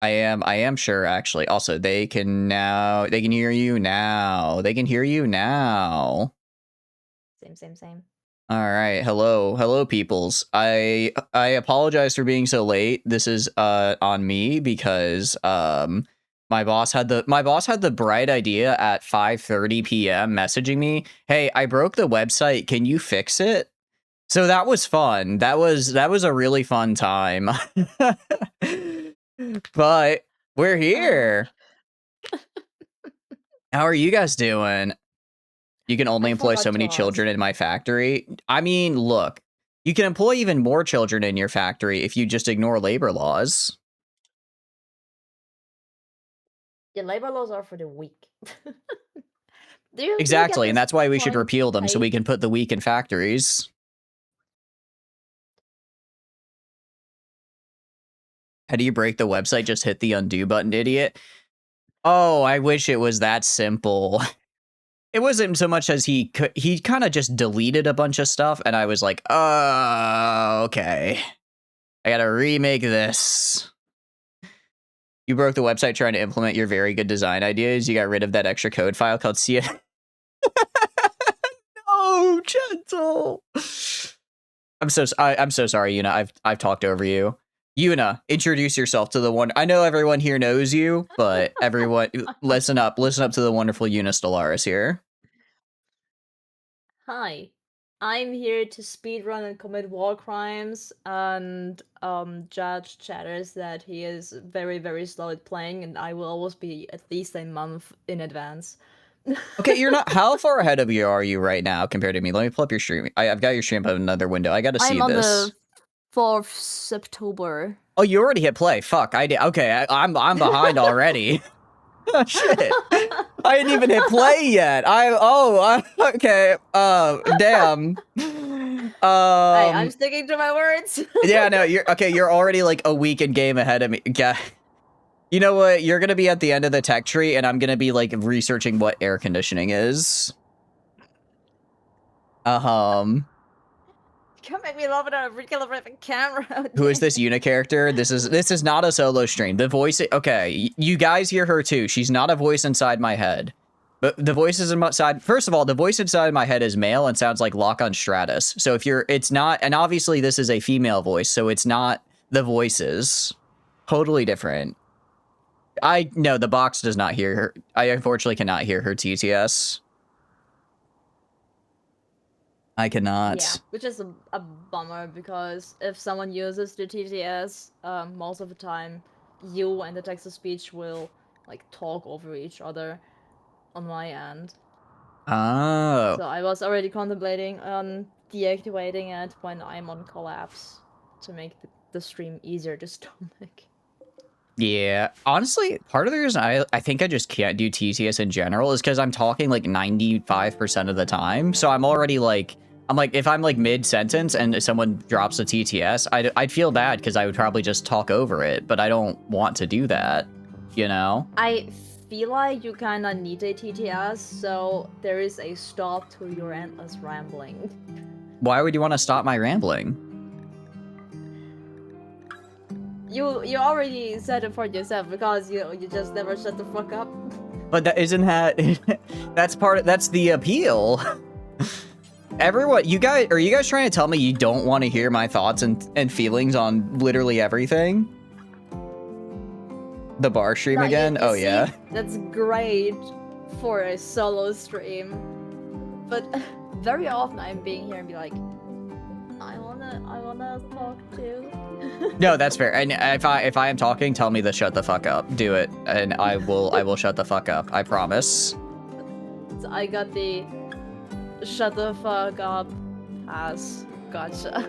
I am sure, actually. Also, they can hear you now. They can hear you now. Same. All right. Hello, peoples. I apologize for being so late. This is on me because my boss had the bright idea at 5:30 p.m. messaging me, "Hey, I broke the website. Can you fix it?" So that was fun. That was a really fun time. But we're here. How are you guys doing? You can only employ so many children in my factory. I mean, look, you can employ even more children in your factory if you just ignore labor laws. Yeah, labor laws are for the weak. Exactly, and that's why we should repeal them so we can put the weak in factories. How do you break the website? Just hit the undo button, idiot. Oh, I wish it was that simple. It wasn't so much as he kind of just deleted a bunch of stuff, and I was like, oh, okay. I gotta remake this. You broke the website trying to implement your very good design ideas. You got rid of that extra code file called C. No, gentle. I'm so sorry, Yuna. I've talked over you. Yuna, introduce yourself to the one. I know everyone here knows you, but everyone, listen up to the wonderful YunaStellaris here. Hi, I'm here to speedrun and commit war crimes, and Judge chatters that he is very, very slow at playing, and I will always be at least a month in advance. Okay, you're not. How far ahead of you are you right now compared to me? Let me pull up your stream. I've got your stream up in another window. I got to see this. I'm on the 4th September. Oh, you already hit play. Fuck, I did. Okay, I'm behind already. Oh, shit. I didn't even hit play yet. Okay. Damn. Hey, I'm sticking to my words. Yeah, no, you're already like a week in game ahead of me. Yeah. You know what? You're gonna be at the end of the tech tree, and I'm gonna be like researching what air conditioning is. You can't make me love it on a recalibrated camera. Who is this Yuna character? This is not a solo stream. The voice, okay, you guys hear her too. She's not a voice inside my head. But the voices inside, first of all, the voice inside my head is male and sounds like Lock-on Stratus. So it's not, and obviously this is a female voice, so it's not the voices. Totally different. No, the box does not hear her. I unfortunately cannot hear her TTS. I cannot. Yeah, which is a bummer, because if someone uses the TTS, most of the time, you and the text-to-speech will like talk over each other on my end. Oh. So I was already contemplating on deactivating it when I'm on collapse to make the stream easier to stomach. Yeah, honestly, part of the reason I think I just can't do TTS in general is because I'm talking like 95% of the time. So I'm already like, if I'm like mid-sentence and someone drops a TTS, I'd feel bad because I would probably just talk over it, but I don't want to do that, you know? I feel like you kinda need a TTS, so there is a stop to your endless rambling. Why would you want to stop my rambling? You already said it for yourself, because you just never shut the fuck up. But that isn't that that's the appeal. Everyone, are you guys trying to tell me you don't want to hear my thoughts and feelings on literally everything? The bar stream again? Oh, yeah. That's great for a solo stream. But very often I'm being here and be like, I wanna talk too. No, that's fair. And if I am talking, tell me to shut the fuck up. Do it, and I will shut the fuck up. I promise. So I got the shut the fuck up pass. Gotcha.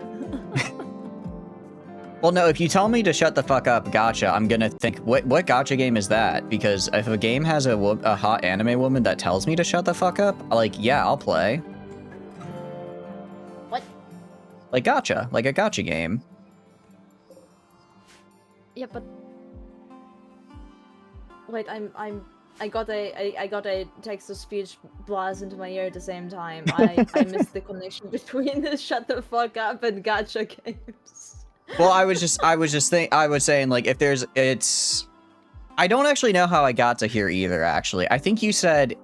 Well, no, if you tell me to shut the fuck up, gotcha, I'm gonna think, what gotcha game is that? Because if a game has a hot anime woman that tells me to shut the fuck up, like, yeah, I'll play. What? Like gotcha, like a gotcha game. Yeah, but wait, I got a text-to-speech blast into my ear at the same time. I missed the connection between the shut the fuck up and gotcha games. Well, I was saying, like, if I don't actually know how I got to here either, actually. I think you said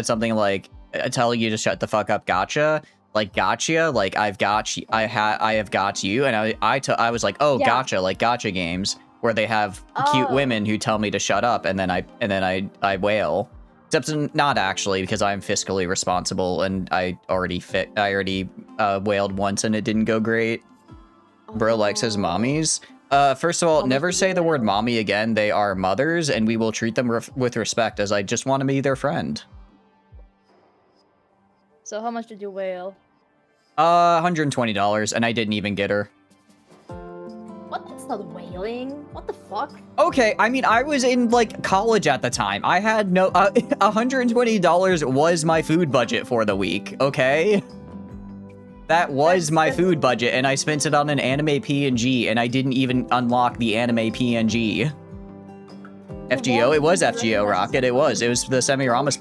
something like, telling you to shut the fuck up, gotcha, like gotcha, like I have got you, and I was like, oh, yeah. Gotcha, like gotcha games where they have cute women who tell me to shut up, and then I wail. Except not actually, because I'm fiscally responsible, and I already wailed once and it didn't go great. Bro likes his mommies. First of all, never say the word mommy again. They are mothers, and we will treat them with respect, as I just want to be their friend. So how much did you wail? $120, and I didn't even get her. What? That's not wailing. What the fuck? Okay, I mean, I was in, like, college at the time. I had no... $120 was my food budget for the week, okay? That was my food budget, and I spent it on an anime PNG, and I didn't even unlock the anime PNG. FGO? It was FGO Rocket. It was the Semiramis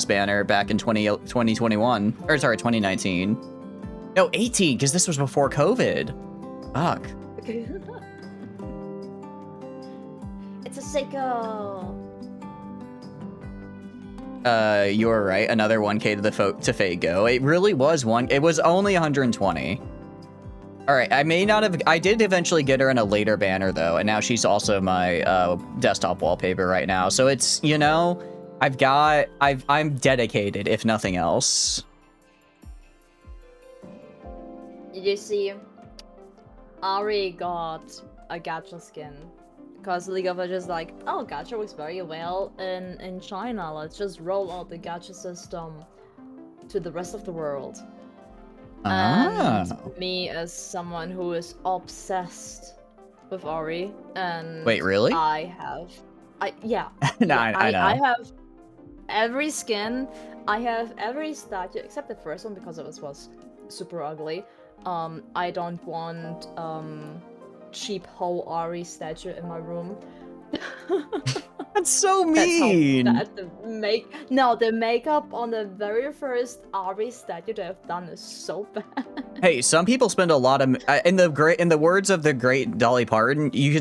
banner back in 2021. Or sorry, 2019. No, 18, because this was before COVID. Fuck. It's a Seiko. You're right. Another 1K to Fate Go. It really was it was only 120. All right, I did eventually get her in a later banner though, and now she's also my desktop wallpaper right now. So it's, you know, I'm dedicated, if nothing else. Did you see? Ari got a gacha skin. Because League of Legends is like, oh, gacha works very well in China. Let's just roll out the gacha system to the rest of the world. And me, as someone who is obsessed with Ari, and wait, really? Yeah. No, I know. I have every skin. I have every statue except the first one because it was super ugly. I don't want cheap Ho Ari statue in my room. That's so mean. The makeup on the very first Ari statue they have done is so bad. Hey, some people spend a lot of in the words of the great Dolly Parton, you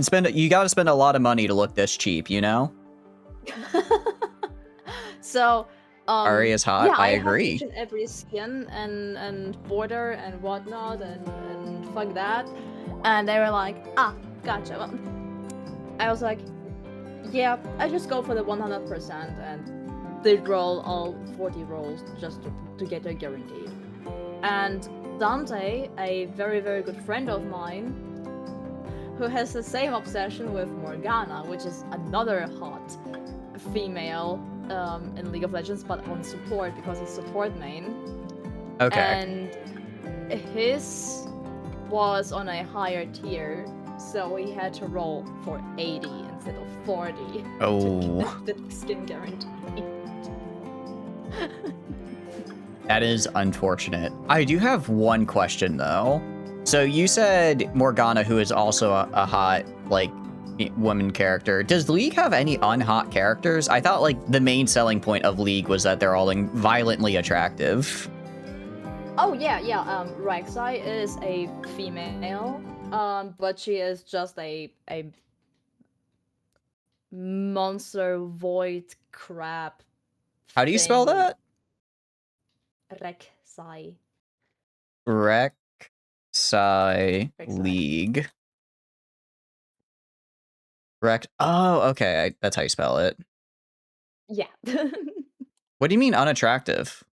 gotta spend a lot of money to look this cheap, you know? So Ari is hot. Yeah, I agree. Have each and every skin and border and whatnot and fuck that. And they were like, ah, gotcha. I was like, Yeah, I just go for the 100% and did roll all 40 rolls just to get a guarantee. And Dante, a very, very good friend of mine, who has the same obsession with Morgana, which is another hot female in League of Legends, but on support because he's support main. Okay. And his was on a higher tier, so he had to roll for 80 instead of 40 Oh. to get the skin guarantee. That is unfortunate. I do have one question though. So you said Morgana, who is also a hot, like, woman character. Does League have any unhot characters? I thought, like, the main selling point of League was that they're all violently attractive. Oh yeah. Rek'Sai is a female, but she is just a monster void crab. How do you spell that? Rek'Sai. Rek'Sai League. Oh, okay. That's how you spell it. Yeah. What do you mean unattractive?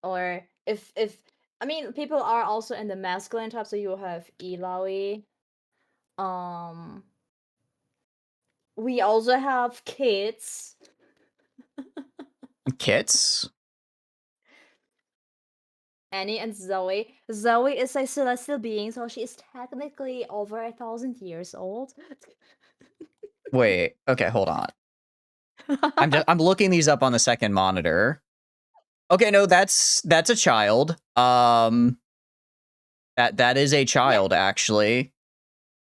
Or if I mean, people are also in the masculine type, so you have Ilaoi. We also have kids. Kits? Annie and Zoe. Zoe is a celestial being, so she is technically over 1,000 years old. Wait, okay, hold on. I'm looking these up on the second monitor. Okay, no, that's a child. That is a child, yeah. Actually.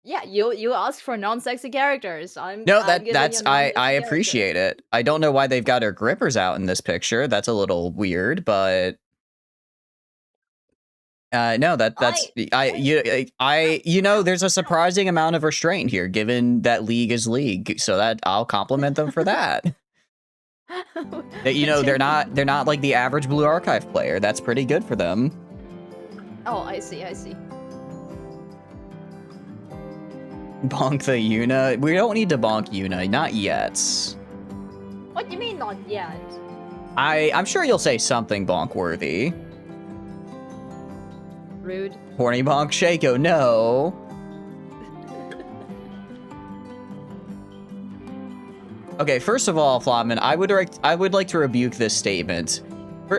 Yeah, you ask for non-sexy characters. That's I appreciate it. I don't know why they've got her grippers out in this picture. That's a little weird, but no, you know, there's a surprising amount of restraint here, given that League is League. So that I'll compliment them for that. That, you know, they're not like the average Blue Archive player. That's pretty good for them. Oh, I see. Bonk the Yuna? We don't need to bonk Yuna, not yet. What do you mean not yet? I'm sure you'll say something bonk-worthy. Rude. Horny bonk Shaco, no. Okay, first of all, Flopman, I would like to rebuke this statement.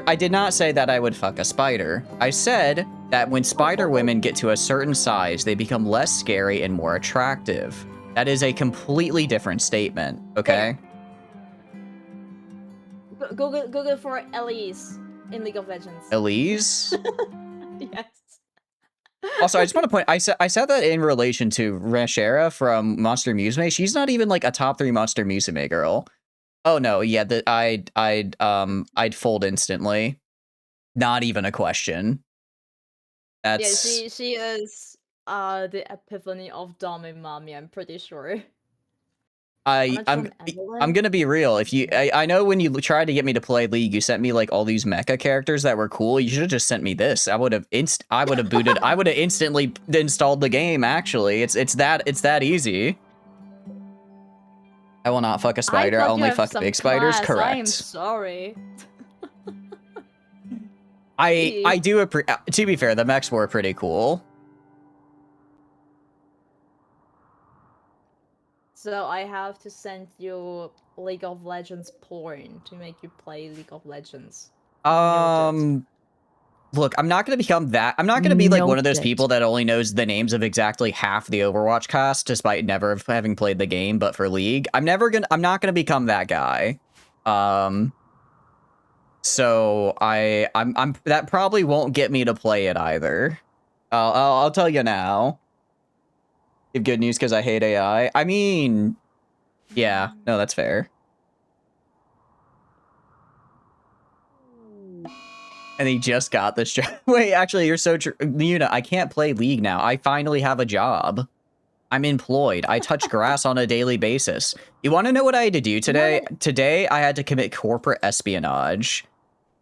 I did not say that I would fuck a spider. I said that when spider women get to a certain size, they become less scary and more attractive. That is a completely different statement, okay? Google for Elise in League of Legends. Elise? Yes. Also, I just want to point, I said that in relation to Rashera from Monster Musume. She's not even like a top 3 Monster Musume girl. Oh no, yeah, I'd fold instantly. Not even a question. That's... Yeah, she is the epiphany of Dame Mami, I'm pretty sure. I'm gonna be real. If you, I know when you tried to get me to play League, you sent me like all these mecha characters that were cool. You should have just sent me this. I would have booted. I would have instantly installed the game. Actually, it's that easy. I will not fuck a spider. I only fuck big spiders. Correct. I'm sorry. I do to be fair, the mechs were pretty cool. So I have to send you League of Legends porn to make you play League of Legends. Look, I'm not going to become that. I'm not going to be like one of those people that only knows the names of exactly half the Overwatch cast, despite never having played the game. But for League, I'm not going to become that guy. So I'm that probably won't get me to play it either. I'll tell you now. Give good news because I hate AI. I mean, yeah, no, that's fair. And he just got this job. Wait, actually, you're so true. Yuna, I can't play League now. I finally have a job. I'm employed. I touch grass on a daily basis. You want to know what I had to do today? Today, I had to commit corporate espionage.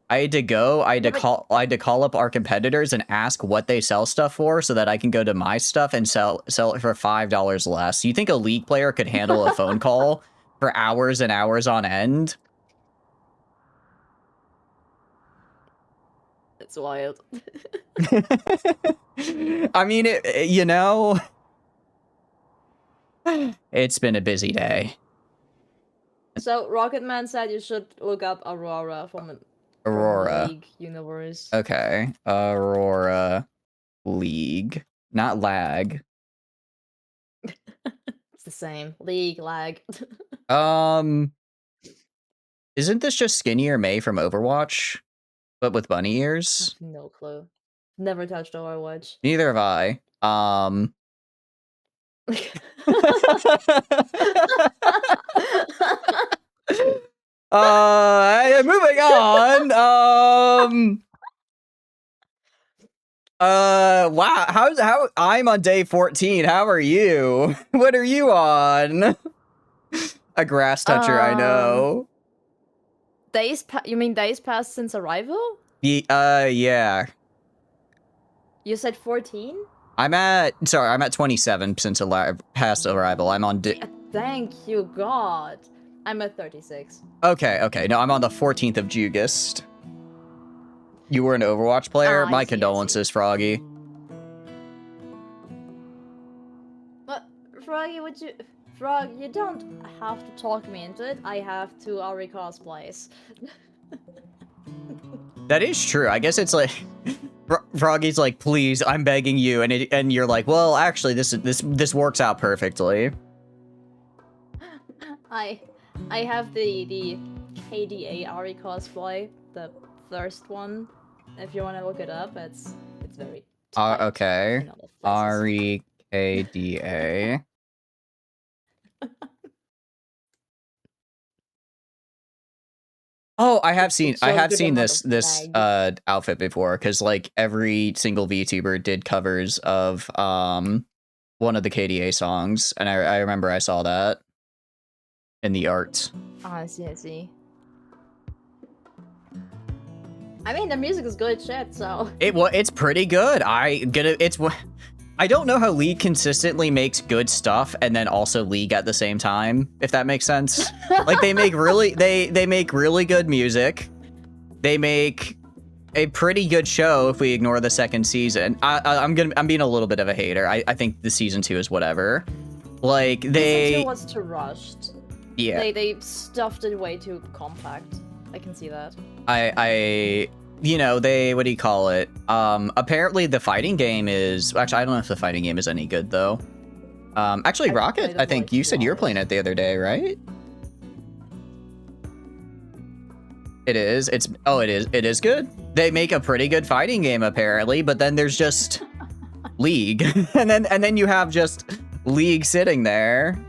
I had to call up our competitors and ask what they sell stuff for so that I can go to my stuff and sell it for $5 less. You think a League player could handle a phone call for hours and hours on end? It's wild. I mean, you know, it's been a busy day. So Rocketman said you should look up Aurora from Aurora League universe. Okay, Aurora League, not lag. It's the same. League lag. Isn't this just Skinnier May from Overwatch, but with bunny ears? I have no clue. Never touched Overwatch. Neither have I. Moving on. Wow. How I'm on day 14. How are you? What are you on? A grass toucher, I know. You mean days passed since arrival? Yeah. You said 14? I'm at 27 since past arrival. I'm on Thank you, God. I'm at 36. Okay. No, I'm on the 14th of August. You were an Overwatch player? My condolences, Froggy. But, Froggy, Frog, you don't have to talk me into it. I have 2 Ari cosplays. That is true. I guess it's like... Froggy's like, please, I'm begging you. And you're like, well, actually, this works out perfectly. I have the KDA Ari cosplay, the first one. If you want to look it up, it's very tight. Okay. Ari KDA. Oh, I have seen this outfit before, because like every single VTuber did covers of one of the KDA songs, and I remember I saw that in the art. Oh, I see. I mean, the music is good shit, so it's pretty good. I don't know how League consistently makes good stuff and then also League at the same time, if that makes sense. Like they make they make really good music. They make a pretty good show if we ignore the second season. I'm being a little bit of a hater. I think the season 2 is whatever. Like season 2 was too rushed. Yeah. They stuffed it way too compact. I can see that. You know, what do you call it? Apparently the fighting game is... Actually, I don't know if the fighting game is any good, though. Actually, Rocket, I think you said you were playing it the other day, right? It is. It is good. They make a pretty good fighting game, apparently, but then there's just League. and then you have just League sitting there.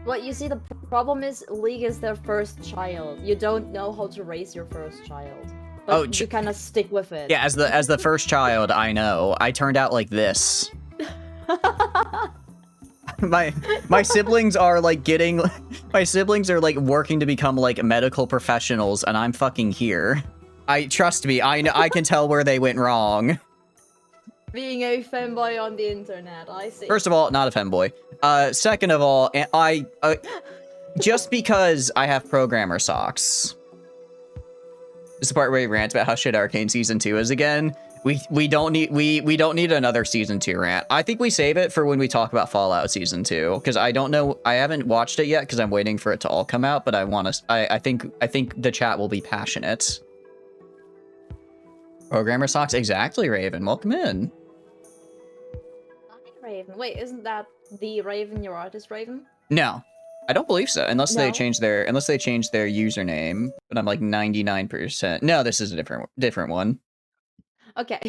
Well, you see, the problem is League is their first child. You don't know how to raise your first child. But you kind of stick with it. Yeah, as the first child, I know. I turned out like this. my siblings are like working to become like medical professionals, and I'm fucking here. Trust me, I can tell where they went wrong. Being a femboy on the internet, I see. First of all, not a femboy. Second of all, just because I have programmer socks. This is the part where he rants about how shit Arcane Season 2 is again. We don't need another Season 2 rant. I think we save it for when we talk about Fallout Season 2, because I haven't watched it yet because I'm waiting for it to all come out, but I think the chat will be passionate. Programmer socks, exactly, Raven. Welcome in. Hi, Raven. Wait, isn't that the Raven, your artist Raven? No. I don't believe so, unless they change their username. But I'm like 99%. No, this is a different one. Okay.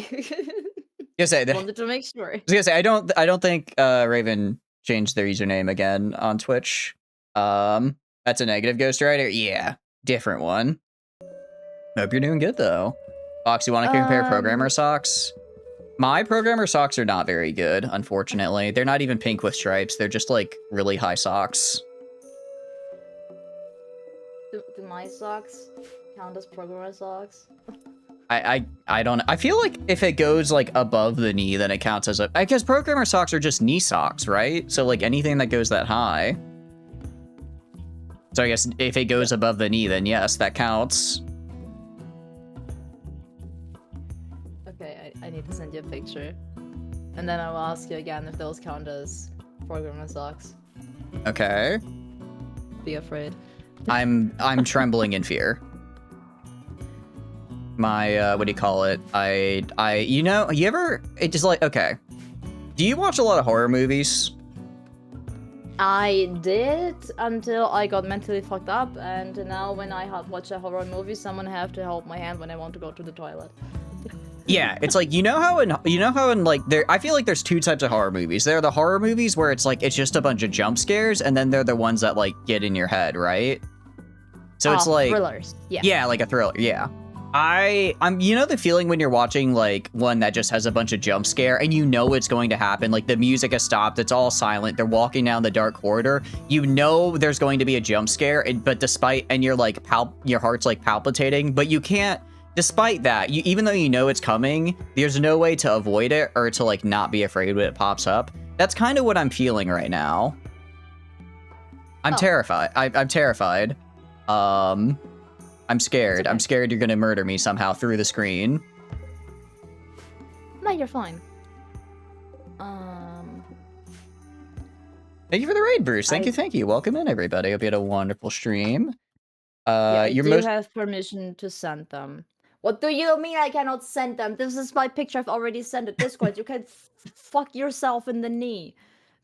Wanted to make sure. I was gonna say I don't think Raven changed their username again on Twitch. That's a negative ghostwriter. Yeah, different one. Hope you're doing good though. Fox, you want to compare programmer socks? My programmer socks are not very good, unfortunately. They're not even pink with stripes. They're just like really high socks. Do my socks count as programmer socks? I don't. I feel like if it goes like above the knee, then it counts as a. I guess programmer socks are just knee socks, right? So like anything that goes that high. So I guess if it goes above the knee, then yes, that counts. Okay, I need to send you a picture. And then I will ask you again if those count as programmer socks. Okay. Be afraid. I'm trembling in fear. My what do you call it? You know, you ever it just like okay. Do you watch a lot of horror movies? I did until I got mentally fucked up, and now when I watch a horror movie, someone have to hold my hand when I want to go to the toilet. Yeah, it's like you know how in like there I feel like there's two types of horror movies. There are the horror movies where it's like it's just a bunch of jump scares, and then they're the ones that like get in your head, right? So it's like thrillers. Yeah. Yeah, like a thriller. Yeah. I'm you know the feeling when you're watching like one that just has a bunch of jump scare and you know it's going to happen, like the music has stopped, it's all silent, they're walking down the dark corridor, you know there's going to be a jump scare, but despite and you're like your heart's like palpitating, but you can't. Despite that, even though you know it's coming, there's no way to avoid it or to like not be afraid when it pops up. That's kind of what I'm feeling right now. I'm terrified. I'm terrified. I'm scared. Okay. I'm scared you're gonna murder me somehow through the screen. No, you're fine. Thank you for the raid, Bruce. Thank you. Welcome in, everybody. Hope you had a wonderful stream. Yeah, I do have permission to send them. What do you mean I cannot send them? This is my picture. I've already sent it. Discord. You can fuck yourself in the knee.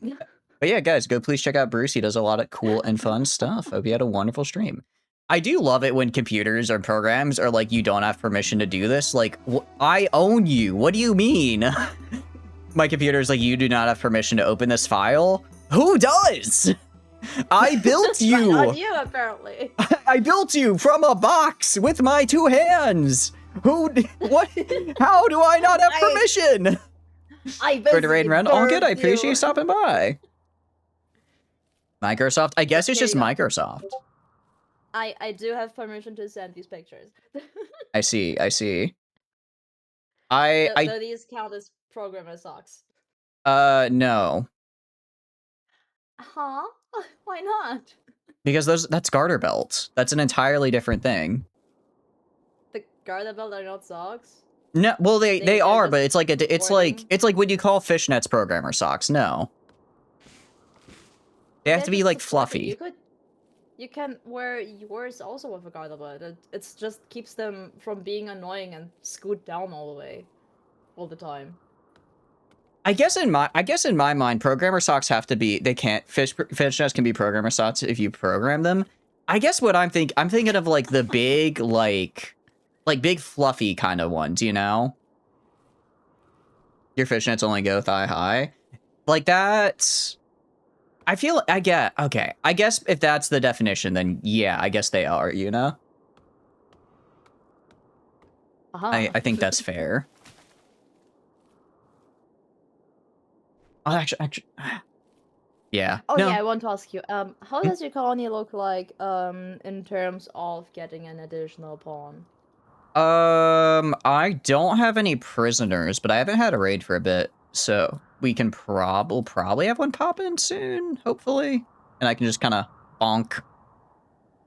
But yeah, guys, go please check out Bruce. He does a lot of cool and fun stuff. Hope you had a wonderful stream. I do love it when computers or programs are like, you don't have permission to do this. Like, I own you. What do you mean? My computer's like, you do not have permission to open this file. Who does? I built you. Not you, apparently. I built you from a box with my two hands. What? How do I not have permission? For the rain run. All good. I appreciate you stopping by. Microsoft. I guess it's just Microsoft. I do have permission to send these pictures. I see. So these count as programmer socks? No. Huh? Why not? Because that's garter belts. That's an entirely different thing. The garter belt are not socks? No, well they are, but it's like it's like what you call fishnets programmer socks. No. They have to be like fluffy. You can wear yours also with a garter belt. It just keeps them from being annoying and scoot down all the way, all the time. I guess in my mind, programmer socks have to be. They can't fishnets can be programmer socks if you program them. I guess what I'm thinking of like the big like big fluffy kind of ones, you know. Your fishnets only go thigh high, like that. I guess if that's the definition, then yeah, I guess they are, you know? I think that's fair. Oh, actually, yeah. Oh, no. Yeah, I want to ask you, how does your colony look like, in terms of getting an additional pawn? I don't have any prisoners, but I haven't had a raid for a bit, so we'll probably have one pop in soon, hopefully, and I can just kind of bonk.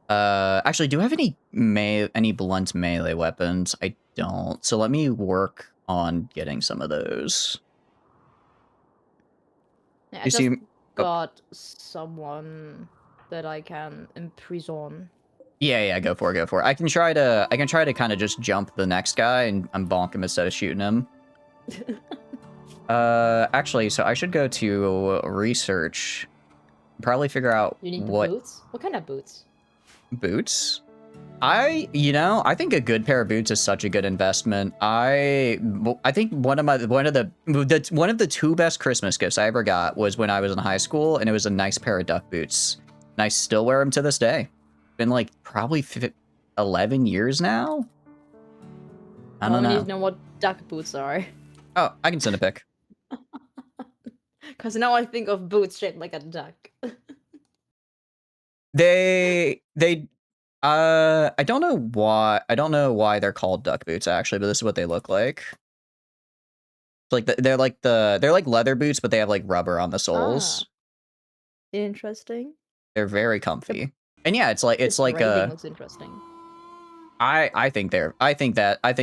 Actually, do I have any blunt melee weapons? I don't, so let me work on getting some of those. Yeah, I just got someone that I can imprison. Yeah, go for it. I can try to kind of just jump the next guy and bonk him instead of shooting him. Actually, so I should go to research. Probably figure out you need boots? What kind of boots? Boots? I think a good pair of boots is such a good investment. I think one of the two best Christmas gifts I ever got was when I was in high school, and it was a nice pair of duck boots. And I still wear them to this day. Been like probably 11 years now. I don't know. I need to know what duck boots are. Oh, I can send a pic. Because now I think of boots shaped like a duck. They I don't know why. I don't know why they're called duck boots actually, but this is what they look like. Like they're like leather boots, but they have like rubber on the Ah, soles. interesting. They're very The, comfy. And yeah, it's the like grading a looks interesting. I think I think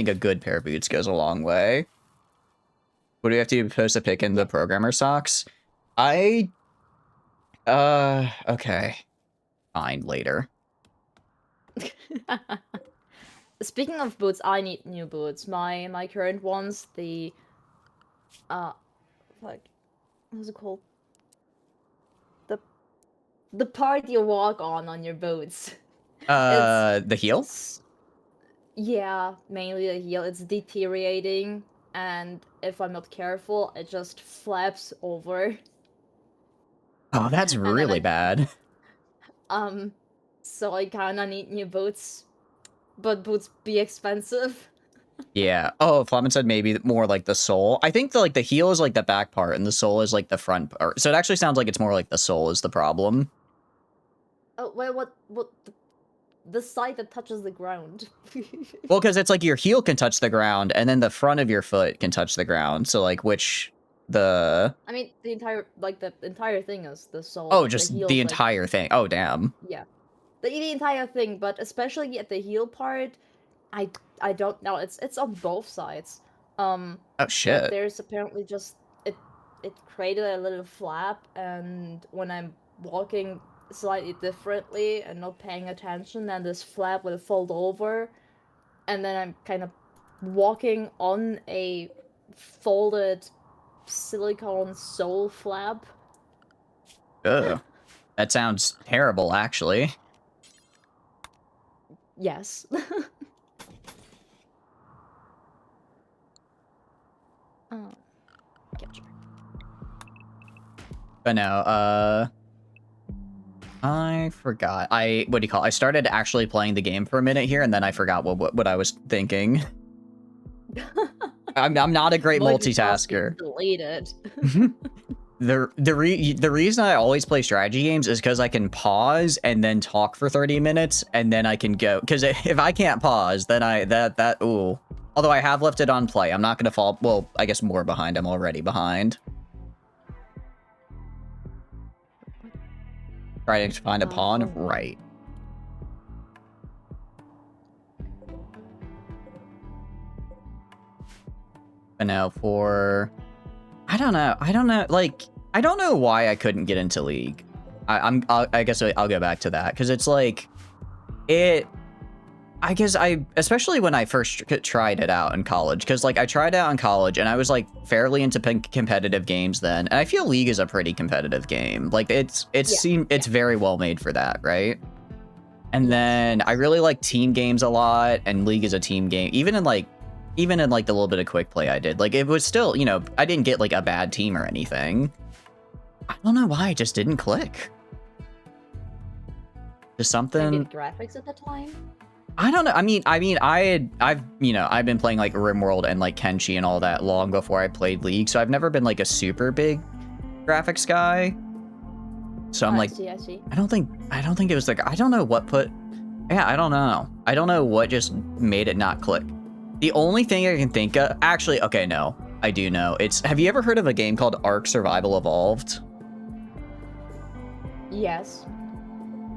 a good pair of boots goes a long way. What do we have to do supposed to pick in the Yeah. programmer socks? Okay. Fine, later. Speaking of boots, I need new boots. My current ones, uh like what's it called? The the part you walk on your boots. It's The heel? yeah, mainly the heel. It's deteriorating, and if I'm not careful, it just flaps over. Oh, that's And then really bad. um so I kinda need new boots. But boots be expensive. Yeah. Oh, Flamin said maybe more like the sole. I think the heel is like the back part and the sole is like the front part. So it actually sounds like it's more like the sole is the problem. Oh, wait, what the side that touches the ground. Well, because it's like your heel can touch the ground and then the front of your foot can touch the ground. So like which the I mean, the entire thing is the sole, oh, but the just the heel's like, entire thing. Oh, damn. yeah. The entire thing, but especially at the heel part, I I don't know. It's on both sides. Um, Oh but shit. there's apparently just it it created a little flap, and when I'm walking slightly differently and not paying attention, then this flap will fold over, and then I'm kind of walking on a folded silicone sole flap. Ugh. That sounds terrible, actually. Yes. Oh, capture. But no, I forgot. What do you call it? I started actually playing the game for a minute here, and then I forgot what I was thinking. I'm not a great multitasker. Deleted. The reason I always play strategy games is because I can pause and then talk for 30 minutes, and then I can go. Because if I can't pause, then ooh. Although I have left it on play, I'm not gonna fall. Well, I guess more behind. I'm already behind. Trying to find a pawn, right? But now for, I don't know. Like, I don't know why I couldn't get into League. I guess I'll go back to that because it's like, I guess especially when I first tried it out in college, because like I tried it out in college and I was like fairly into competitive games then, and I feel League is a pretty competitive game. Like it's very well made for that, right? And then I really like team games a lot, and League is a team game. Even in like the little bit of quick play I did, like it was still, you know, I didn't get like a bad team or anything. I don't know why it just didn't click. Just something. Maybe the graphics at the time. I don't know. I've been playing like Rimworld and like Kenshi and all that long before I played League, so I've never been like a super big graphics guy. So I'm like, I see. I don't think it was like, I don't know what I don't know. I don't know what just made it not click. The only thing I can think of, actually, okay, no, I do know. Have you ever heard of a game called Ark Survival Evolved? Yes.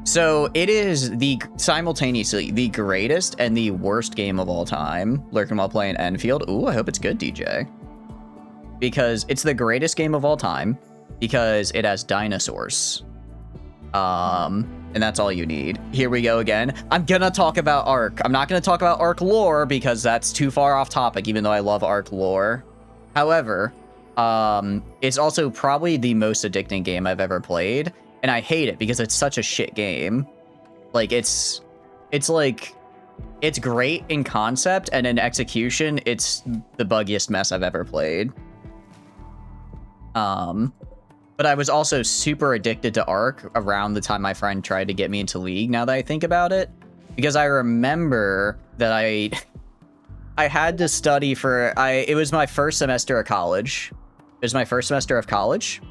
So it is simultaneously the greatest and the worst game of all time. Lurking while playing Enfield. Ooh, I hope it's good, DJ. Because it's the greatest game of all time because it has dinosaurs. And that's all you need. Here we go again. I'm gonna talk about Ark. I'm not gonna talk about Ark lore because that's too far off topic, even though I love Ark lore. However, it's also probably the most addicting game I've ever played. And I hate it because it's such a shit game. Like it's great in concept, and in execution, it's the buggiest mess I've ever played. But I was also super addicted to Ark around the time my friend tried to get me into League, now that I think about it. Because I remember that I had to study it was my first semester of college. It was my first semester of college.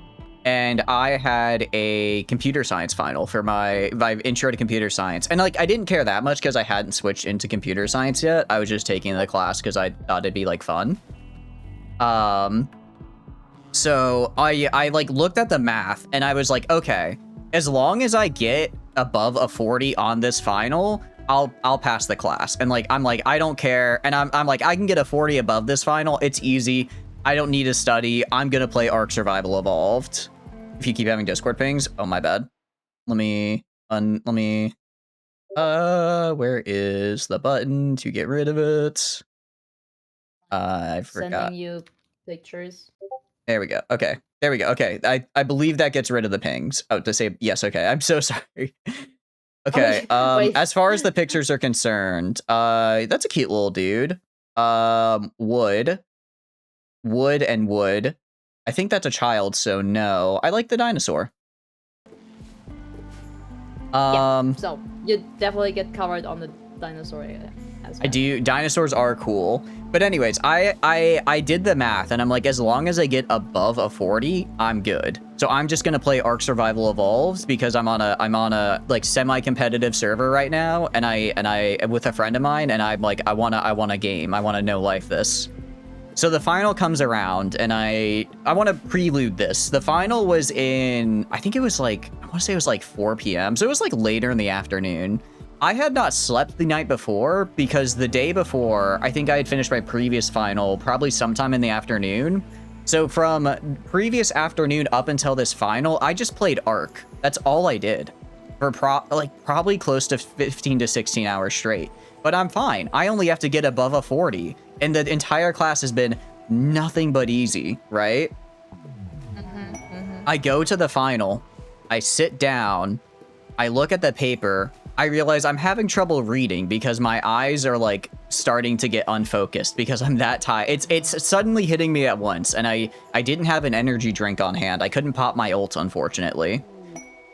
and I had a computer science final for my intro to computer science. And like I didn't care that much because I hadn't switched into computer science yet. I was just taking the class because I thought it'd be like fun. So I like looked at the math and I was like, okay, as long as I get above a 40 on this final, I'll pass the class. And like I'm like, I don't care. And I'm like, I can get a 40 above this final. It's easy. I don't need to study. I'm gonna play Ark Survival Evolved. If you keep having Discord pings, oh my bad. Where is the button to get rid of it? I forgot. Sending you pictures. There we go. Okay. There we go. Okay. I believe that gets rid of the pings. Oh, to say yes. Okay. I'm so sorry. Okay. Wait. As far as the pictures are concerned, that's a cute little dude. Wood and wood. I think that's a child, so no. I like the dinosaur. Yeah, so you definitely get covered on the dinosaur area as well. I do. Dinosaurs are cool. But anyways, I did the math and I'm like, as long as I get above a 40, I'm good. So I'm just gonna play Ark Survival Evolved because I'm on a like semi-competitive server right now, and I with a friend of mine, and I'm like, I wanna game. I wanna know life this. So the final comes around, and I want to prelude this. The final was in, I think it was like, I want to say it was like 4 p.m. So it was like later in the afternoon. I had not slept the night before because the day before, I think I had finished my previous final probably sometime in the afternoon. So from previous afternoon up until this final, I just played Ark. That's all I did for probably close to 15 to 16 hours straight. But I'm fine. I only have to get above a 40. And the entire class has been nothing but easy, right? I go to the final. I sit down. I look at the paper. I realize I'm having trouble reading because my eyes are like starting to get unfocused because I'm that tired. It's suddenly hitting me at once. And I didn't have an energy drink on hand. I couldn't pop my ult, unfortunately.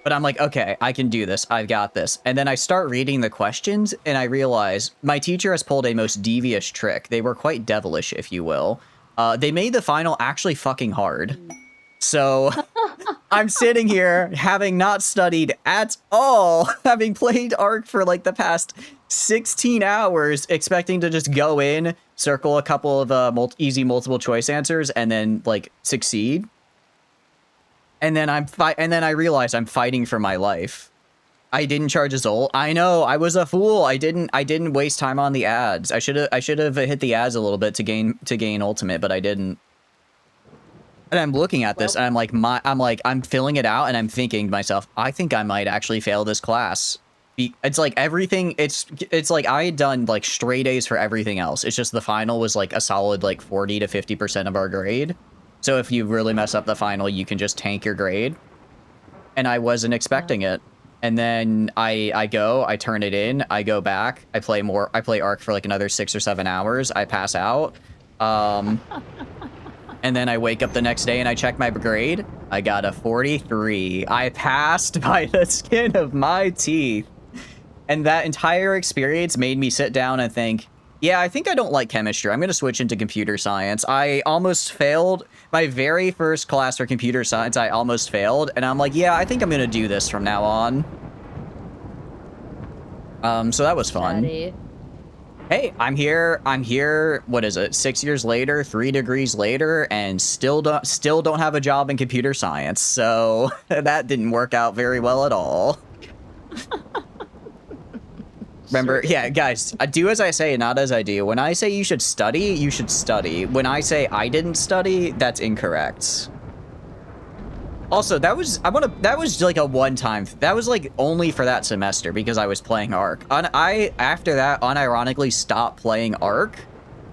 But I'm like, okay, I can do this. I've got this. And then I start reading the questions, and I realize my teacher has pulled a most devious trick. They were quite devilish, if you will. They made the final actually fucking hard. So I'm sitting here having not studied at all, having played Ark for like the past 16 hours, expecting to just go in, circle a couple of easy multiple choice answers, and then like succeed. And then I realized I'm fighting for my life. I didn't charge his ult. I know, I was a fool. I didn't waste time on the ads. I should have hit the ads a little bit to gain ultimate, but I didn't. And I'm looking at this, and I'm filling it out, and I'm thinking to myself, I think I might actually fail this class. It's like everything. It's like I had done like straight A's for everything else. It's just the final was like a solid like 40 to 50% of our grade. So if you really mess up the final, you can just tank your grade. And I wasn't expecting it. And then I turn it in, I go back, I play Ark for like another 6 or 7 hours, I pass out. And then I wake up the next day and I check my grade. I got a 43. I passed by the skin of my teeth. And that entire experience made me sit down and think, yeah, I think I don't like chemistry. I'm going to switch into computer science. I almost failed. My very first class for computer science, I almost failed. And I'm like, yeah, I think I'm going to do this from now on. So that was fun. Daddy. Hey, I'm here, what is it, 6 years later, 3 degrees later, and still don't have a job in computer science. So that didn't work out very well at all. Remember, yeah, guys, do as I say, not as I do. When I say you should study, you should study. When I say I didn't study, that's incorrect. Also, that was like a one-time, that was like only for that semester because I was playing Ark. I, after that, unironically stopped playing Ark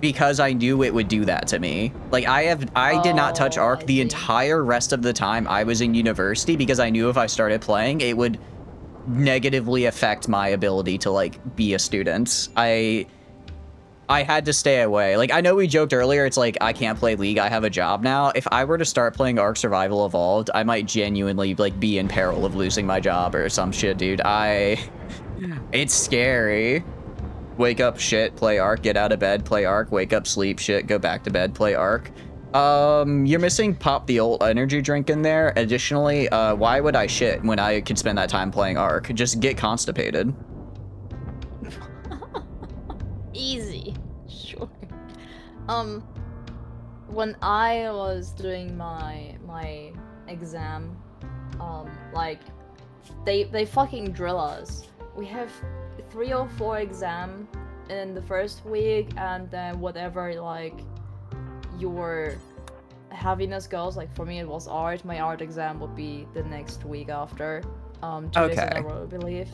because I knew it would do that to me. Like, I did not touch Ark the entire rest of the time I was in university because I knew if I started playing, it would negatively affect my ability to like be a student. I had to stay away. Like, I know we joked earlier, it's like I can't play League, I have a job now. If I were to start playing Ark Survival Evolved, I might genuinely like be in peril of losing my job or some shit, dude. It's scary. Wake up, shit, play Ark, get out of bed, play Ark, wake up, sleep, shit, go back to bed, play Ark. You're missing pop the old energy drink in there. Additionally, why would I shit when I could spend that time playing Ark? Just get constipated. Easy. Sure. When I was doing my exam, like they fucking drill us. We have 3 or 4 exam in the first week, and then whatever like your heaviness goes. Like for me, it was art. My art exam would be the next week after. 2 days in a row, I believe.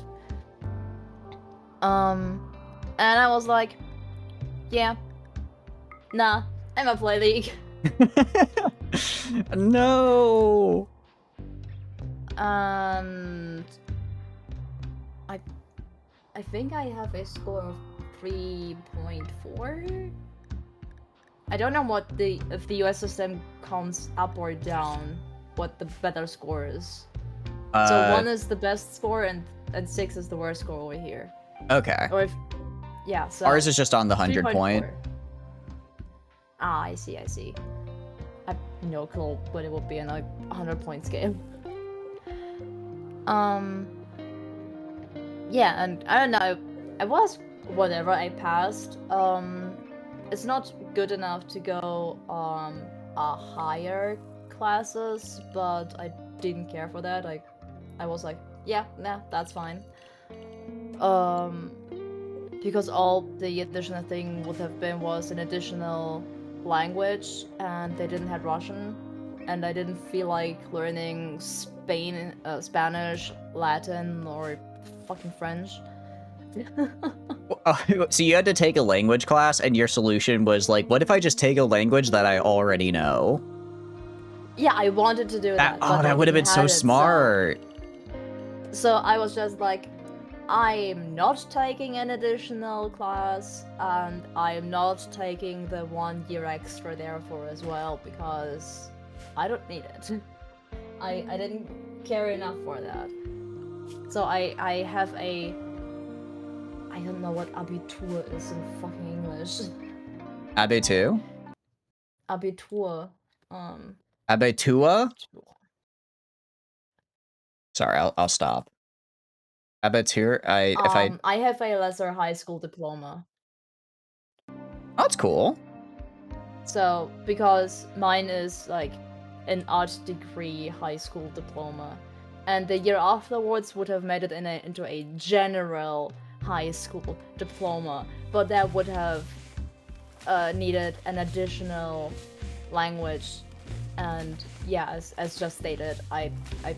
And I was like, yeah, nah, I'm gonna play League. No. And I think I have a score of 3.4. I don't know what if the US system counts up or down, what the better score is. So 1 is the best score and 6 is the worst score over here. Okay. Or if, yeah, so ours is just on the 100 point. Ah, I see. I have no clue what it would be in a 100-point scale. Yeah, and I don't know. I was whatever. I passed. It's not good enough to go higher classes, but I didn't care for that. I was like, yeah, nah, that's fine. Because all the additional thing would have been was an additional language, and they didn't have Russian, and I didn't feel like learning Spanish, Latin, or fucking French. So you had to take a language class, and your solution was like, what if I just take a language that I already know? Yeah, I wanted to do that. Oh, that would have been so smart. So I was just like, I'm not taking an additional class, and I'm not taking the 1 year extra therefore as well, because I don't need it. I didn't care enough for that. So I have a... I don't know what Abitur is in fucking English. Abitur? Abitur. Abitua? Sorry, I'll stop. Abitur, I have a lesser high school diploma. Oh, that's cool. So, because mine is like an art degree high school diploma, and the year afterwards would have made it into a general high school diploma, but that would have needed an additional language. And yeah, as just stated, I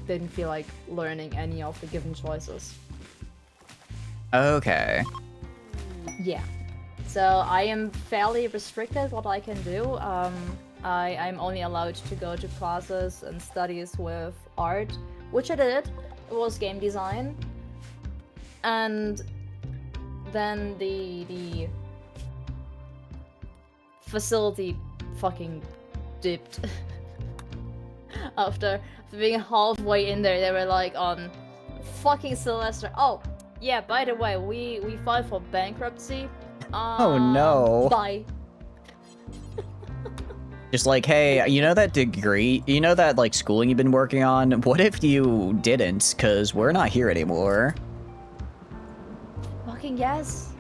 didn't feel like learning any of the given choices. Okay. Yeah. So I am fairly restricted what I can do. I'm only allowed to go to classes and studies with art, which I did. It was game design. And then the facility fucking dipped. After being halfway in there, they were like on fucking Celeste. Oh, yeah, by the way, we filed for bankruptcy. Oh no. Bye. Just like, hey, you know that degree, you know that like schooling you've been working on? What if you didn't? Cause we're not here anymore. Fucking yes.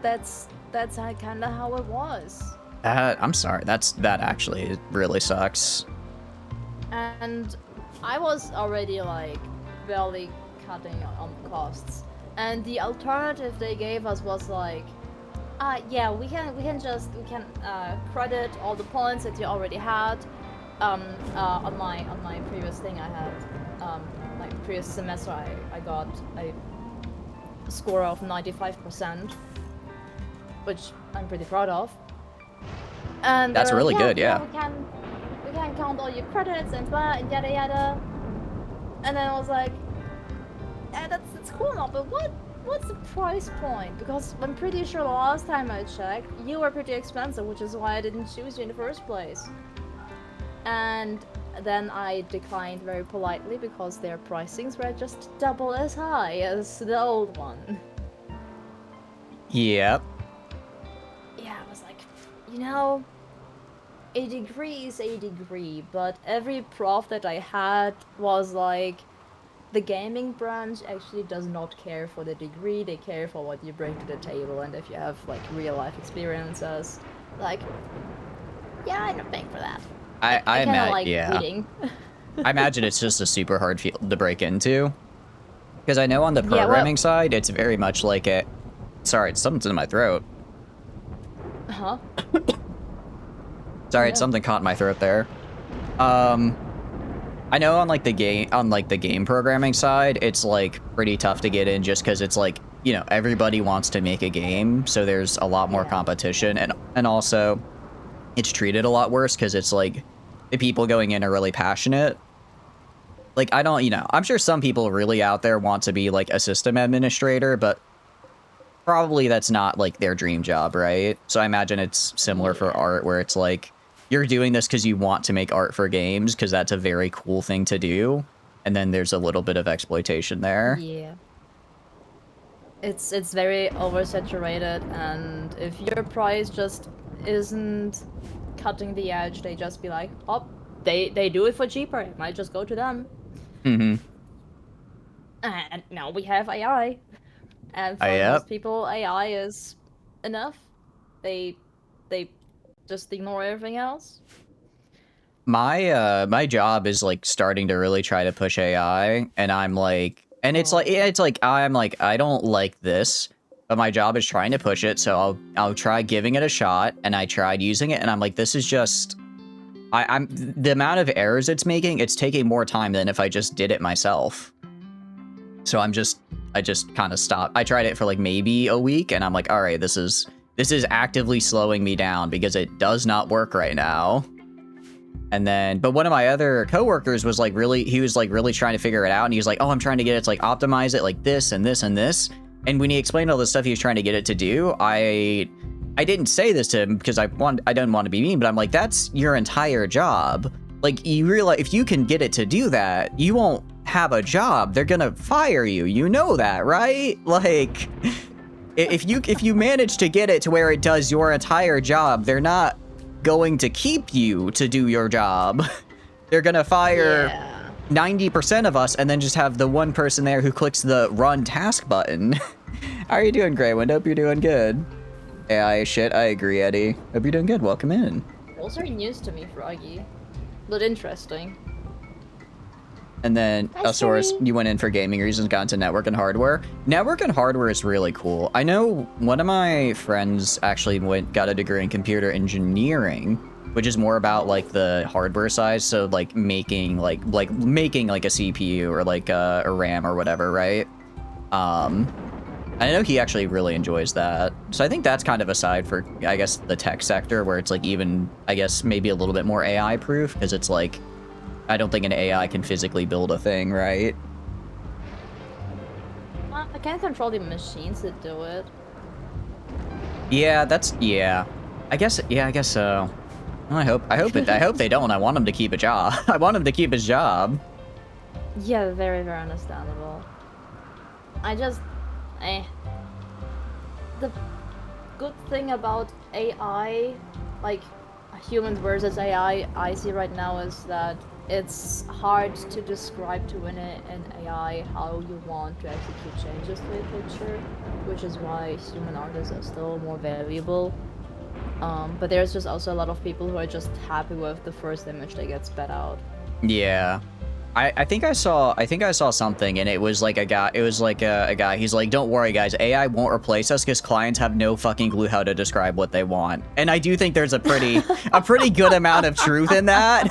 That's kind of how it was. I'm sorry. That actually really sucks. And I was already like barely cutting on costs. And the alternative they gave us was like, yeah, we can credit all the points that you already had. On my previous thing I had, like previous semester I got a score of 95%, which I'm pretty proud of. And that's really good, yeah. We can count all your credits and blah and yada yada. And then I was like, yeah, that's cool now, but what's the price point? Because I'm pretty sure the last time I checked, you were pretty expensive, which is why I didn't choose you in the first place. And then I declined very politely because their pricings were just double as high as the old one. Yep. Yeah, I was like, you know, a degree is a degree, but every prof that I had was like, the gaming branch actually does not care for the degree, they care for what you bring to the table, and if you have like real life experiences. Like, yeah, I'm not paying for that. I kind of like yeah. reading. I imagine it's just a super hard field to break into. Because I know on the Yeah, programming side, it's very much like it. Sorry, something's in my throat. Huh? Sorry, No. something caught in my throat there. I know on the game programming side, it's like pretty tough to get in just because it's like, you know, everybody wants to make a game, so there's a lot more Yeah. competition, and also it's treated a lot worse because it's like the people going in are really passionate. Like, I don't, you know, I'm sure some people really out there want to be like a system administrator, but probably that's not like their dream job, right? So I imagine it's similar for Yeah. art, where it's like you're doing this because you want to make art for games because that's a very cool thing to do, and then there's a little bit of exploitation there. Yeah. It's very oversaturated, and if your price just isn't cutting the edge, they just be like, oh, they do it for cheaper, I might just go to them. Mm-hmm. And now we have AI. And for Yep. most people, AI is enough. They they just ignore everything else. My job is like starting to really try to push AI, and I'm like, and it's like Oh. I'm like, I don't like this, but my job is trying to push it, so I'll try giving it a shot, and I tried using it, and I'm like, this is just I'm the amount of errors it's making, it's taking more time than if I just did it myself. So I just kind of stopped. I tried it for like maybe a week, and I'm like, all right, this is actively slowing me down because it does not work right now. And then, but one of my other coworkers was like he was like really trying to figure it out, and he was like, oh, I'm trying to get it to like optimize it like this and this and this. And when he explained all the stuff he was trying to get it to do, I didn't say this to him because I don't want to be mean, but I'm like, that's your entire job. Like, you realize if you can get it to do that, you won't have a job. They're gonna fire you. You know that, right? Like, if you manage to get it to where it does your entire job, they're not going to keep you to do your job. They're gonna fire 90% of us and then just have the one person there who clicks the run task button. How are you doing, Greywind? Hope you're doing good. AI shit, I agree, Eddie. Hope you're doing good. Welcome in. Also news to me, Froggy. But interesting. And then, Hi, Asaurus, Siri. you went in for gaming reasons, got into network and hardware. Network and hardware is really cool. I know one of my friends actually got a degree in computer engineering, which is more about like the hardware side. So like making like a CPU or like a RAM or whatever, right? I know he actually really enjoys that. So I think that's kind of aside for, I guess, the tech sector, where it's like even, I guess, maybe a little bit more AI proof, because it's like, I don't think an AI can physically build a thing, right? I can't control the machines that do it. Yeah, I guess so. Well, I hope they don't. I want him to keep a job. I want him to keep his job. Yeah, very, very understandable. The good thing about AI, like humans versus AI, I see right now is that it's hard to describe to an AI how you want to execute changes to a picture, which is why human artists are still more valuable. But there's just also a lot of people who are just happy with the first image that gets spat out. Yeah. I think I saw something, and it was like a guy, he's like, don't worry guys, AI won't replace us because clients have no fucking clue how to describe what they want. And I do think there's a pretty good amount of truth in that.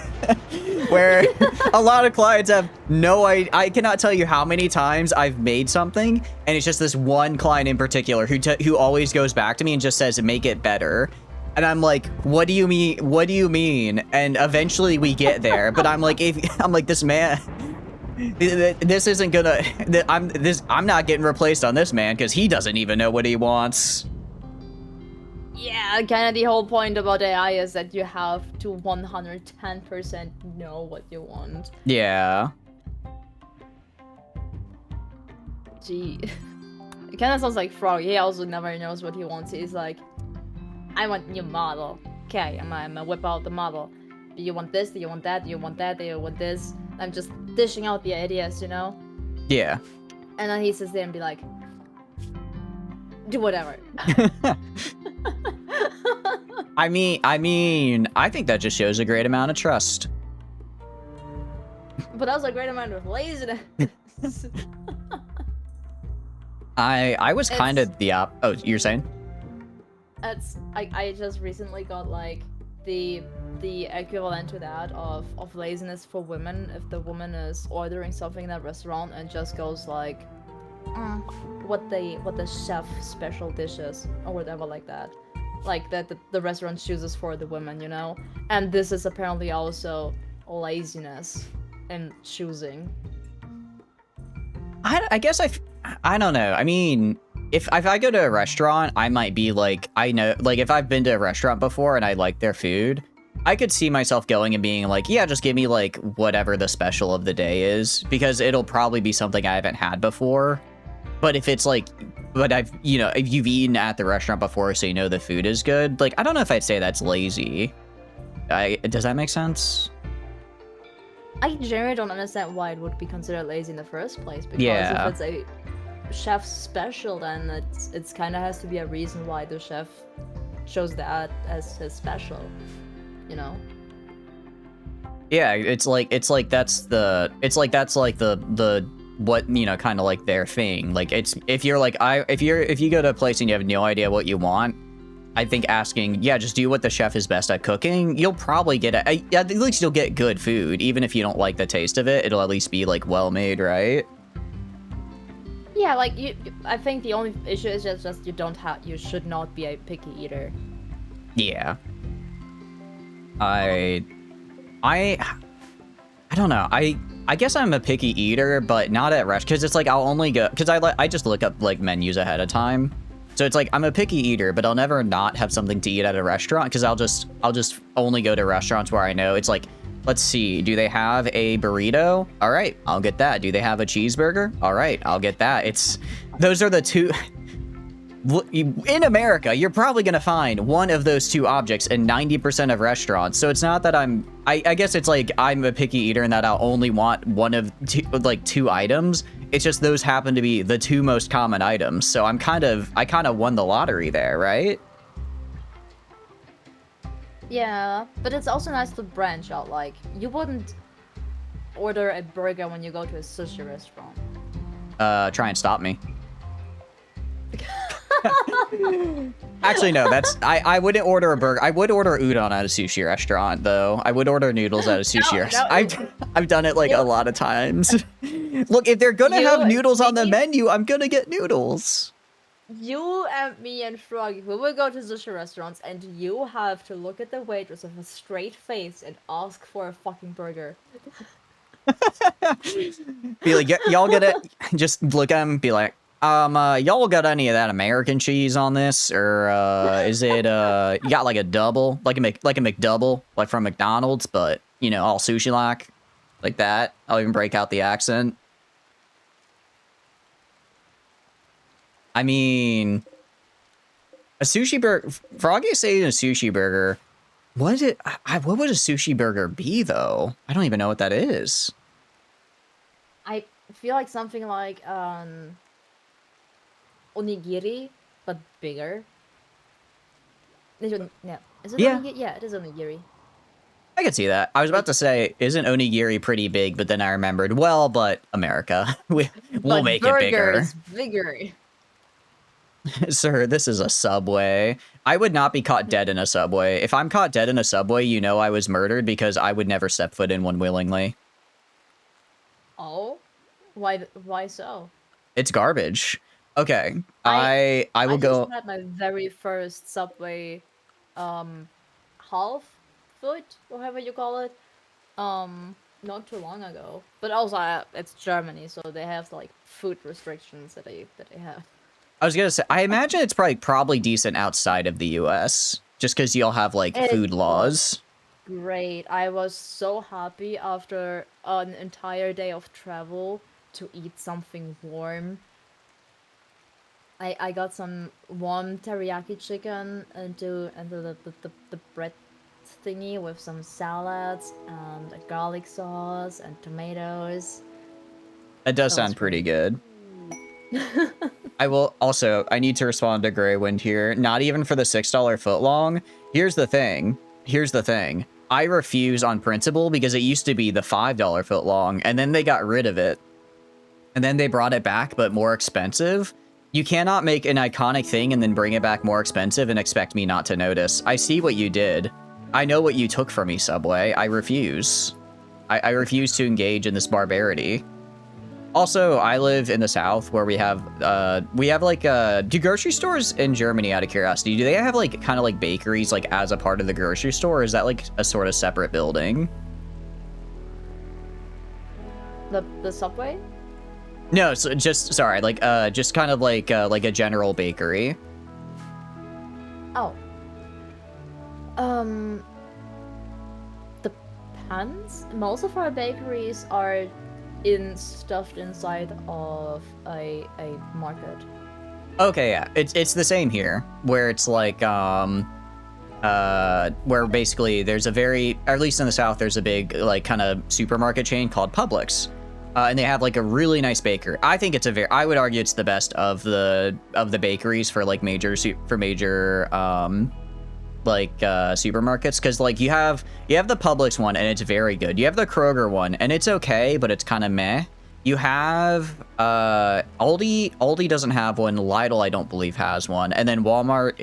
Where a lot of clients have no idea. I cannot tell you how many times I've made something, and it's just this one client in particular who always goes back to me and just says, make it better. And I'm like, what do you mean? What do you mean? And eventually we get there. But I'm like, this man, this isn't gonna, I'm not getting replaced on this man because he doesn't even know what he wants. Yeah, kind of the whole point about AI is that you have to 110% know what you want. Yeah. Gee. It kind of sounds like Frog. He also never knows what he wants. He's like, I want new model. okay, I'm gonna whip out the model. Do you want this? Do you want that? Do you want that? Do you want this? I'm just dishing out the ideas, you know? Yeah. And then he sits there and be like, do whatever. I mean, I think that just shows a great amount of trust. But also a great amount of laziness. I was kind of the oh, you're saying? I just recently got like the equivalent to that of laziness for women if the woman is ordering something in a restaurant and just goes like what the chef special dishes or whatever like that. Like that the restaurant chooses for the women, you know? And this is apparently also laziness in choosing. I guess I don't know. I mean, if I go to a restaurant, I might be like, I know, like if I've been to a restaurant before and I like their food, I could see myself going and being like, yeah, just give me like whatever the special of the day is, because it'll probably be something I haven't had before. But if it's like, but if you've eaten at the restaurant before, so you know the food is good, like, I don't know if I'd say that's lazy. Does that make sense? I generally don't understand why it would be considered lazy in the first place, because Yeah. if it's a chef's special, then it's kind of has to be a reason why the chef chose that as his special, you know? Yeah, it's like that's like the what, kind of like their thing. Like it's if you go to a place and you have no idea what you want, I think asking, yeah, just do what the chef is best at cooking, you'll probably get at least you'll get good food. Even if you don't like the taste of it, it'll at least be like well made, right? Yeah, like I think the only issue is just you should not be a picky eater. Yeah. I don't know. I guess I'm a picky eater, but not at restaurants, because it's like I'll only go because I just look up like menus ahead of time. So it's like I'm a picky eater, but I'll never not have something to eat at a restaurant, because I'll just only go to restaurants where I know it's like, let's see, do they have a burrito? All right, I'll get that. Do they have a cheeseburger? All right, I'll get that. Those are the two. In America, you're probably going to find one of those two objects in 90% of restaurants. So it's not that I guess it's like I'm a picky eater and that I'll only want one of two items. It's just those happen to be the two most common items. So I kind of won the lottery there, right? Yeah, but it's also nice to branch out. Like, you wouldn't order a burger when you go to a sushi restaurant. Try and stop me. Actually, no, I wouldn't order a burger. I would order udon at a sushi restaurant, though. I would order noodles at a sushi restaurant. I've done it like a lot of times. Look, if they're gonna have noodles on the menu, I'm gonna get noodles. You and me and Froggy, we will go to sushi restaurants, and you have to look at the waitress with a straight face and ask for a fucking burger. Be like, y'all get it? Just look at them, be like, y'all got any of that American cheese on this, or is it you got like a double, like a McDouble, like from McDonald's, but all sushi like that. I'll even break out the accent. I mean, a sushi burger. Froggy saying a sushi burger. What would a sushi burger be though? I don't even know what that is. I feel like something like onigiri, but bigger. Is it onigiri? Yeah, it is onigiri. I could see that. I was about to say, isn't onigiri pretty big? But then I remembered, well, but America, we'll make it bigger. Is bigger. Sir, this is a Subway. I would not be caught dead in a Subway. If I'm caught dead in a Subway, I was murdered, because I would never step foot in one willingly. Oh? Why so? It's garbage. Okay, I will go. I just had my very first Subway, half foot, or however you call it, not too long ago. But also, it's Germany, so they have like food restrictions that they have. I was gonna say, I imagine it's probably decent outside of the U.S. just because you'll have like food laws. Great! I was so happy after an entire day of travel to eat something warm. I got some warm teriyaki chicken into the bread thingy with some salads and a garlic sauce and tomatoes. It does That was sound pretty pretty good. I will also, I need to respond to Greywind here. Not even for the $6 footlong. Here's the thing. Here's the thing. I refuse on principle because it used to be the $5 footlong, and then they got rid of it. And then they brought it back, but more expensive. You cannot make an iconic thing and then bring it back more expensive and expect me not to notice. I see what you did. I know what you took from me, Subway. I refuse. I refuse to engage in this barbarity. Also, I live in the South where we have like, do grocery stores in Germany, out of curiosity, do they have like kind of like bakeries like as a part of the grocery store? Or is that like a sort of separate building? The Subway? No, so just, sorry, like, just kind of like a general bakery. Oh. Depends. Most of our bakeries are stuffed inside of a market. Okay, yeah, it's the same here, where it's like, where basically there's a very, or at least in the South, there's a big, like, kind of supermarket chain called Publix. And they have like a really nice baker. I think it's I would argue it's the best of the bakeries for like major supermarkets, because like you have the Publix one and it's very good. You have the Kroger one and it's okay, but it's kind of meh. You have Aldi doesn't have one. Lidl, I don't believe, has one. And then Walmart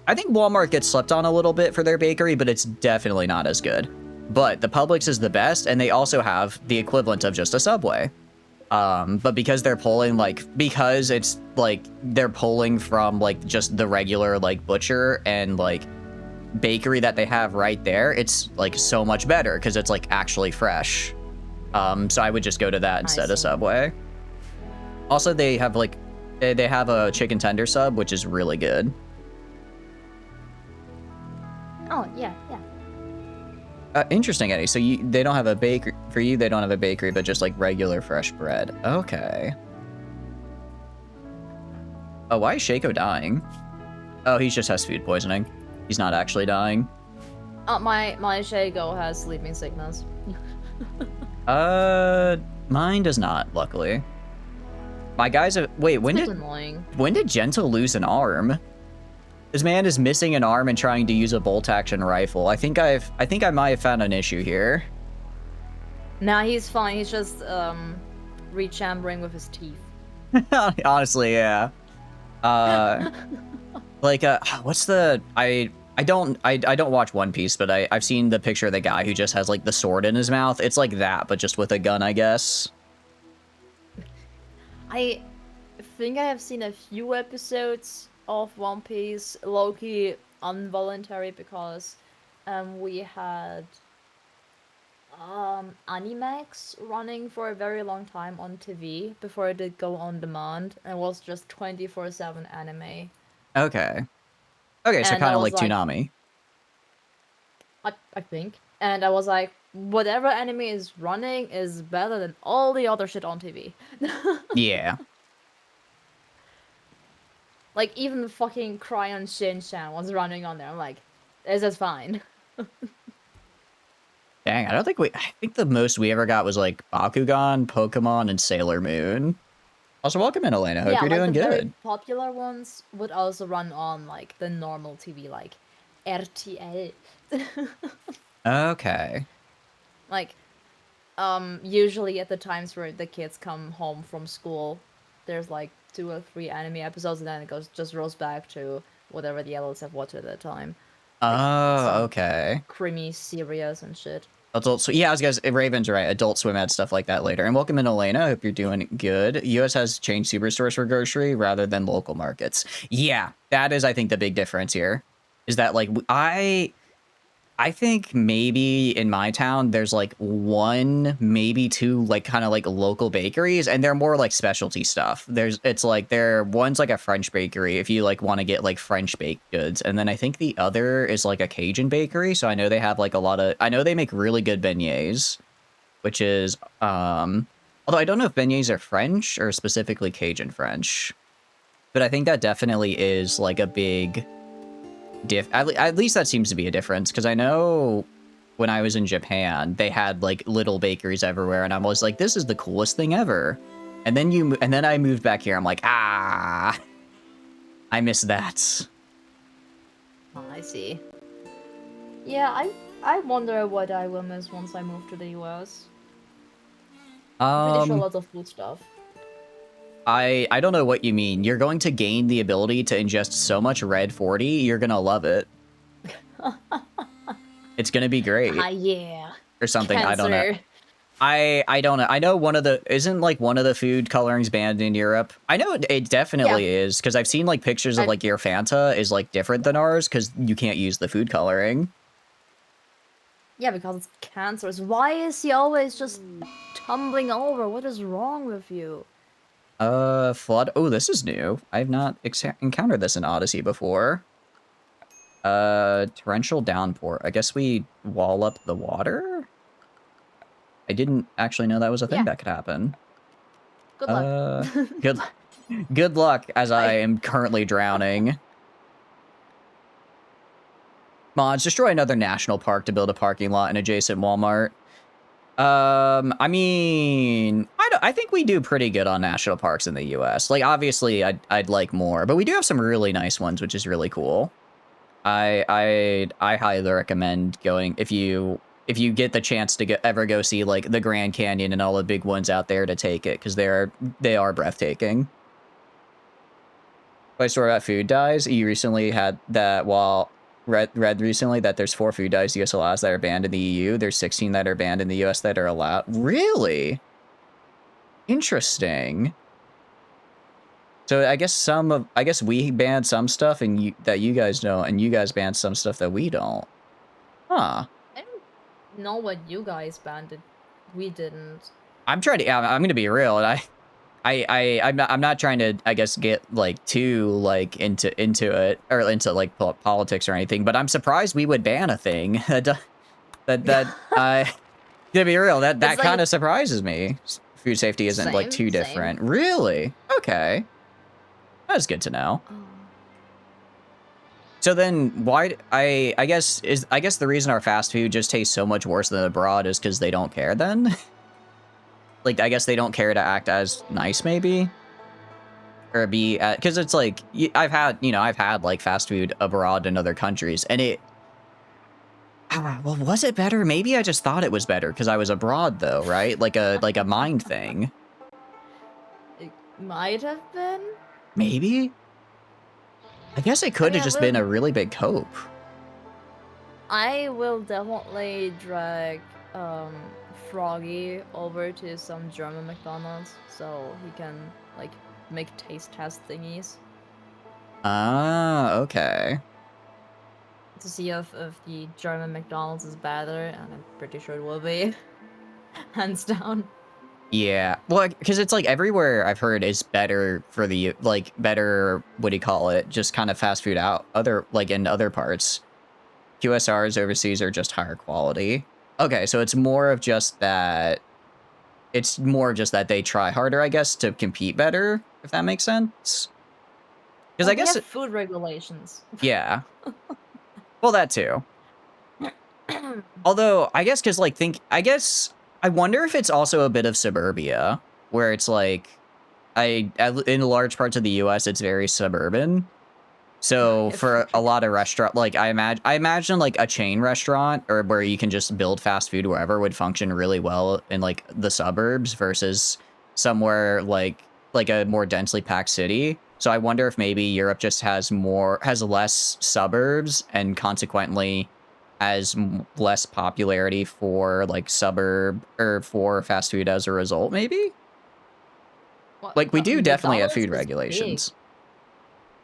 I think Walmart gets slept on a little bit for their bakery, but it's definitely not as good. But the Publix is the best, and they also have the equivalent of just a Subway. But because they're pulling, because it's like they're pulling from like just the regular like butcher and like bakery that they have right there, it's like so much better because it's like actually fresh. So I would just go to that instead of Subway. Also, they have like they have a chicken tender sub, which is really good. Oh yeah, yeah. Interesting, Eddie. So they don't have a bakery for you. They don't have a bakery, but just like regular fresh bread. Okay. Oh, why is Shaco dying? Oh, he just has food poisoning. He's not actually dying. My Shaco has sleeping sickness. Mine does not, luckily. My guys wait, when did Gentle lose an arm? This man is missing an arm and trying to use a bolt action rifle. I think I might have found an issue here. Nah, he's fine. He's just rechambering with his teeth. Honestly, yeah. Like what's the I don't watch One Piece, but I've seen the picture of the guy who just has like the sword in his mouth. It's like that, but just with a gun, I guess. I think I have seen a few episodes of One Piece, low-key involuntary, because we had Animax running for a very long time on TV before it did go on demand, and it was just 24/7 anime. Okay. Okay, so kind of like Toonami. I think. And I was like, whatever anime is running is better than all the other shit on TV. Yeah. Like, even the fucking Cryon Shin-chan was running on there. I'm like, this is fine. Dang, I think the most we ever got was like Bakugan, Pokemon, and Sailor Moon. Also, welcome in, Elena. Hope you're doing good. Very popular ones would also run on like the normal TV, like RTL. Okay. Like, usually at the times where the kids come home from school, there's like 2 or 3 anime episodes, and then it just rolls back to whatever the adults have watched at the time. Like, okay. Creamy, serious, and shit. Adult Swim. Yeah, I was gonna say, Raven's right. Adult Swim had stuff like that later. And welcome in, Elena. Hope you're doing good. US has changed superstores for grocery rather than local markets. Yeah, that is, I think, the big difference here. Is that, like, I think maybe in my town, there's, like, 1, maybe 2, like, kind of, like, local bakeries, and they're more, like, specialty stuff. One's, like, a French bakery, if you, like, want to get, like, French baked goods, and then I think the other is, like, a Cajun bakery, so I know they have, like, I know they make really good beignets, which is, although I don't know if beignets are French, or specifically Cajun French. But I think that definitely is like a big at least that seems to be a difference, because I know when I was in Japan, they had like little bakeries everywhere, and I was like, this is the coolest thing ever. And then I moved back here. I'm like, I miss that. Oh, I see. Yeah, I wonder what I will miss once I move to the US. I'm pretty sure lots of food stuff. I don't know what you mean. You're going to gain the ability to ingest so much red 40, you're gonna love it. It's gonna be great. Yeah. Or something, I don't know. Cancer. I don't know. I know isn't like one of the food colorings banned in Europe? I know it definitely is, because I've seen like pictures of like your Fanta is like different than ours because you can't use the food coloring. Yeah, because it's cancerous. Why is he always just tumbling over? What is wrong with you? Flood. Oh, this is new. I've not encountered this in Odyssey before. Torrential downpour. I guess we wall up the water? I didn't actually know that was a thing that could happen. Good luck. Good luck, as I am currently drowning. Mods, destroy another national park to build a parking lot and adjacent Walmart. I mean, I think we do pretty good on national parks in the U.S. Like, obviously, I'd like more, but we do have some really nice ones, which is really cool. I highly recommend going if you get the chance to ever go see like the Grand Canyon and all the big ones out there, to take it, because they are breathtaking. My story about food dyes. You recently had that read recently that there's 4 food dyes the US allows that are banned in the EU. There's 16 that are banned in the US that are allowed. Really? Interesting. So I guess we banned some stuff that you guys don't, and you guys banned some stuff that we don't. Huh. I don't know what you guys banned. We didn't. I'm gonna be real, and I'm not trying to, I guess, get like too like into it, or into like politics or anything, but I'm surprised we would ban a thing that I gonna be real, that like, kind of surprises me. Food safety isn't like too different. Really? Okay. That's good to know. So then why I guess the reason our fast food just tastes so much worse than abroad is because they don't care then? Like, I guess they don't care to act as nice, maybe? Or be, because it's like, I've had like fast food abroad in other countries, and well, was it better? Maybe I just thought it was better because I was abroad, though, right? Like a mind thing. It might have been. Maybe? I guess it could have just been a really big cope. I will definitely drag, Froggy over to some German McDonald's so he can like make taste test thingies. Ah, okay. To see if the German McDonald's is better, and I'm pretty sure it will be. Hands down. Yeah, well, because it's like everywhere I've heard is better for the, like, better, what do you call it, just kind of fast food out, in other parts. QSRs overseas are just higher quality. Okay, so it's more of just that, they try harder, I guess, to compete better, if that makes sense. Because I guess have food regulations. Yeah. Well, that too. Although, I guess, because, like, I wonder if it's also a bit of suburbia, where it's like, in large parts of the U.S., it's very suburban. So for a lot of restaurant, like I imagine like a chain restaurant, or where you can just build fast food wherever, would function really well in like the suburbs versus somewhere like a more densely packed city. So I wonder if maybe Europe just has less suburbs, and consequently has less popularity for like suburb or for fast food as a result, maybe? Like, we do definitely have food regulations.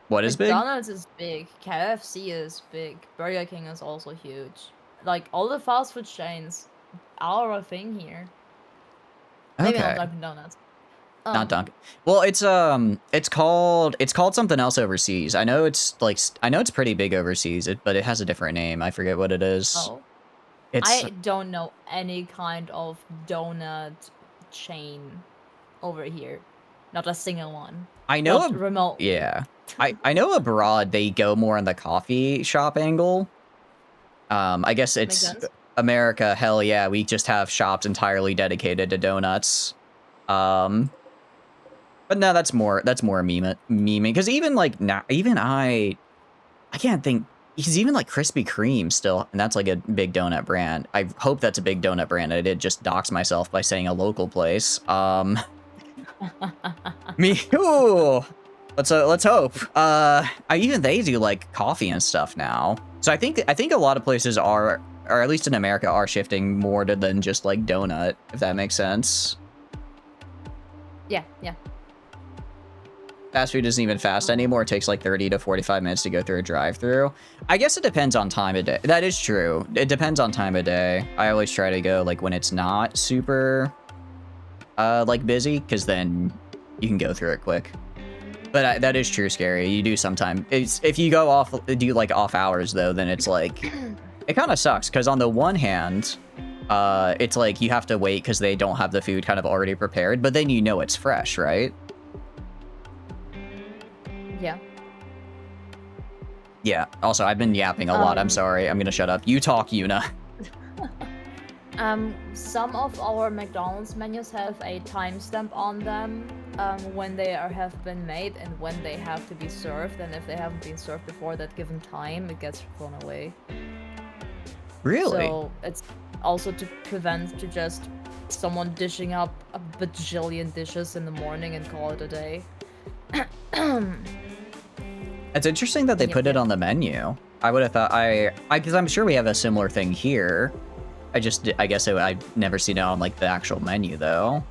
What is big? McDonald's is big. KFC is big. Burger King is also huge. Like, all the fast food chains are a thing here. Maybe not Dunkin' Donuts. Not Dunkin'. Well, it's called something else overseas. I know it's pretty big overseas, but it has a different name. I forget what it is. Oh. I don't know any kind of donut chain over here. Not a single one. I know, Not remotely. yeah. I know abroad they go more on the coffee shop angle. I guess Makes it's sense. America. Hell yeah, we just have shops entirely dedicated to donuts. But no, that's more memeing. Because even like now, even I can't think. Because even like Krispy Kreme still, and that's like a big donut brand. I hope that's a big donut brand. I did just dox myself by saying a local place. Me, ooh, let's hope. Even they do like coffee and stuff now. So I think a lot of places are, or at least in America, are shifting more to than just like donut, if that makes sense. Yeah, yeah. Fast food isn't even fast anymore. It takes like 30 to 45 minutes to go through a drive-through. I guess it depends on time of day. That is true. It depends on time of day. I always try to go like when it's not super like busy, because then you can go through it quick. But that is true, Scary. You do sometimes. If you go off, do like off hours though, then it's like, it kind of sucks. Because on the one hand, it's like you have to wait because they don't have the food kind of already prepared. But then you know it's fresh, right? Yeah. Yeah. Also, I've been yapping a lot. I'm sorry. I'm gonna shut up. You talk, Yuna. Some of our McDonald's menus have a timestamp on them, when they have been made and when they have to be served, and if they haven't been served before that given time, it gets thrown away. Really? So it's also to prevent to just someone dishing up a bajillion dishes in the morning and call it a day. It's interesting that they put it on the menu. I would have thought because I'm sure we have a similar thing here. I guess I've never seen it on like the actual menu though.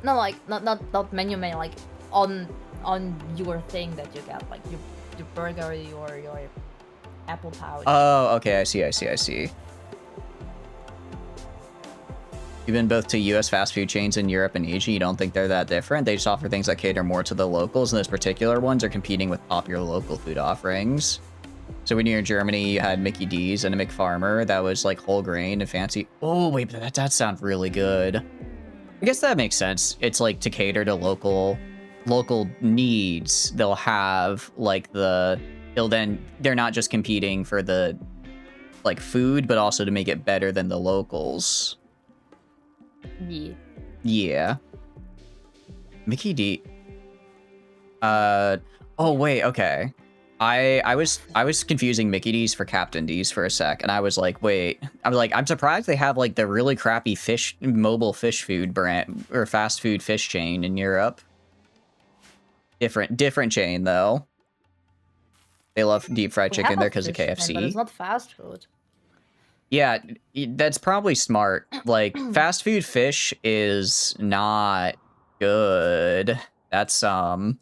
No, like not menu, like on your thing that you get, like your burger, your apple pouch. Oh, okay. I see. You've been both to U.S. fast food chains in Europe and Asia. You don't think they're that different? They just offer things that cater more to the locals, and those particular ones are competing with popular local food offerings. So when you're in Germany, you had Mickey D's and a McFarmer that was like whole grain and fancy. Oh, wait, but that sounds really good. I guess that makes sense. It's like to cater to local needs. They'll have like they're not just competing for the like food, but also to make it better than the locals. Yeah. Yeah. Mickey D. Oh wait, okay. I was confusing Mickey D's for Captain D's for a sec, and I was like, wait. I'm surprised they have like the really crappy mobile fish food brand or fast food fish chain in Europe. Different chain though. They love deep fried chicken there because of KFC. But it's not fast food. Yeah, that's probably smart. Like fast food fish is not good. That's I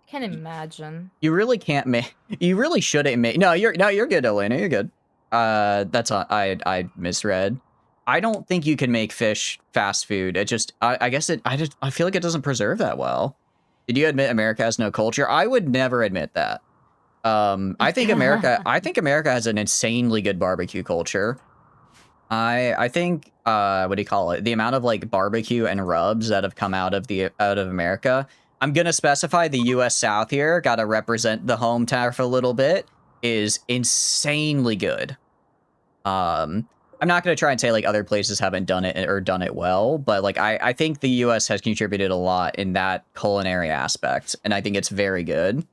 can't imagine. You really can't make. You really shouldn't make. No, you're good, Elena. You're good. That's I misread. I don't think you can make fish fast food. It just I guess I feel like it doesn't preserve that well. Did you admit America has no culture? I would never admit that. I think America has an insanely good barbecue culture. I think what do you call it? The amount of like barbecue and rubs that have come out of America. I'm gonna specify the U.S. South here. Gotta represent the home turf a little bit. Is insanely good. I'm not gonna try and say like other places haven't done it or done it well, but like I think the U.S. has contributed a lot in that culinary aspect, and I think it's very good.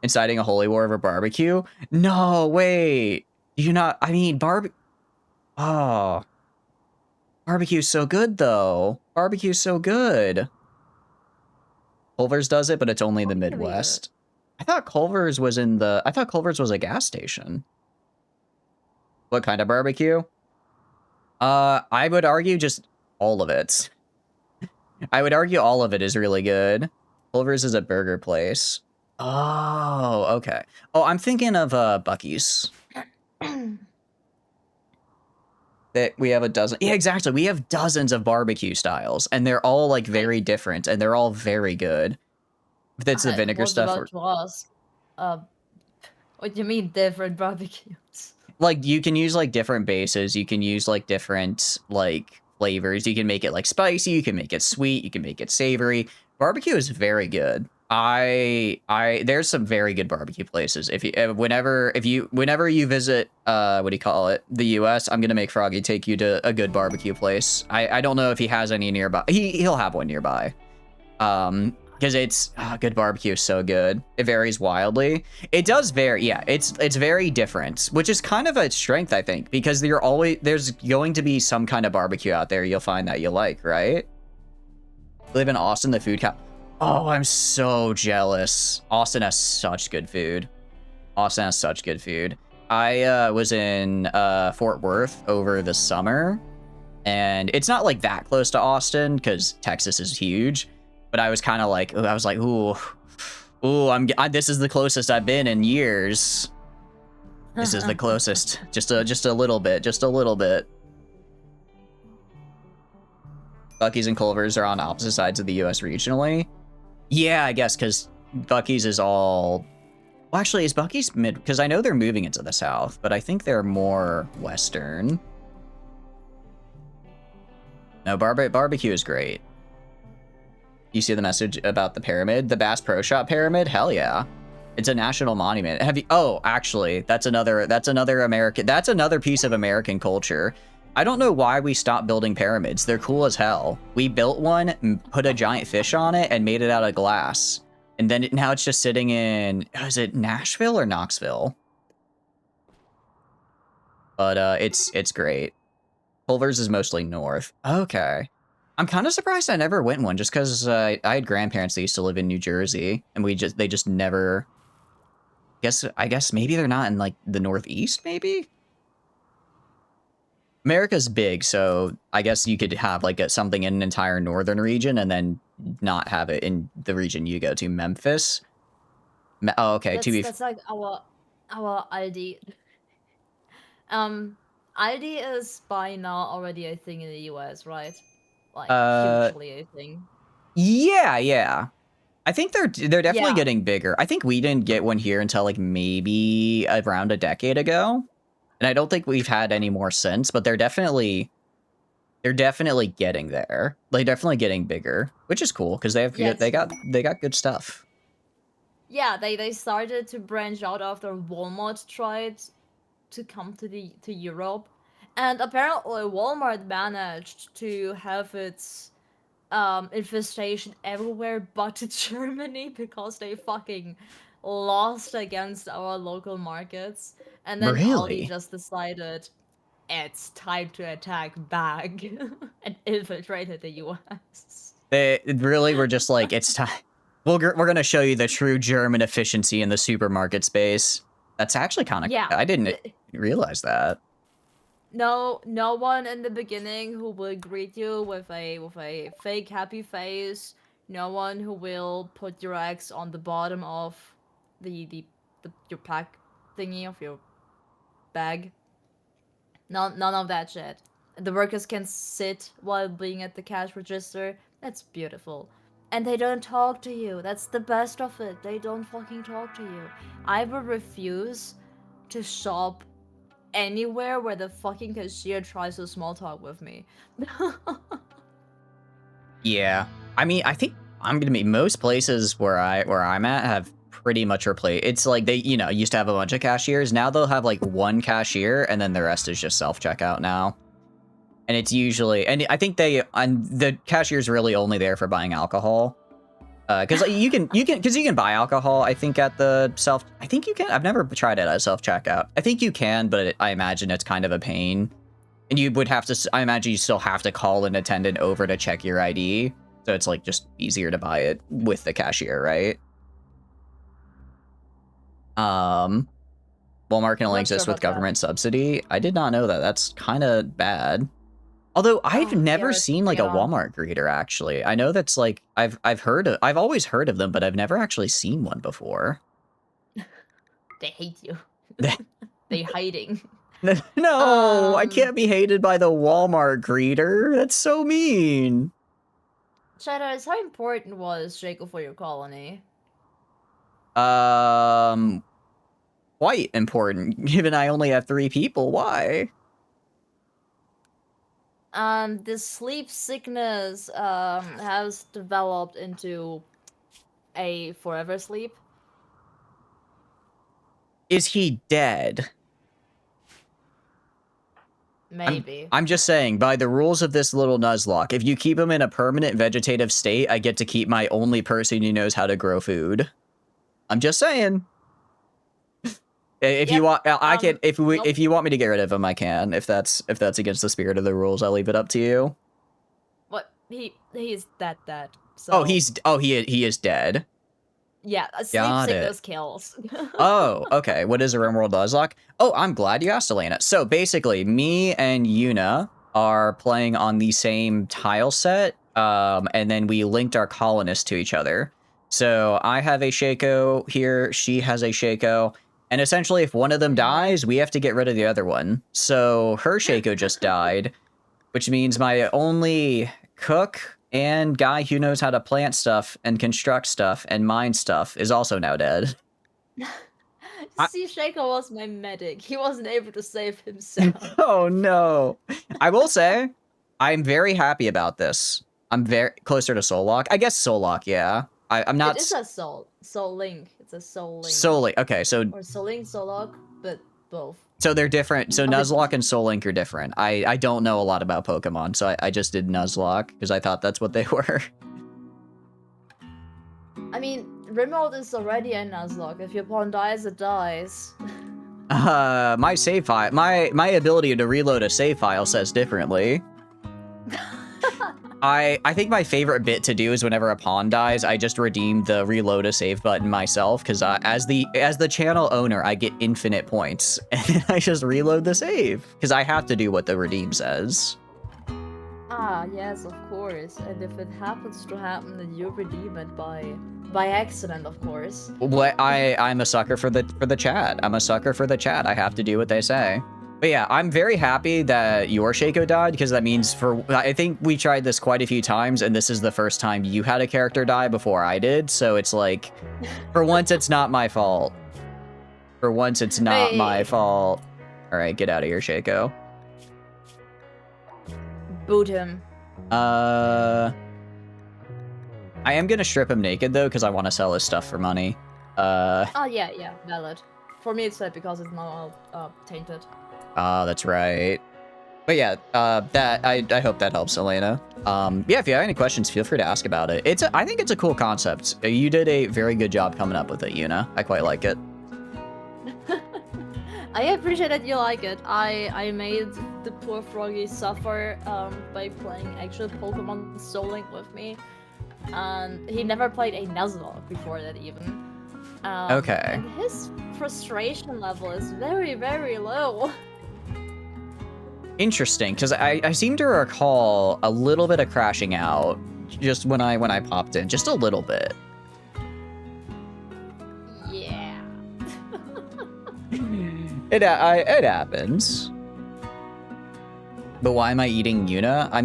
Inciting a holy war over barbecue? No, wait. I mean, oh. Barbecue's so good, though. Barbecue's so good. Culver's does it, but it's only in the Midwest. I thought Culver's was a gas station. What kind of barbecue? I would argue just all of it. I would argue all of it is really good. Culver's is a burger place. Oh, okay. Oh, I'm thinking of Buc-ee's. That we have a dozen. Yeah, exactly. We have dozens of barbecue styles, and they're all like very different, and they're all very good. If it's the vinegar stuff. What do you mean different barbecues? Like you can use like different bases. You can use like different like flavors. You can make it like spicy, you can make it sweet, you can make it savory. Barbecue is very good. There's some very good barbecue places. Whenever you visit what do you call it, the US, I'm gonna make Froggy take you to a good barbecue place. I don't know if he has any nearby. He'll have one nearby. Because it's good barbecue is so good. It varies wildly. It does vary. Yeah, it's very different, which is kind of a strength, I think, because there's going to be some kind of barbecue out there you'll find that you like, right? Live in Austin, the food Oh, I'm so jealous. Austin has such good food. Austin has such good food. I was in Fort Worth over the summer, and it's not like that close to Austin because Texas is huge. But I was kind of like, ooh, this is the closest I've been in years. This is the closest, just a little bit. Buc-ee's and Culver's are on opposite sides of the U.S. regionally. Yeah, I guess because Buc-ee's is all. Well, actually, is Buc-ee's mid? Because I know they're moving into the South, but I think they're more Western. No, barbecue is great. You see the message about the pyramid? The Bass Pro Shop pyramid? Hell yeah. It's a national monument. Oh, actually, that's another piece of American culture. I don't know why we stopped building pyramids. They're cool as hell. We built one, put a giant fish on it, and made it out of glass. And then now it's just sitting in, is it Nashville or Knoxville? But it's great. Culver's is mostly north. Okay. I'm kind of surprised I never went one, just because I had grandparents that used to live in New Jersey, and they just never. I guess maybe they're not in like the Northeast. Maybe America's big, so I guess you could have like something in an entire northern region, and then not have it in the region you go to, Memphis. Oh, okay. That's like our Aldi. Aldi is by now already a thing in the US, right? Like hugely a thing. Yeah. I think they're definitely getting bigger. I think we didn't get one here until like maybe around a decade ago, and I don't think we've had any more since. But they're definitely getting there. They're definitely getting bigger, which is cool because they got good stuff. Yeah, they started to branch out after Walmart tried to come to Europe, and apparently Walmart managed to have its infestation everywhere but Germany because they fucking lost against our local markets, and then Really? Aldi just decided it's time to attack back and infiltrated the US. They really were just like, it's time. We're gonna show you the true German efficiency in the supermarket space. That's actually kind of. Yeah, I didn't realize that. no one in the beginning who will greet you with a fake happy face. No one who will put your eggs on the bottom of your pack thingy of your bag. None of that shit. The workers can sit while being at the cash register. That's beautiful. And they don't talk to you. That's the best of it. They don't fucking talk to you. I will refuse to shop anywhere where the fucking cashier tries to small talk with me. Yeah, I mean, I think I'm gonna be most places where I'm at have pretty much replaced. It's like they used to have a bunch of cashiers. Now they'll have like one cashier, and then the rest is just self checkout now. And it's usually, and I think the cashier's really only there for buying alcohol. Because you can buy alcohol. I think at the self. I think you can. I've never tried it at self checkout. I think you can, but I imagine it's kind of a pain. And you would have to. I imagine you still have to call an attendant over to check your ID. So it's like just easier to buy it with the cashier, right? Walmart can only exist with government subsidy. I did not know that. That's kind of bad. Although I've never seen like a Walmart greeter, actually. I know that's like I've always heard of them, but I've never actually seen one before. They hate you. They hiding. No, I can't be hated by the Walmart greeter. That's so mean. Shadows, how important was Jacob for your colony? Quite important. Given I only have 3 people, why? This sleep sickness has developed into a forever sleep. Is he dead? Maybe. I'm just saying, by the rules of this little Nuzlocke, if you keep him in a permanent vegetative state, I get to keep my only person who knows how to grow food. I'm just saying. If you want, I can. Nope. If you want me to get rid of him, I can. If that's against the spirit of the rules, I'll leave it up to you. What he's dead. So Oh, he is dead. yeah, a sleep Got sickness it. kills. Oh, okay. What is a Rimworld Nuzlocke? Oh, I'm glad you asked, Elena. So basically, me and Yuna are playing on the same tile set, and then we linked our colonists to each other. So I have a Shaco here, she has a Shaco, and essentially if one of them dies, we have to get rid of the other one. So her Shaco just died, which means my only cook and guy who knows how to plant stuff and construct stuff and mine stuff is also now dead. See, Shaco was my medic. He wasn't able to save himself. Oh no. I will say, I'm very happy about this. I'm very closer to Soullock. I guess Soullock, yeah. I'm not. It is a Soulink. It's a Soulink. Soulink. Okay, so. Or Soulink, Soullock, but both. So they're different. So Nuzlocke and Soulink are different. I don't know a lot about Pokemon, so I just did Nuzlocke because I thought that's what they were. I mean, Rimworld is already a Nuzlocke. If your pawn dies, it dies. My save file, my ability to reload a save file says differently. I think my favorite bit to do is whenever a pawn dies, I just redeem the reload a save button myself because as the channel owner, I get infinite points and I just reload the save because I have to do what the redeem says. Ah, yes, of course. And if it happens to happen, then you redeem it by accident, of course. What I'm a sucker for the chat. I'm a sucker for the chat. I have to do what they say. But yeah, I'm very happy that your Shaco died because that means I think we tried this quite a few times and this is the first time you had a character die before I did. So it's like, for once, it's not my fault. For once, it's not my fault. All right, get out of here, Shaco. Boot him. I am gonna strip him naked though because I want to sell his stuff for money. Oh yeah, valid. For me, it's because it's not tainted. That's right. But yeah, I hope that helps, Elena. Yeah, if you have any questions, feel free to ask about it. I think it's a cool concept. You did a very good job coming up with it, Yuna. I quite like it. I appreciate that you like it. I made the poor Froggy suffer by playing actual Pokemon Soulink with me. And he never played a Nuzlocke before that even. Okay. And his frustration level is very, very low. Interesting, because I seem to recall a little bit of crashing out just when I popped in, just a little bit. Yeah. It happens. But why am I eating Yuna? I'm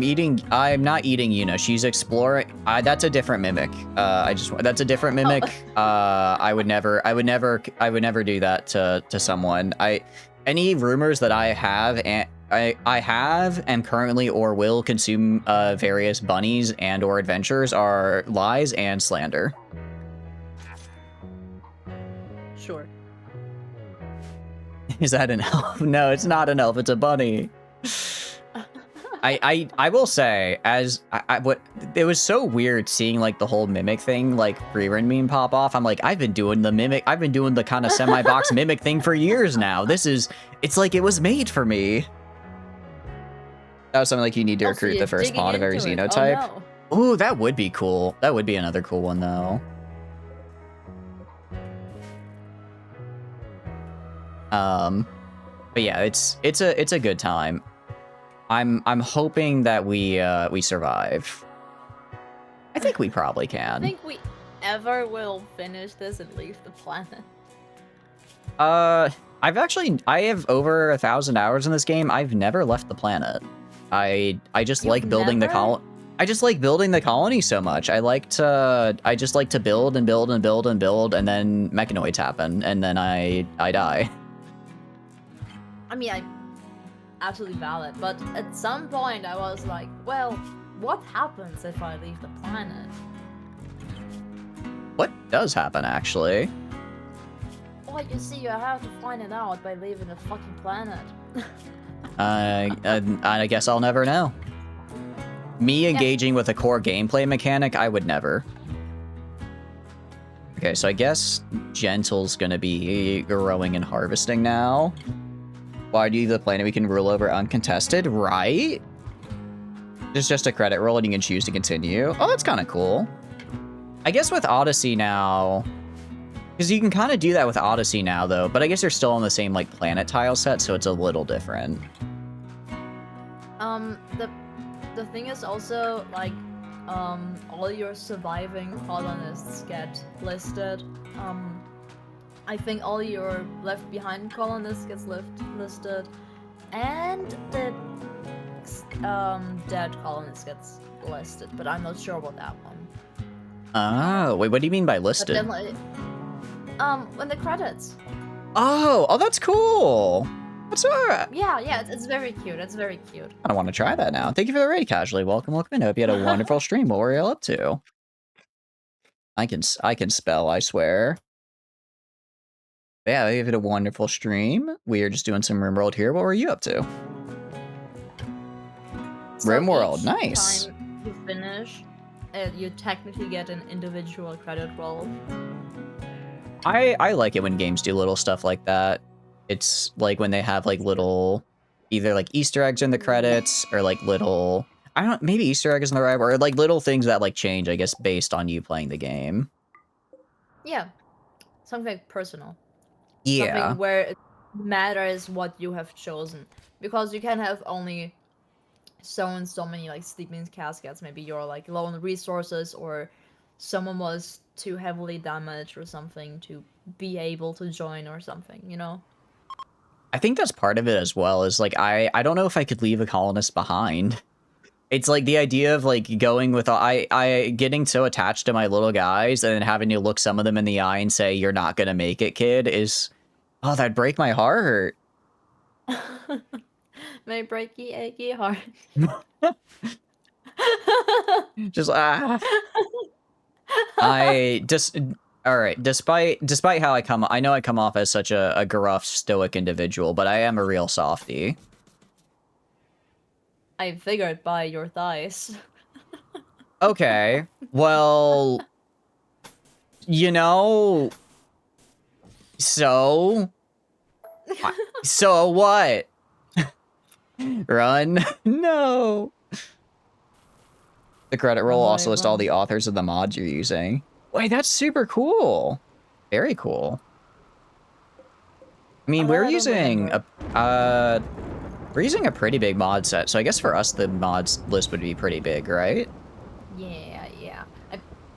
not eating Yuna. She's exploring. That's a different mimic. That's a different mimic. I would never do that to someone. Any rumors that I have and I have and currently or will consume various bunnies and or adventures are lies and slander. Sure. Is that an elf? No, it's not an elf. It's a bunny. I will say, it was so weird seeing like the whole mimic thing, like Freerun meme pop off. I'm like, I've been doing the kind of semi-box mimic thing for years now. It's like it was made for me. That was something like you need to recruit the first pawn of every xenotype. Oh, no. Ooh, that would be cool. That would be another cool one though. But yeah, it's a good time. I'm hoping that we survive. I think we probably can. I think we ever will finish this and leave the planet. I have over 1,000 hours in this game. I've never left the planet. I just like building the colony. I just like building the colony so much. I just like to build and build and build and build, and then mechanoids happen, and then I die. I mean, absolutely valid. But at some point, I was like, well, what happens if I leave the planet? What does happen, actually? Well, you see, you have to find it out by leaving the fucking planet. I guess I'll never know. Me engaging with a core gameplay mechanic, I would never. Okay, so I guess Gentle's gonna be growing and harvesting now. Why do you the planet we can rule over uncontested, right? It's just a credit roll and you can choose to continue. Oh, that's kind of cool. I guess with Odyssey now, because you can kind of do that with Odyssey now, though, but I guess they're still on the same, like, planet tile set, so it's a little different. The thing is also, like, all your surviving colonists get listed. I think all your left behind colonists gets listed, and the dead colonists gets listed, but I'm not sure about that one. Oh, wait, what do you mean by listed? But then, when the credits. Oh, that's cool. That's alright. Yeah, it's very cute. It's very cute. I want to try that now. Thank you for the raid, Casually. Welcome in. Hope you had a wonderful stream. What were you up to? I can spell, I swear. Yeah, we had a wonderful stream. We are just doing some Rimworld here. What were you up to? So Rimworld, each nice. time you finish, you technically get an individual credit roll. I like it when games do little stuff like that. It's like when they have like little, either like Easter eggs in the credits or like little, maybe Easter egg isn't the right word, or like little things that like change, I guess, based on you playing the game. Yeah, something like personal. Yeah. Something where it matters what you have chosen, because you can have only so and so many like sleeping caskets. Maybe you're like low on resources, or someone was too heavily damaged or something to be able to join or something, you know? I think that's part of it as well, is like I don't know if I could leave a colonist behind. It's like the idea of like going with I getting so attached to my little guys and then having to look some of them in the eye and say, you're not gonna make it, kid, is, oh, that'd break my heart. May breaky achy heart. Just all right, despite how I know I come off as such a gruff, stoic individual, but I am a real softie. I figured by your thighs. Okay, well, you know, so what? Run? No. The credit roll also lists all the authors of the mods you're using. Wait, that's super cool. Very cool. I mean, we're using a pretty big mod set, so I guess for us the mods list would be pretty big, right? Yeah.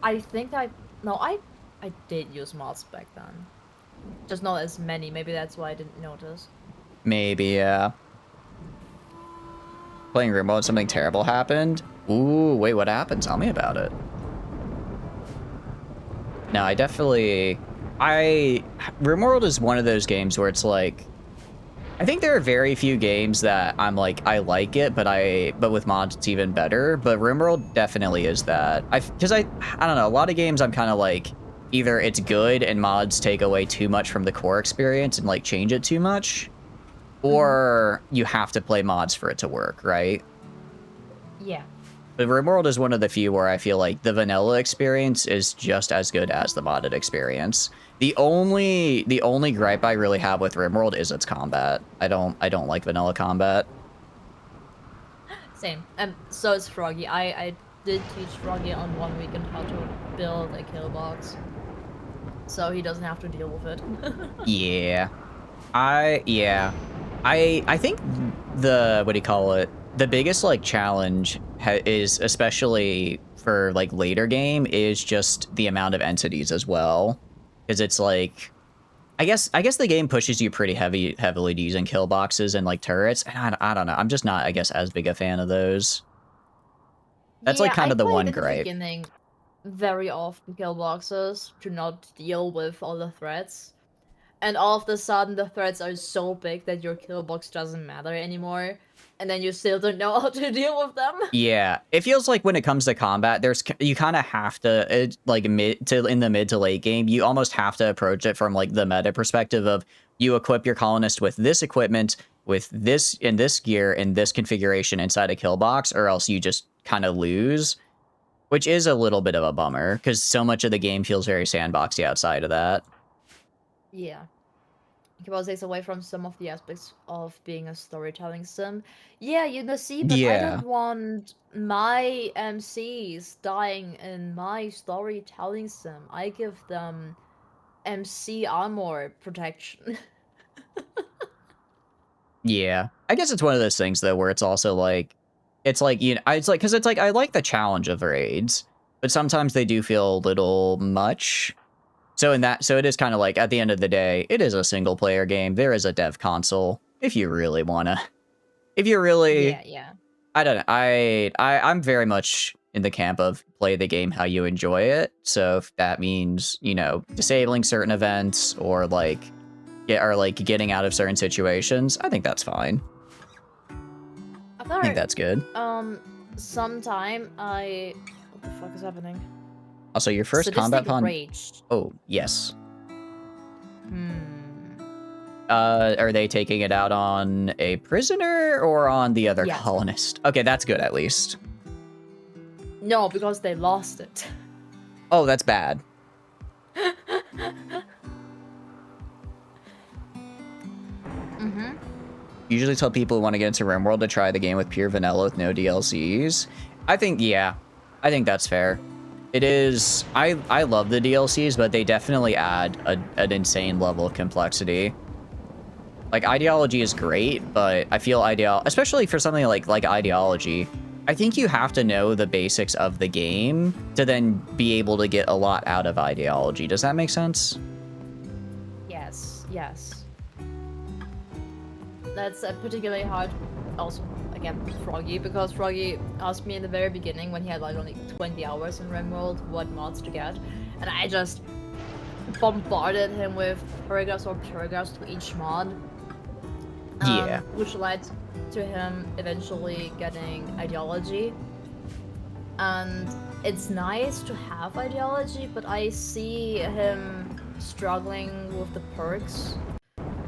I think I did use mods back then. Just not as many. Maybe that's why I didn't notice. Maybe, yeah. Playing Rimworld, something terrible happened. Ooh, wait, what happened? Tell me about it. No, Rimworld is one of those games where it's like, I think there are very few games that I'm like, I like it, but with mods it's even better. But Rimworld definitely is that. I don't know, a lot of games I'm kind of like, either it's good and mods take away too much from the core experience and like change it too much, or you have to play mods for it to work, right? Yeah. But Rimworld is one of the few where I feel like the vanilla experience is just as good as the modded experience. The only gripe I really have with Rimworld is its combat. I don't like vanilla combat. Same. And so is Froggy. I did teach Froggy on 1 weekend how to build a kill box, so he doesn't have to deal with it. Yeah. I think the, what do you call it? The biggest like challenge is, especially for like later game, is just the amount of entities as well. Because it's like, I guess the game pushes you pretty heavily to using kill boxes and like turrets, and I don't know. I'm just not, I guess, as big a fan of those. That's like kind of the one gripe. Beginning very often kill boxes to not deal with all the threats. and all of a sudden the threats are so big that your kill box doesn't matter anymore, and then you still don't know how to deal with them. Yeah, it feels like when it comes to combat, you kind of have to like in the mid to late game, you almost have to approach it from like the meta perspective of you equip your colonist with this equipment, with this in this gear in this configuration inside a kill box, or else you just kind of lose, which is a little bit of a bummer because so much of the game feels very sandboxy outside of that. Yeah. Because takes away from some of the aspects of being a storytelling sim. Yeah, see, but I Yeah. don't want my MCs dying in my storytelling sim. I give them MC armor protection. Yeah. I guess it's one of those things though where it's also like it's like, you know, it's like cuz it's like I like the challenge of raids, but sometimes they do feel a little much. So it is kind of like at the end of the day, it is a single player game. There is a dev console if you really want to. If you really Yeah, yeah. I don't know. I'm very much in the camp of play the game how you enjoy it. So if that means, you know, disabling certain events or like getting out of certain situations, I think that's fine. I think After that's good. some time I what the fuck is happening? Also, your first combat Sadistic pun. rage. Oh, yes. Hmm. Are they taking it out on a prisoner or on the other Yes. colonist? Okay, that's good at least. No, because they lost it. Oh, that's bad. Mm-hmm. Usually tell people who want to get into Rimworld to try the game with pure vanilla with no DLCs. I think, yeah, I think that's fair. It is, I love the DLCs, but they definitely add an insane level of complexity. Like, ideology is great, but I feel especially for something like ideology, I think you have to know the basics of the game to then be able to get a lot out of ideology. Does that make sense? Yes, yes. That's particularly hard also, again, with Froggy, because Froggy asked me in the very beginning when he had like only 20 hours in Rimworld what mods to get, and I just bombarded him with paragraphs to each mod. Yeah. Which led to him eventually getting ideology. And it's nice to have ideology, but I see him struggling with the perks.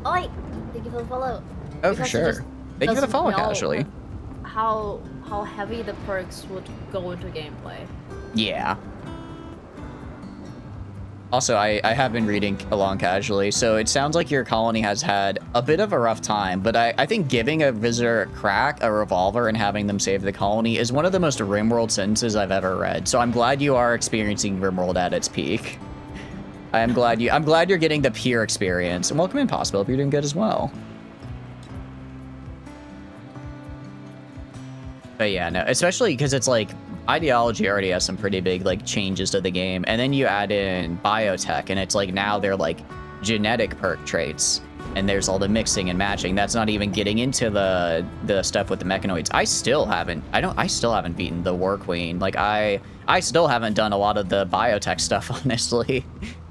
Oi! Thank you for the follow. Oh, Because for he sure. just Thank you for the doesn't follow, know casually. how heavy the perks would go into gameplay. Yeah. Also, I have been reading along casually, so it sounds like your colony has had a bit of a rough time, but I think giving a visitor a crack, a revolver, and having them save the colony is one of the most Rimworld sentences I've ever read, so I'm glad you are experiencing Rimworld at its peak. I'm glad you're getting the pure experience, and welcome Impossible if you're doing good as well. But yeah, no, especially because it's like ideology already has some pretty big like changes to the game, and then you add in biotech, and it's like now they're like genetic perk traits, and there's all the mixing and matching. That's not even getting into the stuff with the mechanoids. I still haven't beaten the War Queen. Like I still haven't done a lot of the biotech stuff, honestly,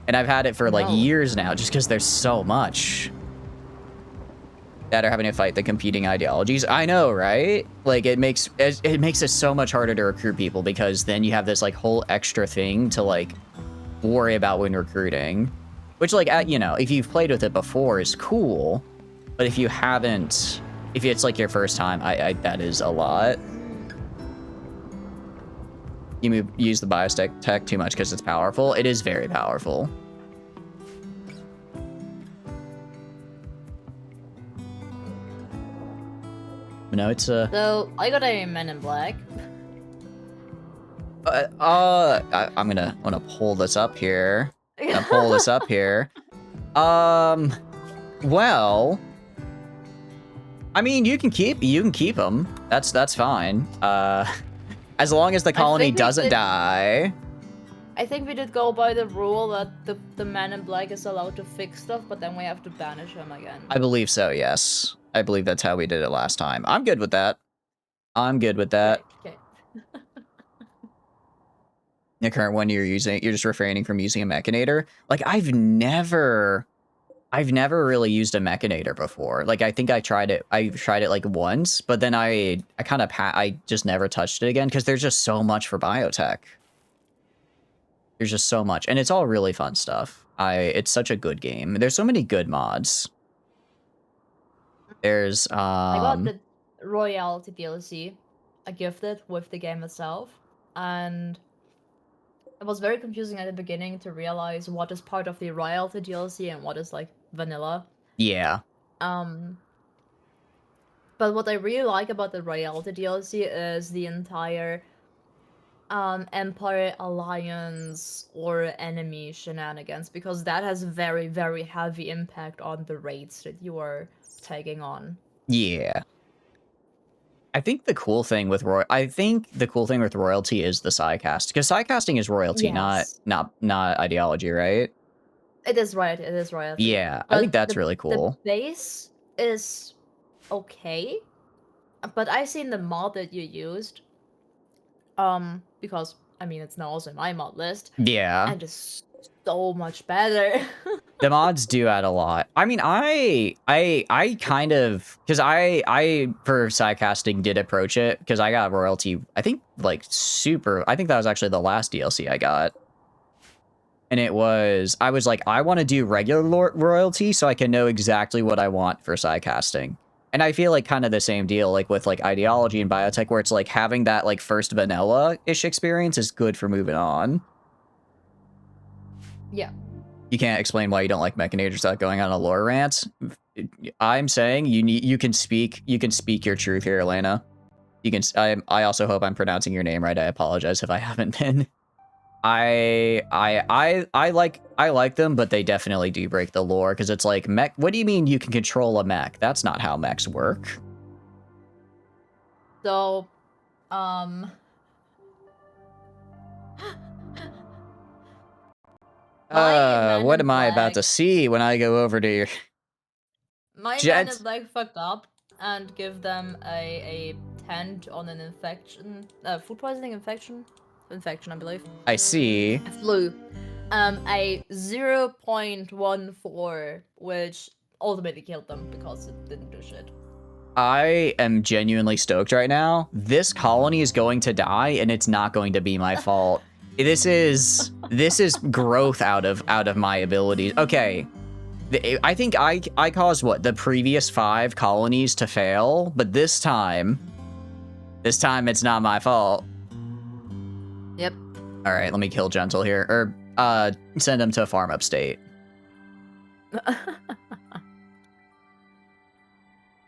and I've had it for like years now, just because there's so much that are having to fight the competing ideologies. I know, right? Like it makes it so much harder to recruit people, because then you have this like whole extra thing to like worry about when recruiting, which like you know, if you've played with it before is cool, but if you haven't, if it's like your first time, I that is a lot. You use the biotech tech too much because it's powerful. It is very powerful. No, it's So I got a Men in Black. I'm gonna pull this up here. Well, I mean, you can keep them. That's fine. As long as the colony doesn't die. I think we did go by the rule that the Man in Black is allowed to fix stuff, but then we have to banish him again. I believe so, yes. I believe that's how we did it last time. I'm good with that. Okay. The current one you're just refraining from using a mechanator. Like, I've never I've never really used a Mechanator before. Like, I think I tried it like once, but then I kind of I just never touched it again because there's just so much for biotech. There's just so much, and it's all really fun stuff. It's such a good game. There's so many good mods. There's I got the Royalty DLC, I gifted with the game itself, and it was very confusing at the beginning to realize what is part of the Royalty DLC and what is like vanilla. Yeah. But what I really like about the Royalty DLC is the entire Empire Alliance or enemy shenanigans, because that has very, very heavy impact on the raids that you are taking on. Yeah. I think the cool thing with royalty is the sidecast, because sidecasting is royalty, Yes. not ideology, right? It is right. It is royalty. Yeah, But I think that's really cool. The base is okay, but I seen the mod that you used, because I mean it's now also in my mod list. Yeah, And it's so much better. the mods do add a lot. I mean, I kind of, because I for sidecasting did approach it because I got royalty. I think like super. I think that was actually the last DLC I got. And I was like, I want to do regular royalty so I can know exactly what I want for sidecasting. And I feel like kind of the same deal, like with like ideology and biotech, where it's like having that like first vanilla-ish experience is good for moving on. Yeah. You can't explain why you don't like Mechanators without going on a lore rant. I'm saying you can speak your truth here, Elena. You can. I also hope I'm pronouncing your name right. I apologize if I haven't been. I like them, but they definitely do break the lore, because it's like, mech. What do you mean you can control a mech? That's not how mechs work. So, what am I about to see when I go over to your... My man is like fucked up and give them a 10 on an infection, food poisoning infection, I believe. I see. Flu. A 0.14, which ultimately killed them because it didn't do shit. I am genuinely stoked right now. This colony is going to die, and it's not going to be my fault. This is growth out of my abilities. Okay. I think I caused what, the previous 5 colonies to fail, but this time it's not my fault. Yep. All right, let me kill Gentle here, or send him to a farm upstate.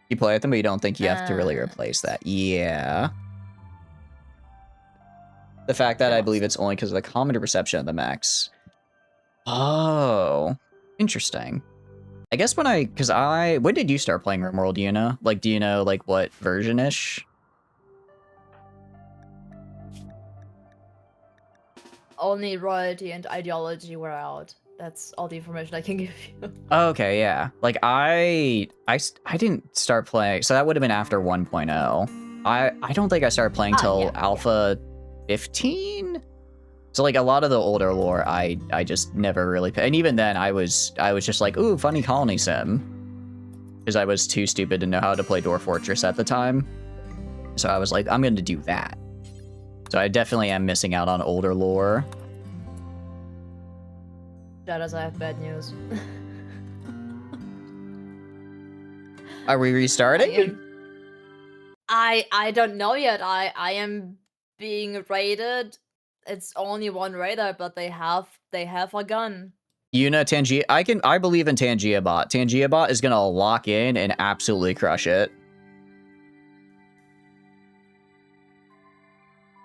You play with them, but you don't think you have to really replace that. Yeah. The fact that I believe it's only because of the common perception of the mechs. Oh, interesting. I guess when did you start playing Rimworld, Yuna? Like, do you know, like, what version-ish? Only royalty and ideology were out. That's all the information I can give you. Okay, yeah. Like, I didn't start playing, so that would have been after 1.0. I don't think I started playing till Alpha 15? So like a lot of the older lore, I just never really, and even then I was just like, ooh, funny colony sim, because I was too stupid to know how to play Dwarf Fortress at the time. So I was like, I'm going to do that. So I definitely am missing out on older lore. Shadows, I have bad news. Are we restarting? I don't know yet. I am being raided. It's only one raider, but they have a gun. Yuna, Tangia, I believe in Tangia Bot. Tangia Bot is gonna lock in and absolutely crush it.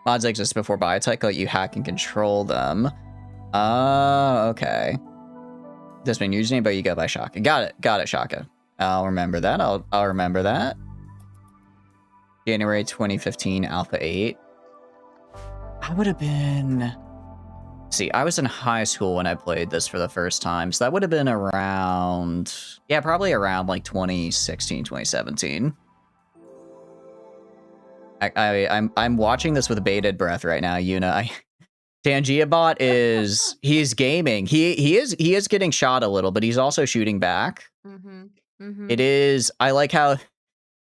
Mods exist before biotech, let you hack and control them. Okay. That's my username, but you go by Shaka. Got it, Shaka. I'll remember that. I'll remember that. January 2015, Alpha 8. I would have been... See, I was in high school when I played this for the first time, so that would have been around... Yeah, probably around like 2016, 2017. I'm watching this with bated breath right now, Yuna. Tangiabot is he's gaming. He is getting shot a little, but he's also shooting back. Mm-hmm. Mm-hmm. It is. I like how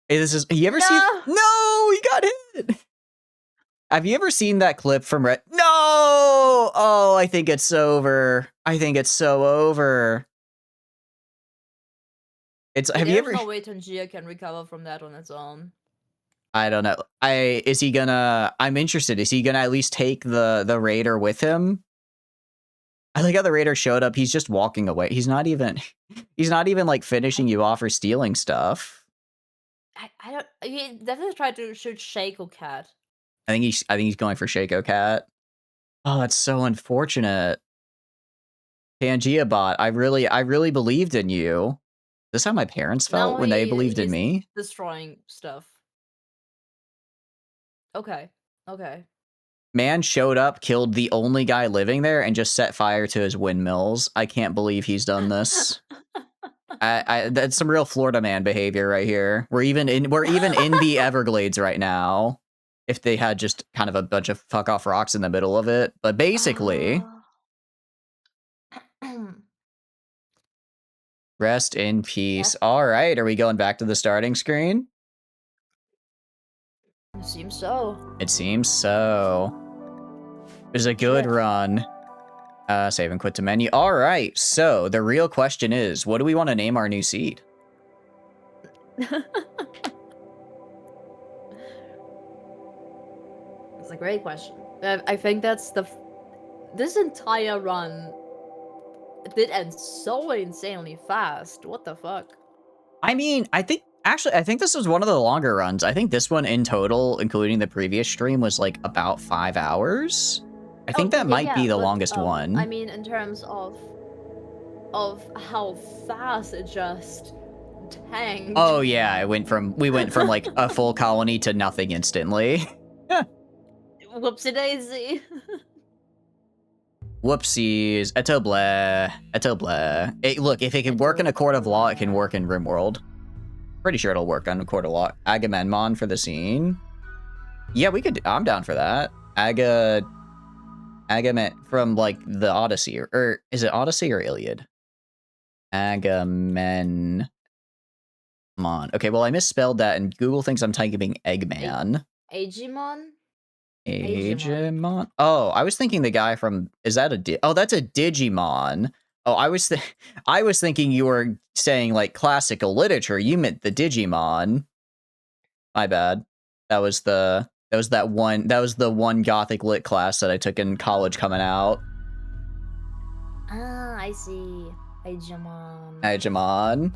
this is. You ever see? No! No, he got hit. Have you ever seen that clip from Red? No! Oh, I think it's over. I think it's so over. It's. Have you There's ever? no way Tangia can recover from that on its own. I don't know. Is he gonna? I'm interested. Is he gonna at least take the raider with him? I like how the raider showed up. He's just walking away. He's not even. He's not even like finishing you off or stealing stuff. I don't. He definitely tried to shoot Shaco Cat. I think he's going for Shaco Cat. Oh, that's so unfortunate. Pangeabot, I really believed in you. Is this how my parents felt Now when they believed in he's me? destroying stuff. Okay. Okay. Man showed up, killed the only guy living there, and just set fire to his windmills. I can't believe he's done this. That's some real Florida man behavior right here. We're even in the Everglades right now. If they had just kind of a bunch of fuck off rocks in the middle of it, but basically, rest in peace. Yes. All right, are we going back to the starting screen? It seems so. It seems so. It was a good Shit. run. Save and quit to menu. All right, so the real question is, what do we want to name our new seed? It's a great question. I think that's this entire run did end so insanely fast. What the fuck? I mean, I think this was one of the longer runs. I think this one in total, including the previous stream, was like about 5 hours. I think that might be the longest one. I mean, in terms of how fast it just tanked. Oh yeah, we went from like a full colony to nothing instantly. Whoopsie daisy. Whoopsies. Eto bleh. Eto bleh. Look, if it can work in a court of law, it can work in Rimworld. Pretty sure it'll work on a court of law. Agamemnon for the scene. Yeah, we could. I'm down for that. From like the Odyssey, or is it Odyssey or Iliad? Agamemnon. Okay, well I misspelled that, and Google thinks I'm typing Eggman. Agimon? Agimon? Oh, I was thinking the guy from. Is that a? Oh, that's a Digimon. Oh, I was thinking you were saying like classical literature. You meant the Digimon. My bad. That was the one Gothic lit class that I took in college coming out. Ah, I see. Agimon. Agimon.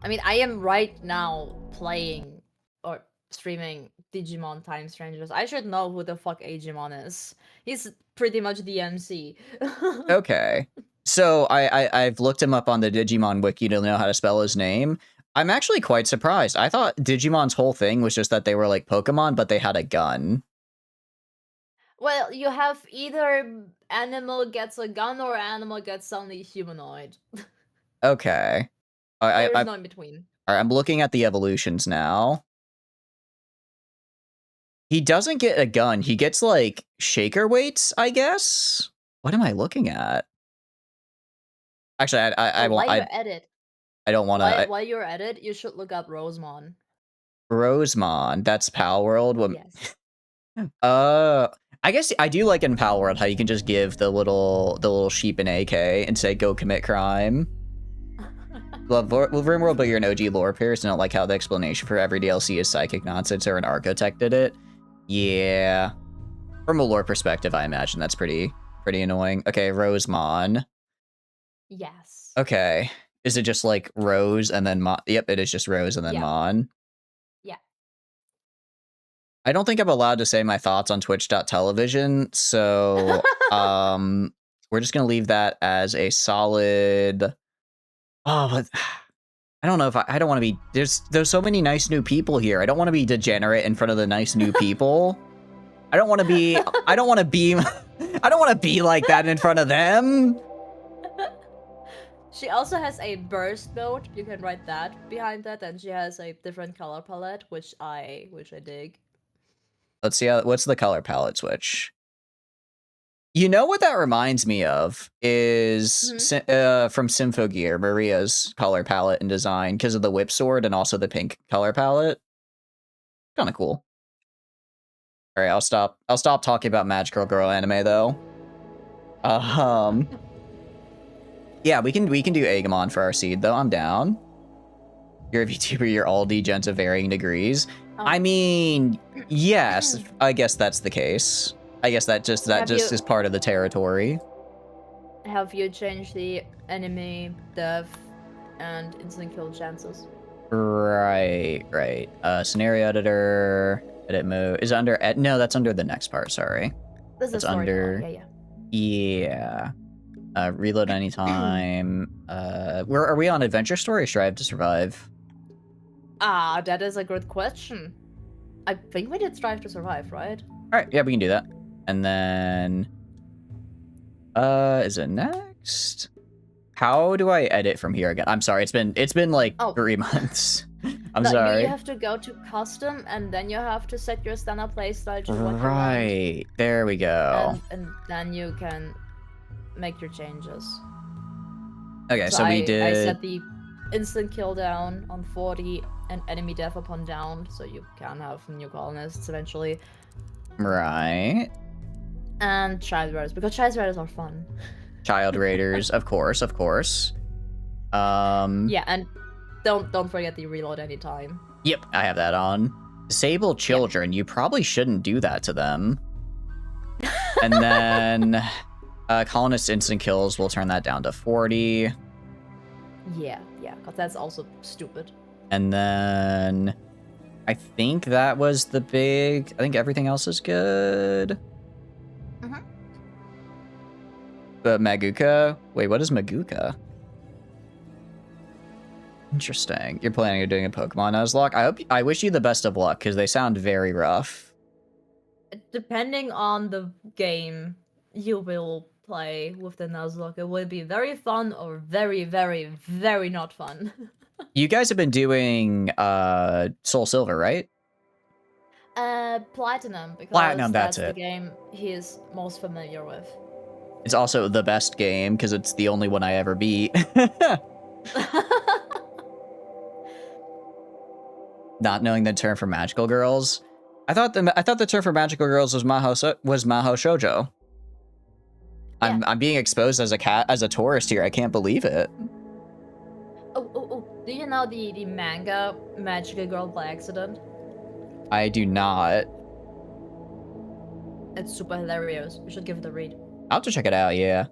I mean, I am right now playing or streaming Digimon Time Strangers. I should know who the fuck Agimon is. He's pretty much the MC. Okay. So I've looked him up on the Digimon wiki to know how to spell his name. I'm actually quite surprised. I thought Digimon's whole thing was just that they were like Pokemon, but they had a gun. Well, you have either animal gets a gun or animal gets suddenly humanoid. Okay. There's no in between. All right, I'm looking at the evolutions now. He doesn't get a gun. He gets like shaker weights, I guess. What am I looking at? Actually, I won't. While you're at it, I don't want to. while you're at it, you should look up Rosemon. Rosemon, that's Pal World. What? Yes. I guess I do like in Pal World how you can just give the little sheep an AK and say go commit crime. Love Rimworld, but you're an OG lore pierce and don't like how the explanation for every DLC is psychic nonsense or an architect did it. Yeah. From a lore perspective, I imagine that's pretty annoying. Okay, Rosemon. Yes. Okay. Is it just like Rose and then Mon? Yep, it is just Rose and then Mon. Yeah. I don't think I'm allowed to say my thoughts on Twitch.television, so we're just gonna leave that as a solid. Oh, but I don't know if I don't want to be. There's so many nice new people here. I don't want to be degenerate in front of the nice new people. I don't want to be. I don't want to be. I don't want to be like that in front of them. She also has a burst mode. You can write that behind that, and she has a different color palette, which I dig. Let's see what's the color palette switch. You know what that reminds me of is Mhm. from Symphogear, Maria's color palette and design because of the whip sword and also the pink color palette. Kind of cool. All right, I'll stop. I'll stop talking about Magical Girl anime though. Um, yeah, we can do Agamon for our seed though. I'm down. You're a VTuber. You're all degen to varying degrees. I Um, mean, yes, I guess that's the case. I guess that just have you is part of the territory. have you changed the enemy death and instant kill chances? Right, right. Scenario editor, edit mode is under. No, that's under the next part. Sorry, This is that's storytelling. under. Yeah, Yeah. Reload yeah. anytime. Where are we on Adventure Story? Strive to survive. Ah, that is a good question. I think we did Strive to Survive, right? All right, yeah, we can do that. And then, is it next? How do I edit from here again? I'm sorry, it's been like Oh, 3 months. I'm no, you sorry. have to go to custom and then you have to set your standard playstyle to what you want. Right, there we go. And then you can make your changes. Okay, So so we I did. set the instant kill down on 40 and enemy death upon down, so you can have new colonists eventually. Right. And child raiders, because child raiders are fun. Child raiders, of course, of course. Yeah, and don't forget the reload anytime. Yep, I have that on. Disable children. You probably shouldn't do that to them. And then colonist instant kills, we'll turn that down to 40. Yeah, because that's also stupid. And then I think that was the big. I think everything else is good. Mhm. But Maguka. Wait, what is Maguka? Interesting. You're planning on doing a Pokemon Nuzlocke? I wish you the best of luck because they sound very rough. Depending on the game you will play with the Nuzlocke, it will be very fun or very, very, very not fun. You guys have been doing Soul Silver, right? Platinum, because Platinum, that's that's the it. game he is most familiar with. It's also the best game because it's the only one I ever beat. Not knowing the term for magical girls. I thought the term for magical girls was Maho Shoujo. Yeah. I'm being exposed as a tourist here. I can't believe it. Oh. Do you know the manga Magical Girl by Accident? I do not. It's super hilarious. You should give it a read. I'll have to check it out. Yeah,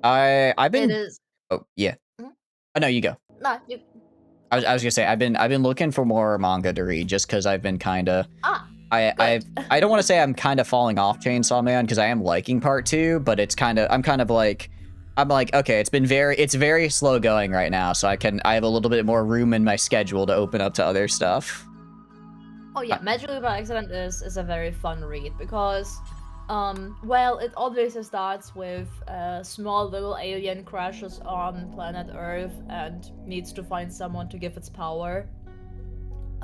I've been. It is. Oh yeah. Mhm. Oh no, you go. No, you. I was gonna say I've been looking for more manga to read just because I've been kind of. Good. I don't want to say I'm kind of falling off Chainsaw Man because I am liking part 2, but it's kind of I'm like okay, it's very slow going right now, so I have a little bit more room in my schedule to open up to other stuff. Oh yeah, Magical Girl by Accident is a very fun read because, well, it obviously starts with a small little alien crashes on planet Earth and needs to find someone to give its power.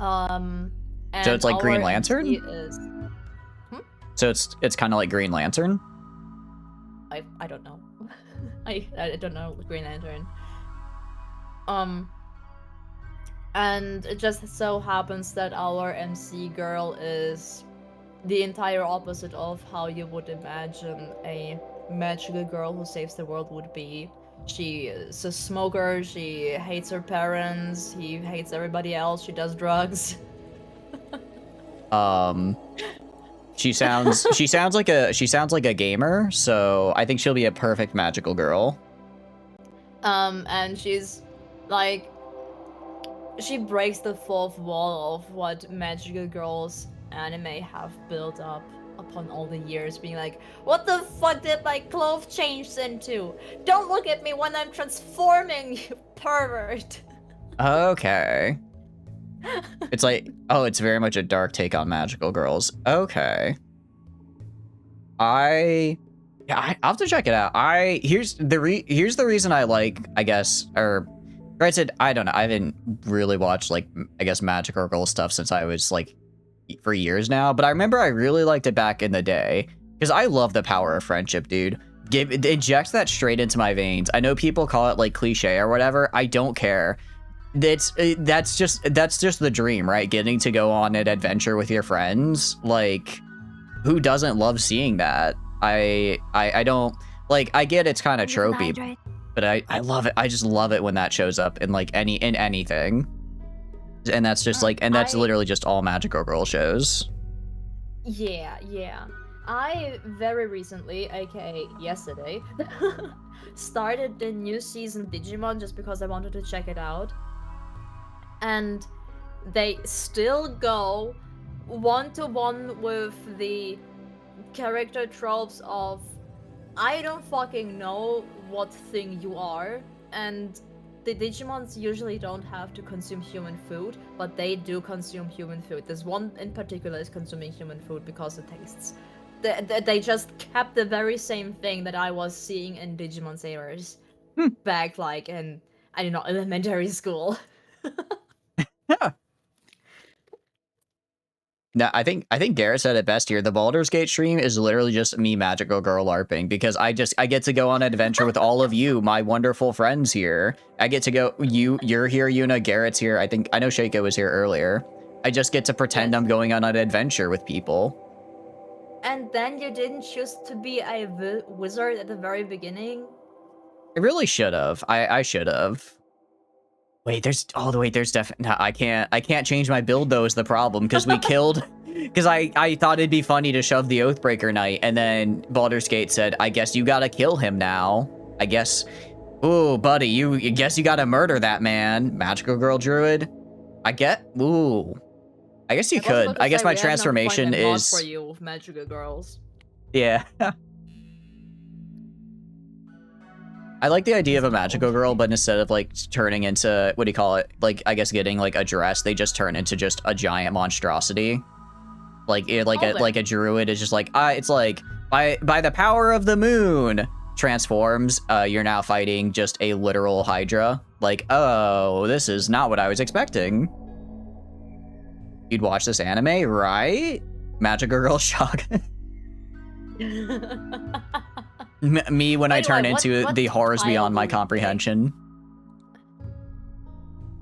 And So it's like Green our Lantern? MC is. So it's kind of like Green Lantern? I don't know. I don't know Green Lantern. And it just so happens that our MC girl is the entire opposite of how you would imagine a magical girl who saves the world would be. She is a smoker, she hates her parents, he hates everybody else, she does drugs. She sounds like a gamer, so I think she'll be a perfect magical girl. And she's like, she breaks the fourth wall of what magical girls anime have built up upon all the years, being like, what the fuck did my clothes change into? Don't look at me when I'm transforming, you pervert. Okay. It's like, oh, it's very much a dark take on magical girls. Okay. I'll have to check it out. Here's the reason I like, I guess, or granted, I don't know. I haven't really watched like, I guess, magical girl stuff since I was like for years now, but I remember I really liked it back in the day Because I love the power of friendship, dude. Inject that straight into my veins. I know people call it like cliche or whatever. I don't care. That's just the dream, right? Getting to go on an adventure with your friends. Like, who doesn't love seeing that? I don't like. I get it's kind of tropey, but I love it. I just love it when that shows up in like anything. And that's just like, and that's literally just all Magical Girl shows. Yeah. I very recently, aka yesterday, started the new season Digimon just because I wanted to check it out. And they still go one-to-one with the character tropes of I don't fucking know what thing you are, and the Digimons usually don't have to consume human food, but they do consume human food. This one in particular is consuming human food because it tastes. They just kept the very same thing that I was seeing in Digimon Savers back like in, I don't know, elementary school. Yeah. No, I think Garrett said it best here. The Baldur's Gate stream is literally just me Magical Girl LARPing because I get to go on an adventure with all of you, my wonderful friends here. I get to go. You're here, Yuna. Garrett's here. I know Shaco was here earlier. I just get to pretend I'm going on an adventure with people. And then you didn't choose to be a wizard at the very beginning? I really should have. I should have. Wait, there's definitely no, I can't change my build though is the problem because we killed because I thought it'd be funny to shove the Oathbreaker Knight and then Baldur's Gate said, I guess you gotta kill him now. I guess ooh, buddy, you guess you gotta murder that man. Magical Girl Druid. I guess you could. I guess my transformation is for you with Magical Girls. Yeah. I like the idea of a Magical Girl, but instead of like turning into, what do you call it? Like, I guess getting like a dress, they just turn into just a giant monstrosity. Like, like a druid is just like, it's like, by the power of the moon, transforms, you're now fighting just a literal Hydra. Like, oh, this is not what I was expecting. You'd watch this anime, right? Magical Girl Shock. Me when I turn into the horrors beyond my comprehension.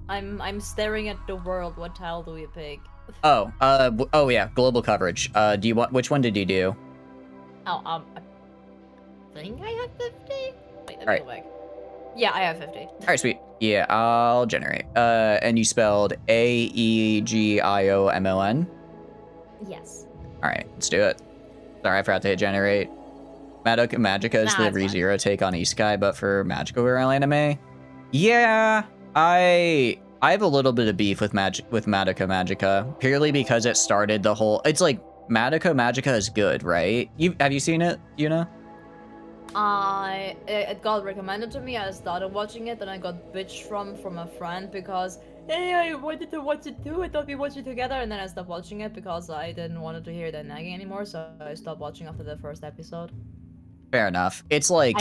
I'm staring at the world. What tile do we pick? Oh, oh yeah, global coverage. Do you want, which one did you do? Oh, I think I have 50? Wait, let me go back. Yeah, I have 50. Alright, sweet. Yeah, I'll generate. And you spelled AEGIOMON? Yes. Alright, let's do it. Sorry, I forgot to hit generate. Magica is the ReZero take on Isekai, but for Magical Girl anime. Yeah, I have a little bit of beef with Madoka Magica, purely because it started the whole. It's like Madoka Magica is good, right? Have you seen it, Yuna? It got recommended to me. I started watching it, and I got bitched from a friend because hey, I wanted to watch it too. I thought we watched it together, and then I stopped watching it because I didn't want to hear that nagging anymore. So I stopped watching after the first episode. Fair enough. It's like,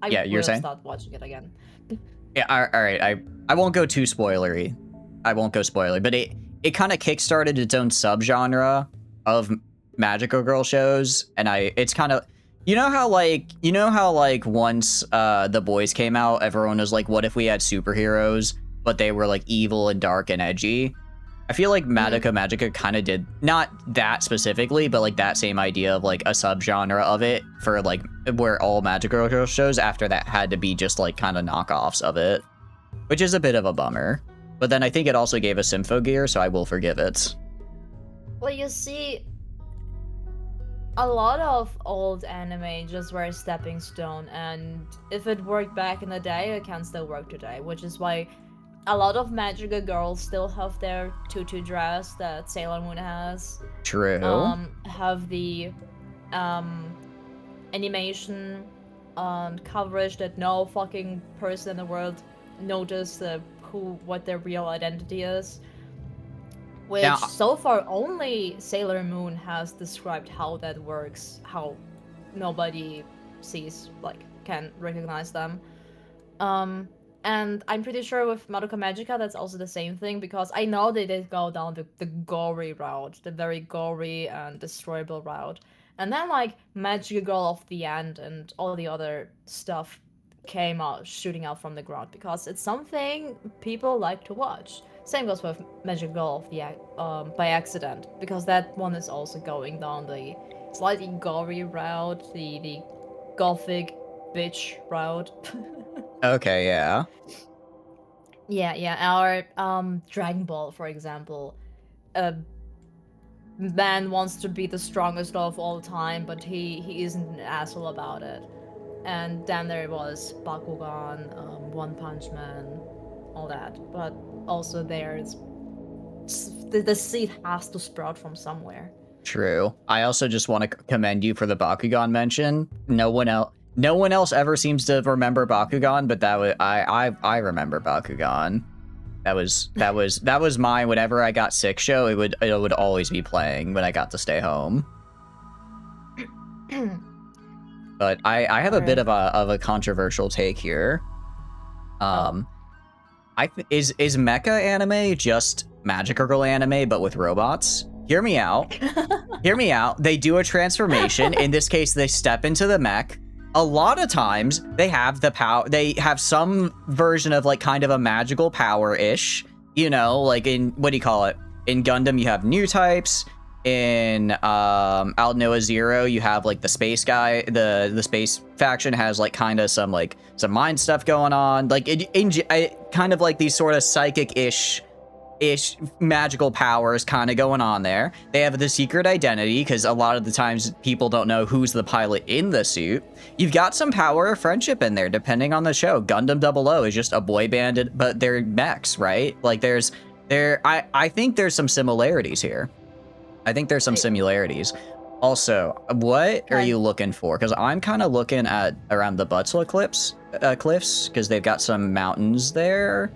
yeah, you're saying? Start watching it again. Yeah, all right. I won't go too spoilery. I won't go spoilery, but it kind of kickstarted its own subgenre of Magical Girl shows, and it's kind of, you know how like once The Boys came out, everyone was like, what if we had superheroes, but they were like evil and dark and edgy? I feel like Madoka Magica kind of did, not that specifically, but like that same idea of like a subgenre of it for like where all Magical Girl shows after that had to be just like kind of knockoffs of it, which is a bit of a bummer. But then I think it also gave us Symphogear, so I will forgive it. Well, you see, a lot of old anime just were a stepping stone, and if it worked back in the day, it can still work today, which is why a lot of Magical Girls still have their tutu dress that Sailor Moon has. True. Have the animation and coverage that no fucking person in the world noticed what their real identity is. Which now, so far only Sailor Moon has described how that works, how nobody sees, like, can recognize them. And I'm pretty sure with Madoka Magica, that's also the same thing, because I know they did go down the gory route, the very gory and destroyable route. And then, like, Magic Girl of the End and all the other stuff came out, shooting out from the ground, because it's something people like to watch. Same goes with Magic Girl of the by accident, because that one is also going down the slightly gory route, the gothic bitch route. Okay, yeah. Yeah. Our Dragon Ball, for example, a man wants to be the strongest of all time, but he isn't an asshole about it. And then there was Bakugan, One Punch Man, all that. But also there's the seed has to sprout from somewhere. True. I also just want to commend you for the Bakugan mention. No one else ever seems to remember Bakugan, but that was I remember Bakugan. That was mine. Whenever I got sick show, it would always be playing when I got to stay home. But I have a bit of a controversial take here. Is mecha anime just Magical Girl anime but with robots? Hear me out. Hear me out. They do a transformation. In this case, they step into the mech. A lot of times, they have the power. They have some version of like kind of a magical power-ish. You know, like in what do you call it? In Gundam, you have new types. In Aldnoah Zero, you have like the space guy. The space faction has like kind of some mind stuff going on. Like kind of like these sort of psychic-ish magical powers kind of going on there. They have the secret identity because a lot of the times people don't know who's the pilot in the suit. You've got some power or friendship in there depending on the show. Gundam 00 is just a boy band, but they're mechs, right? Like I think there's some similarities here. I think there's some similarities. Also, what are you looking for? Because I'm kind of looking at around the Butzla cliffs because they've got some mountains there.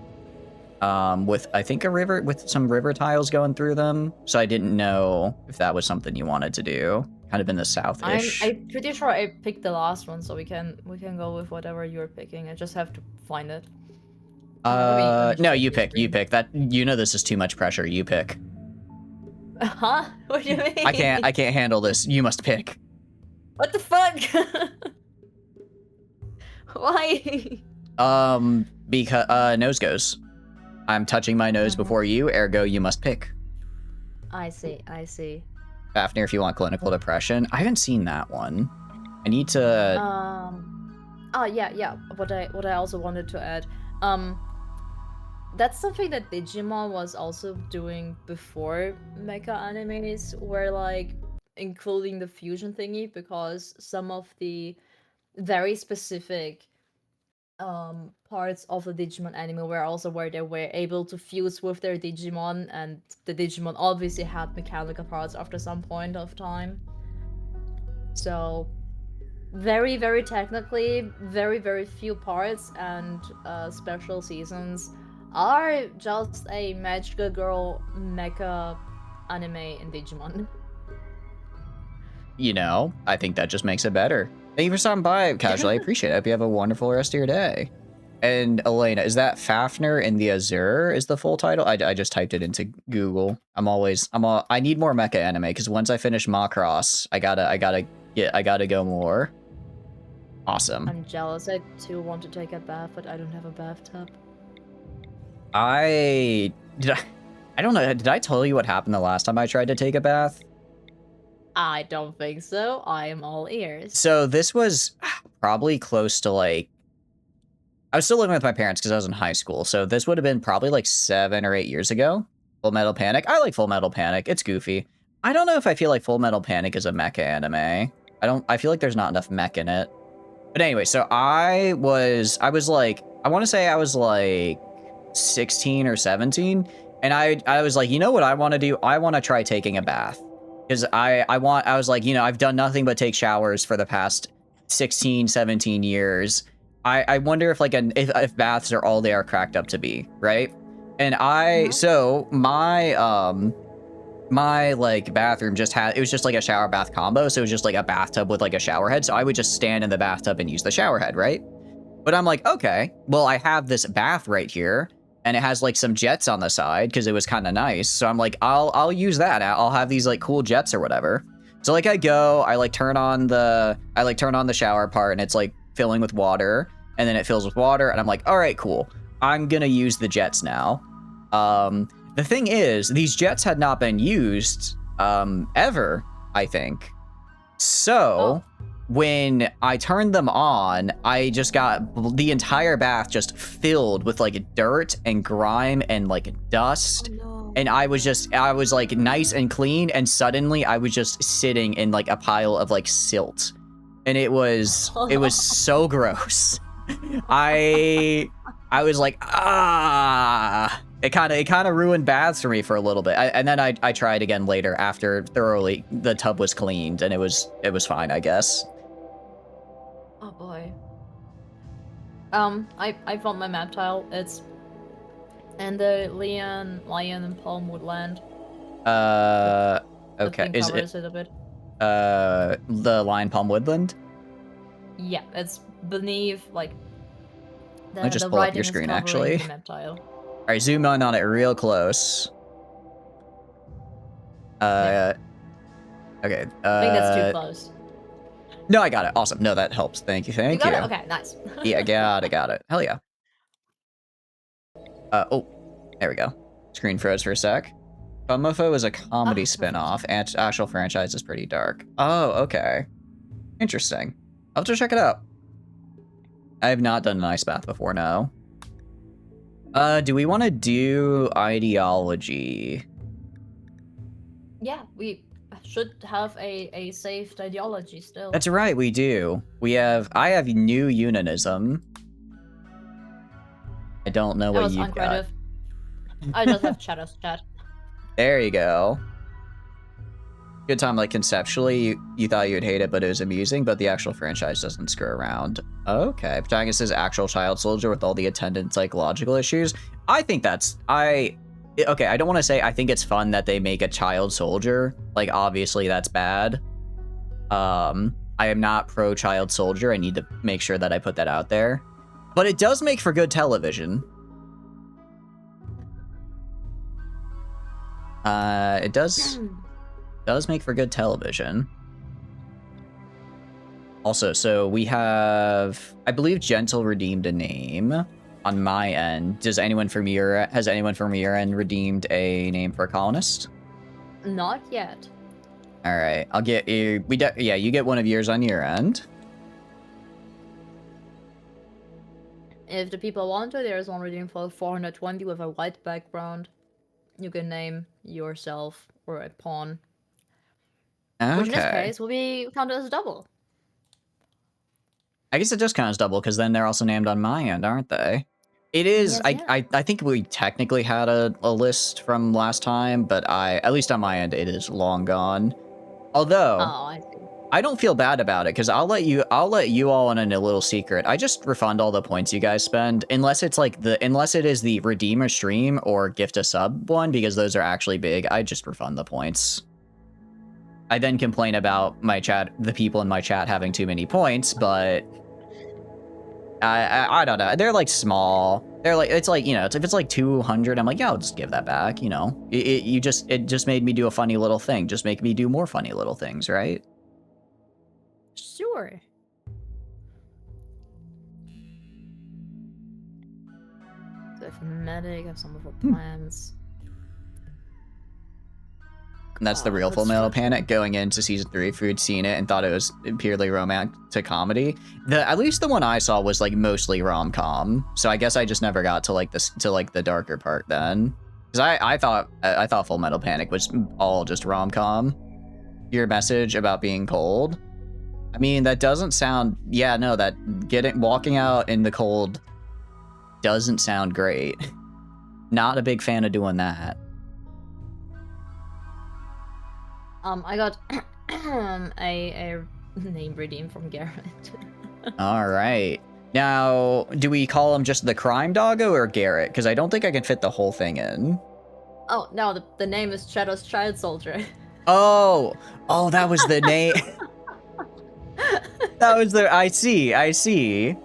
With I think a river with some river tiles going through them. So I didn't know if that was something you wanted to do. Kind of in the south-ish. I'm pretty sure I picked the last one, so we can go with whatever you're picking. I just have to find it. No, you pick. You pick. That you know this is too much pressure. You pick. Huh? What do you mean? I can't handle this. You must pick. What the fuck? Why? Because nose goes. I'm touching my nose before you, ergo you must pick. I see. Fafnir, if you want clinical depression. I haven't seen that one. I need to... yeah. What I also wanted to add. That's something that Digimon was also doing before mecha animes, were like including the fusion thingy, because some of the very specific parts of the Digimon anime were also where they were able to fuse with their Digimon, and the Digimon obviously had mechanical parts after some point of time. So very, very technically, very, very few parts and special seasons are just a Magical Girl mecha anime in Digimon. You know, I think that just makes it better. Thank you for stopping by, Casual. I appreciate it. I hope you have a wonderful rest of your day. And Elena, is that Fafnir in the Azure is the full title? I just typed it into Google. I need more mecha anime because once I finish Macross, I gotta go more. Awesome. I'm jealous. I too want to take a bath, but I don't have a bathtub. I don't know. Did I tell you what happened the last time I tried to take a bath? I don't think so. I am all ears. So this was probably close to like, I was still living with my parents because I was in high school. So this would have been probably like 7 or 8 years ago. Full Metal Panic. I like Full Metal Panic. It's goofy. I don't know if I feel like Full Metal Panic is a mecha anime. I feel like there's not enough mech in it. But anyway, so I was like, I want to say I was like 16 or 17. And I was like, you know what I want to do? I want to try taking a bath. Because I was like, you know, I've done nothing but take showers for the past 16, 17 years. I wonder if like if baths are all they are cracked up to be, right? And so my like bathroom it was just like a shower bath combo. So it was just like a bathtub with like a shower head. So I would just stand in the bathtub and use the shower head, right? But I'm like, okay, well, I have this bath right here, and it has like some jets on the side because it was kind of nice. So I'm like, I'll use that. I'll have these like cool jets or whatever. So like I go, I like turn on the shower part, and it's like filling with water, and then it fills with water, and I'm like, all right, cool. I'm gonna use the jets now. The thing is, these jets had not been used ever, I think. So when I turned them on, I just got the entire bath just filled with like dirt and grime and like dust. Oh, no. And I was like nice and clean, and suddenly I was just sitting in like a pile of like silt. And it was so gross. I was like, ah. It kind of ruined baths for me for a little bit. And then I tried again later after thoroughly the tub was cleaned, and it was fine, I guess. Oh boy. I found my map tile. It's in the lion and palm woodland. Okay. Is it a bit. the lion palm woodland? Yeah, it's beneath like Let me just pull up your screen actually. The map tile. All right, zoom in on it real close. Okay. I think that's too close. No, I got it. Awesome. No, that helps. Thank you. Thank you. Got it? Okay, nice. Yeah, got it. Hell yeah. Oh, there we go. Screen froze for a sec. Bumofo is a comedy spinoff. Actual franchise is pretty dark. Oh, okay. Interesting. I'll have to check it out. I have not done an ice bath before, no. Do we want to do ideology? Yeah, we should have a saved ideology still. That's right, we do. I have new Unanism. I don't know what you've got. I just have Shadow's chat. There you go. Good time, like conceptually, you thought you would hate it, but it was amusing, but the actual franchise doesn't screw around. Okay, protagonist is actual child soldier with all the attendant psychological issues. I think okay, I don't want to say I think it's fun that they make a child soldier. Like, obviously that's bad. I am not pro child soldier. I need to make sure that I put that out there. But it does make for good television. It does make for good television. Also, so we have, I believe Gentle redeemed a name on my end. Has anyone from your end redeemed a name for a colonist? Not yet. All right, I'll get you. You get one of yours on your end. If the people want to, there's one redeemed for 420 with a white background. You can name yourself or a pawn. Okay. Which in this case will be counted as a double. I guess it just counts double because then they're also named on my end, aren't they? It is. Yes, I think we technically had a list from last time, but at least on my end, it is long gone. Although, I see. I don't feel bad about it because I'll let you all in a little secret. I just refund all the points you guys spend unless it is the Redeemer stream or gift a sub one, because those are actually big. I just refund the points. I then complain about the people in my chat having too many points, but I don't know. They're like small. They're like, it's like, if it's like 200, I'm like, yeah, I'll just give that back. It just made me do a funny little thing. Just make me do more funny little things, right? Sure. So if medic, have some of our plans. And that's the real Full Metal Panic. Going into season 3, if you'd seen it and thought it was purely romantic comedy, at least the one I saw was like mostly rom-com. So I guess I just never got to the darker part then, because I thought Full Metal Panic was all just rom-com. Your message about being cold. I mean, that doesn't sound. Yeah, no, walking out in the cold doesn't sound great. Not a big fan of doing that. I got a name redeem from Garrett. All right. Now, do we call him just the crime doggo or Garrett? Because I don't think I can fit the whole thing in. Oh, no, the name is Shadow's Child Soldier. Oh, that was the name. That was I see.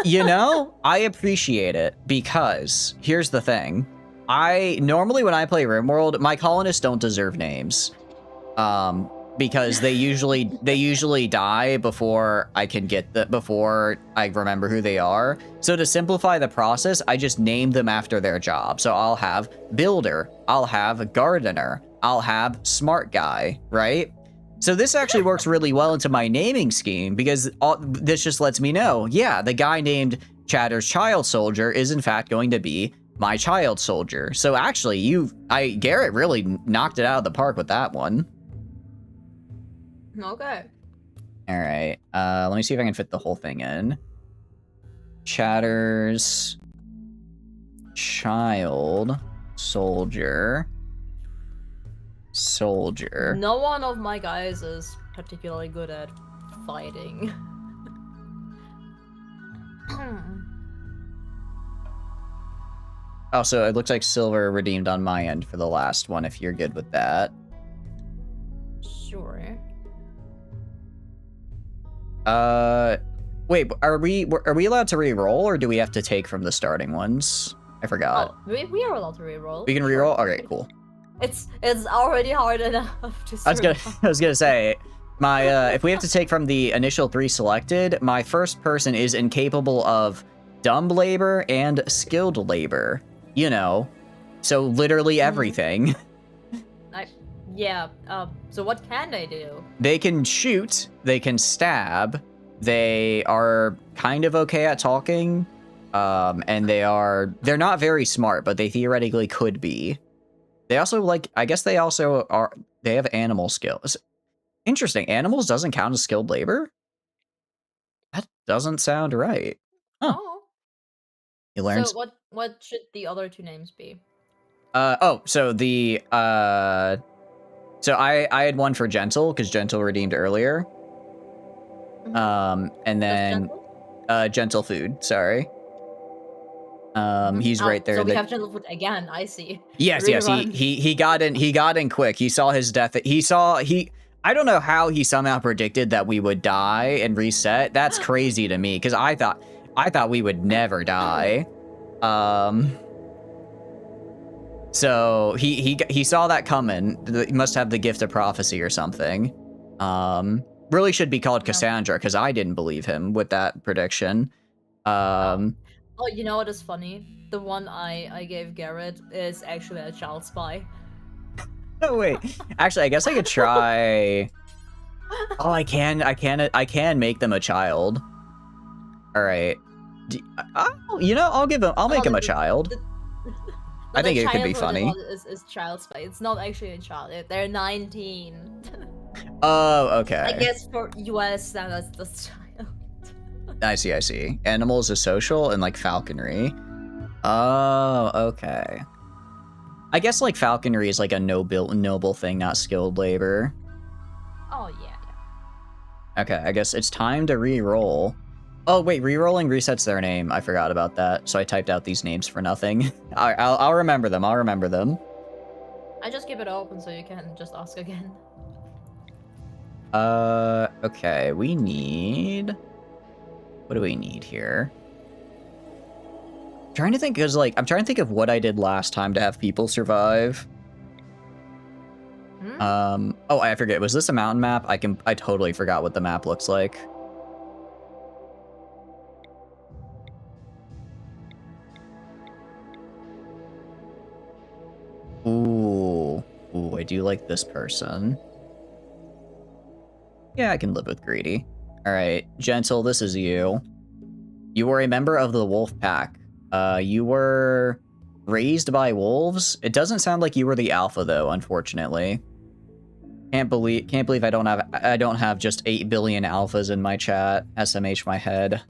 You know, I appreciate it because here's the thing. Normally when I play Rimworld, my colonists don't deserve names. Because they usually die before I can before I remember who they are. So to simplify the process, I just name them after their job. So I'll have builder, I'll have gardener, I'll have smart guy, right? So this actually works really well into my naming scheme because this just lets me know, yeah, the guy named Chatter's child soldier is in fact going to be my child soldier. So actually, Garrett really knocked it out of the park with that one. Okay. All right. Let me see if I can fit the whole thing in. Chatter's child soldier. No one of my guys is particularly good at fighting. Also, it looks like silver redeemed on my end for the last one, if you're good with that. Sure. Wait, are we allowed to re-roll, or do we have to take from the starting ones? I forgot. Oh, we are allowed to re-roll. We can re-roll? Okay, cool. It's already hard enough to survive. I was gonna say, my if we have to take from the initial 3 selected, my first person is incapable of dumb labor and skilled labor. You know, so literally everything. Yeah. So what can they do? They can shoot. They can stab. They are kind of okay at talking. And they're not very smart, but they theoretically could be. They also I guess they have animal skills. Interesting. Animals doesn't count as skilled labor? That doesn't sound right. Huh. Oh. You learn. So what should the other 2 names be? So the so I had one for Gentle because Gentle redeemed earlier. And then Gentle Food, sorry. He's right there. So we have Gentle Food again, I see. Yes, he got in quick. He saw his death. I don't know how he somehow predicted that we would die and reset. That's crazy to me because I thought we would never die. So he saw that coming. He must have the gift of prophecy or something. Really should be called Cassandra because I didn't believe him with that prediction. Oh, you know what is funny? The one I gave Garrett is actually a child spy. Oh wait, actually, I guess I could try. Oh, I can make them a child. All right. I'll make him a child. I think it could be funny. Is child spy. It's not actually a child. They're 19. Oh, okay. I guess for US standards, that's child. I see. Animals is social and like falconry. Oh, okay. I guess like falconry is like a noble thing, not skilled labor. Oh yeah. Okay, I guess it's time to re-roll. Oh wait, re-rolling resets their name. I forgot about that, so I typed out these names for nothing. I'll remember them. I just keep it open so you can just ask again. Okay, we need... What do we need here? I'm trying to think, because, like, I'm trying to think of what I did last time to have people survive. Oh, I forget. Was this a mountain map? I totally forgot what the map looks like. Ooh, I do like this person. Yeah, I can live with greedy. All right, Gentle, this is you. You were a member of the wolf pack. You were raised by wolves. It doesn't sound like you were the alpha though, unfortunately. Can't believe I don't have just 8 billion alphas in my chat. SMH my head.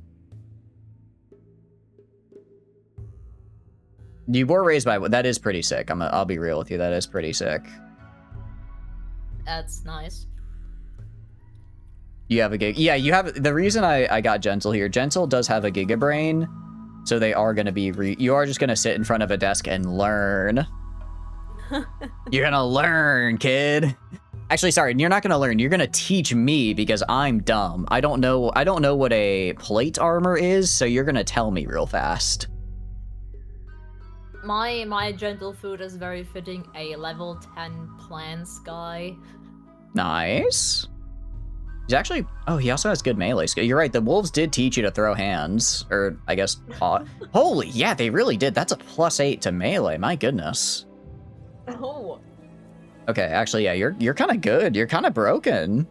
You were raised by, that is pretty sick. I'll be real with you. That is pretty sick. That's nice. You have a gig. Yeah, you have, the reason I got Gentle here, Gentle does have a gigabrain. So they are going to be, you are just going to sit in front of a desk and learn. You're going to learn, kid. Actually, sorry, you're not gonna learn. You're gonna teach me because I'm dumb. I don't know what a plate armor is, so you're gonna tell me real fast. My gentle food is very fitting a level 10 plants guy. Nice. He's actually... Oh, he also has good melee skill. You're right, the wolves did teach you to throw hands. Or, I guess... Holy, yeah, they really did. That's a +8 to melee. My goodness. Oh. Okay, actually, yeah, you're kind of good. You're kind of broken.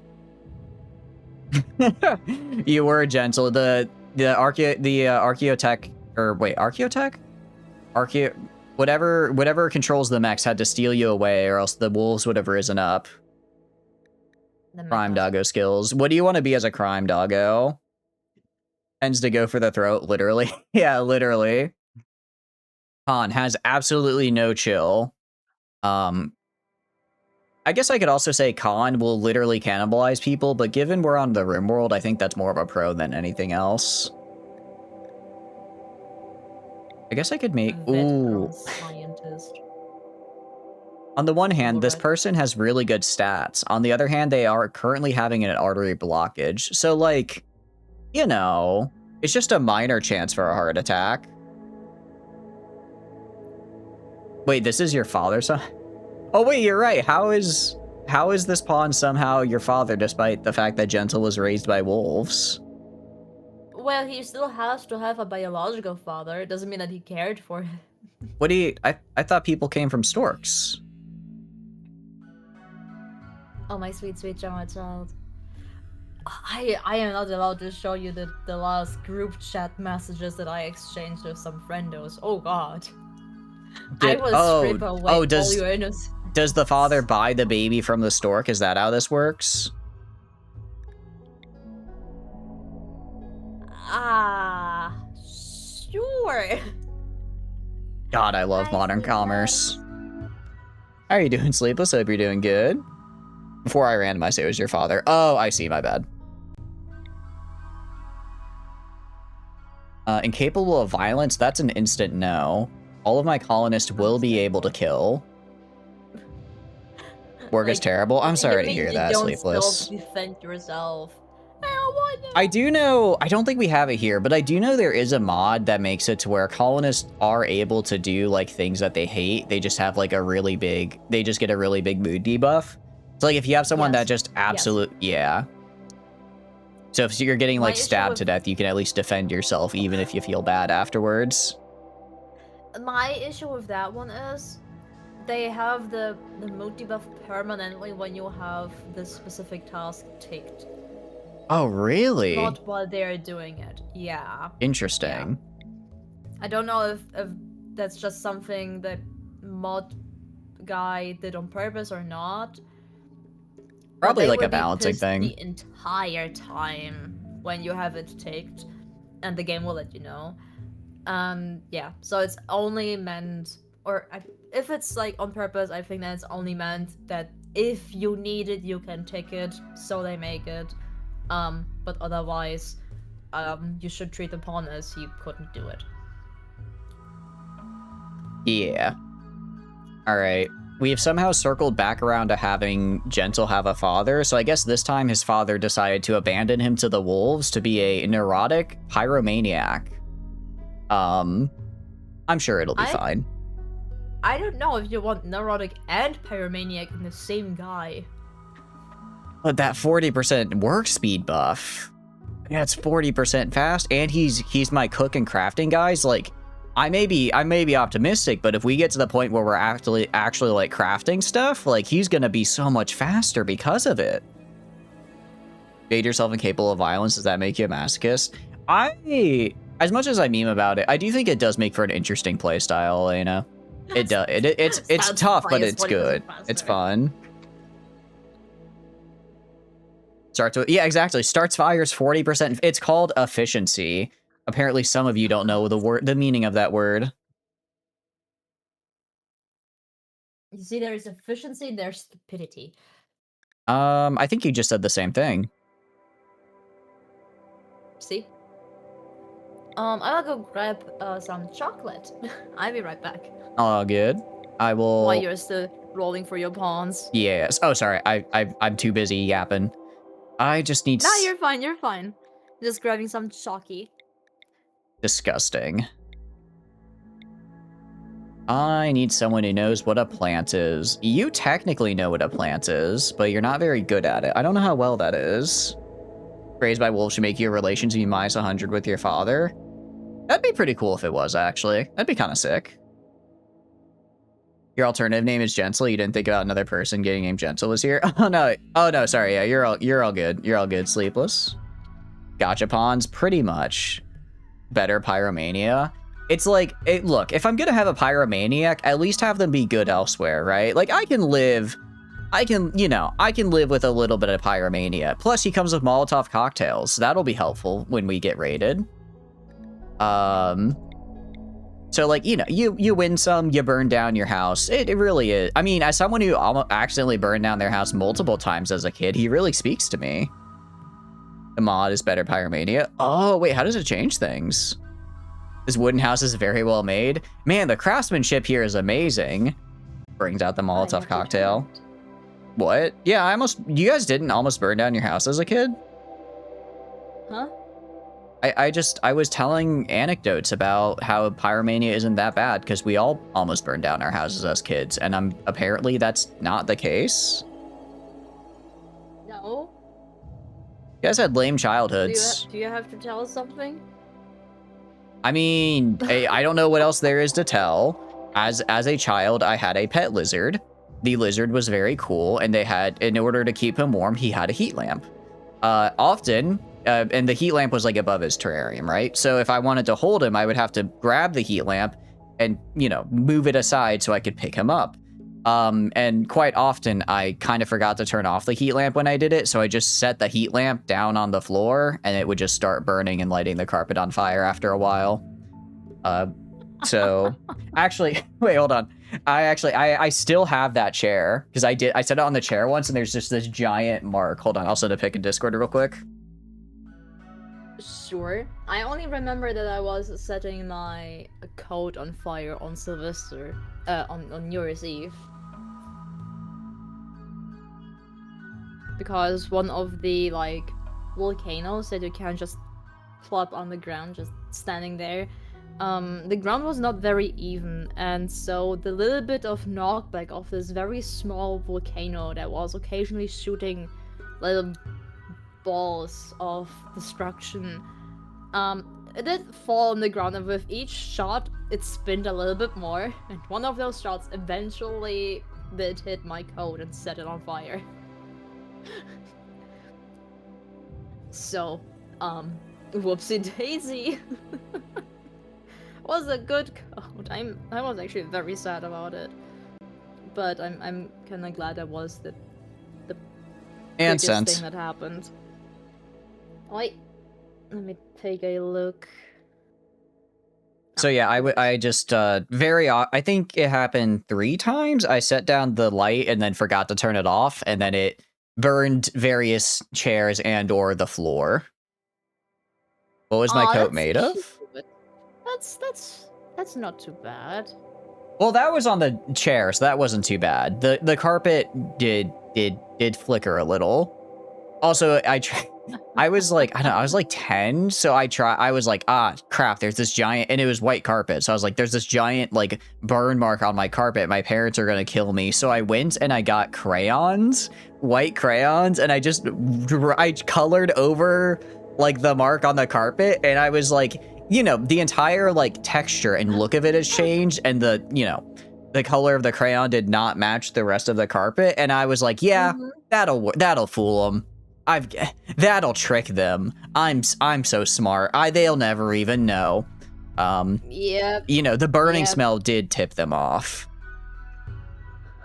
You were gentle. The Archaeotech... Or, wait, Archaeotech? Whatever controls the mechs had to steal you away, or else the wolves would have risen up. Crime doggo skills. What do you want to be as a crime doggo? Tends to go for the throat, literally. Yeah, literally. Han has absolutely no chill. I guess I could also say Khan will literally cannibalize people, but given we're on the Rimworld, I think that's more of a pro than anything else. I guess I could make... Ooh. Scientist. On the one hand, this person has really good stats. On the other hand, they are currently having an artery blockage. So, like, you know, it's just a minor chance for a heart attack. Wait, this is your father, son? Oh, wait, you're right. How is this pawn somehow your father, despite the fact that Gentle was raised by wolves? Well, he still has to have a biological father. It doesn't mean that he cared for him. What do you... I thought people came from storks. Oh, my sweet, sweet child. I am not allowed to show you the last group chat messages that I exchanged with some friendos. Oh god. I will strip away all your innocence. Does the father buy the baby from the stork? Is that how this works? Sure. God, I love modern commerce. How are you doing, Sleepless? Hope you're doing good. Before I randomized, it was your father. Oh, I see, my bad. Incapable of violence, that's an instant no. All of my colonists will be able to kill. Work is terrible. I'm sorry to hear that, Sleepless. Don't defend yourself. I do know, I don't think we have it here, but I do know there is a mod that makes it to where colonists are able to do like things that they hate. They just have like a really big, they just get a really big mood debuff. So like if you have someone that just yeah. So if you're getting like stabbed to death, you can at least defend yourself even if you feel bad afterwards. My issue with that one is they have the mood debuff permanently when you have the specific task ticked. Oh, really? Not while they're doing it. Yeah. Interesting. Yeah. I don't know if that's just something that mod guy did on purpose or not. Probably like a balancing thing. The entire time when you have it ticked, and the game will let you know. Yeah. So it's only meant, or if it's like on purpose, I think that it's only meant that if you need it, you can tick it. So they make it. But otherwise, you should treat the pawn as he couldn't do it. Yeah. Alright. We have somehow circled back around to having Gentle have a father, so I guess this time his father decided to abandon him to the wolves to be a neurotic pyromaniac. I'm sure it'll be fine. I don't know if you want neurotic and pyromaniac in the same guy. But that 40% work speed buff. Yeah, it's 40% fast, and he's my cook and crafting guys. Like, I may be optimistic, but if we get to the point where we're actually like crafting stuff, like he's gonna be so much faster because of it. Made yourself incapable of violence, does that make you a masochist? As much as I meme about it, I do think it does make for an interesting playstyle, you know? It does. It's tough, but it's good. It's fun. Starts with, yeah, exactly. Starts fires 40%. It's called efficiency. Apparently, some of you don't know the meaning of that word. You see, there's efficiency, there's stupidity. I think you just said the same thing. See? I'll go grab some chocolate. I'll be right back. Oh, good. I While will. you're still rolling for your pawns. Yes. Oh, sorry. I'm too busy yapping. I just need. Nah, you're fine. You're fine. Just grabbing some chalky. Disgusting. I need someone who knows what a plant is. You technically know what a plant is, but you're not very good at it. I don't know how well that is. Raised by wolves should make you a relation to be minus 100 with your father. That'd be pretty cool if it was, actually. That'd be kind of sick. Your alternative name is Gentle. You didn't think about another person getting named Gentle was here? Oh, no. Oh, no, sorry. Yeah, you're all good. You're all good, Sleepless. Gachapons, pretty much. Better Pyromania. It's like, look, if I'm gonna have a Pyromaniac, at least have them be good elsewhere, right? Like, I can live with a little bit of Pyromania. Plus, he comes with Molotov cocktails. That'll be helpful when we get raided. So, like, you win some, you burn down your house. It really is. I mean, as someone who almost accidentally burned down their house multiple times as a kid, he really speaks to me. The mod is better Pyromania. Oh, wait, how does it change things? This wooden house is very well made. Man, the craftsmanship here is amazing. Brings out the Molotov cocktail. What? Yeah, you guys didn't almost burn down your house as a kid? Huh? I was telling anecdotes about how Pyromania isn't that bad because we all almost burned down our houses as kids, and apparently that's not the case. No. You guys had lame childhoods. Do you have to tell us something? I mean, I don't know what else there is to tell. As a child, I had a pet lizard. The lizard was very cool, and in order to keep him warm, he had a heat lamp. And the heat lamp was like above his terrarium, right? So if I wanted to hold him, I would have to grab the heat lamp and, move it aside so I could pick him up. And quite often I kind of forgot to turn off the heat lamp when I did it. So I just set the heat lamp down on the floor and it would just start burning and lighting the carpet on fire after a while. So actually, wait, hold on. I still have that chair because I set it on the chair once and there's just this giant mark. Hold on. I'll send a pic in Discord real quick. Sure. I only remember that I was setting my coat on fire on Sylvester, on New Year's Eve. Because one of the, like, volcanoes that you can just plop on the ground, just standing there, the ground was not very even, and so the little bit of knockback of this very small volcano that was occasionally shooting little balls of destruction, it did fall on the ground, and with each shot, it spinned a little bit more, and one of those shots eventually did hit my coat and set it on fire. So, whoopsie daisy. Was a good code. I was actually very sad about it, but I'm kind of glad that was the biggest thing that happened. Wait, let me take a look. So yeah, I just I think it happened 3 times. I set down the light and then forgot to turn it off, and then it burned various chairs and or the floor. What was my coat made of? That's not too bad. Well, that was on the chair, so that wasn't too bad. The carpet did flicker a little. Also, I was like, I don't know, I was like 10, so I was like, crap, there's this giant, and it was white carpet, so I was like, there's this giant, like, burn mark on my carpet, my parents are gonna kill me, so I went and I got crayons, white crayons, and I colored over, like, the mark on the carpet, and I was like, the entire, like, texture and look of it has changed, and the color of the crayon did not match the rest of the carpet, and I was like, yeah, that'll fool them. That'll trick them. I'm so smart. They'll never even know. Yeah. The burning smell did tip them off.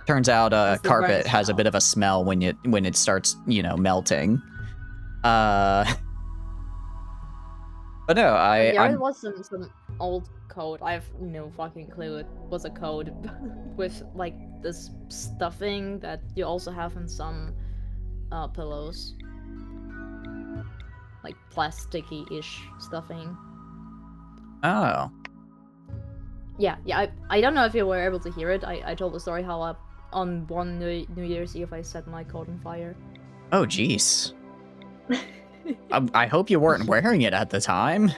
Turns out carpet has a bit of a smell when it starts, melting. But no, it was some old code. I have no fucking clue. It was a code with like this stuffing that you also have in some pillows. Like plasticky-ish stuffing. Oh. Yeah, I don't know if you were able to hear it. I told the story how on one New Year's Eve I set my coat on fire. Oh, jeez. I hope you weren't wearing it at the time.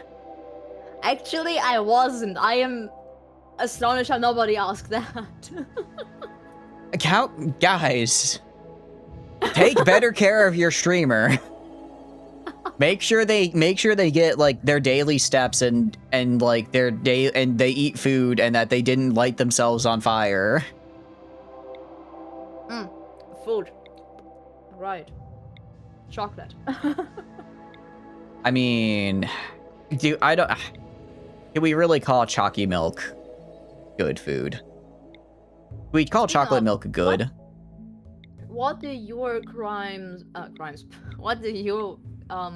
Actually, I wasn't. I am astonished how nobody asked that. How, guys, take better care of your streamer. Make sure they get like their daily steps and like their day and they eat food and that they didn't light themselves on fire. Food. Right. Chocolate. I mean, can we really call chalky milk good food? We call chocolate milk good. What do your what do your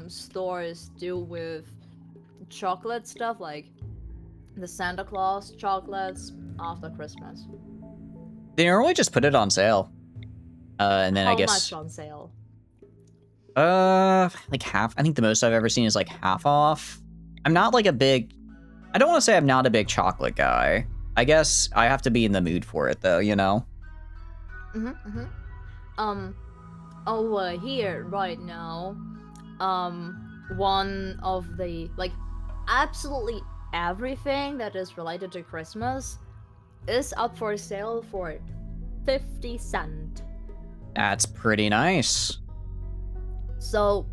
stores do with chocolate stuff, like the Santa Claus chocolates after Christmas? They normally just put it on sale. And then How I guess much on sale? like half. I think the most I've ever seen is like half off. I'm not like a big, I don't want to say I'm not a big chocolate guy. I guess I have to be in the mood for it though, you know? Over here right now, one of the, like, absolutely everything that is related to Christmas is up for sale for 50 cents. That's pretty nice. So,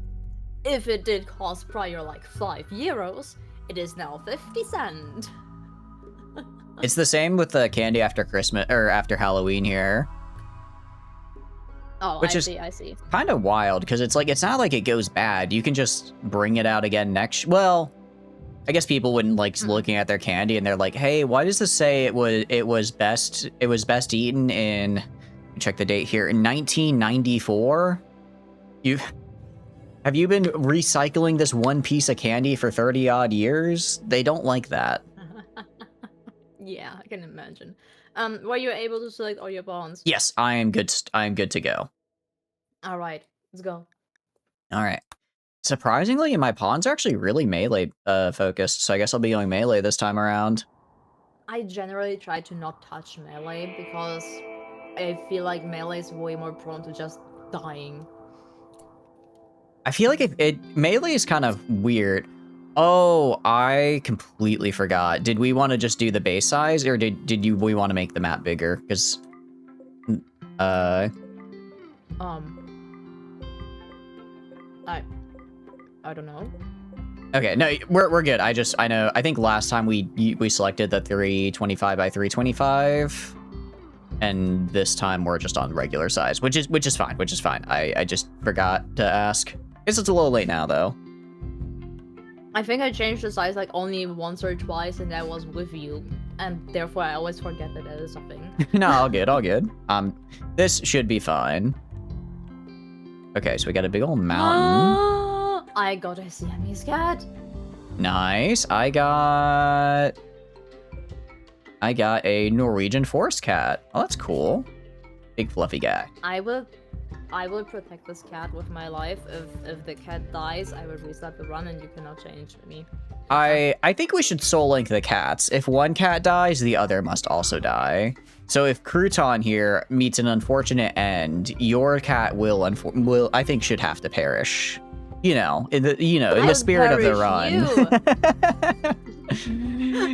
if it did cost prior like €5, it is now 50 cents. It's the same with the candy after Christmas or after Halloween here. Oh, I see. Kind of wild because it's like it's not like it goes bad. You can just bring it out again next. Well, I guess people wouldn't like looking at their candy and they're like, "Hey, why does this say it was best eaten in?" Check the date here in 1994. Have you been recycling this one piece of candy for 30 odd years? They don't like that. Yeah, I can imagine. Were you able to select all your bonds? Yes, I am good. I am good to go. All right, let's go. All right. Surprisingly, my pawns are actually really melee focused, so I guess I'll be going melee this time around. I generally try to not touch melee because I feel like melee is way more prone to just dying. I feel like melee is kind of weird. Oh, I completely forgot. Did we want to just do the base size, or we want to make the map bigger? Because, I don't know. Okay, no, we're good. I know. I think last time we selected the 325 by 325, and this time we're just on regular size, which is fine. I just forgot to ask. Guess it's a little late now though. I think I changed the size like only once or twice, and that was with you, and therefore I always forget that it is a thing. No, all good. This should be fine. Okay, so we got a big old mountain. I got a Siamese cat. Nice. I got a Norwegian forest cat. Oh, that's cool. Big fluffy guy. I will protect this cat with my life. If the cat dies, I will restart the run, and you cannot change me. I think we should Soulink the cats. If one cat dies, the other must also die. So if Crouton here meets an unfortunate end, your cat will I think should have to perish. In the spirit of the run.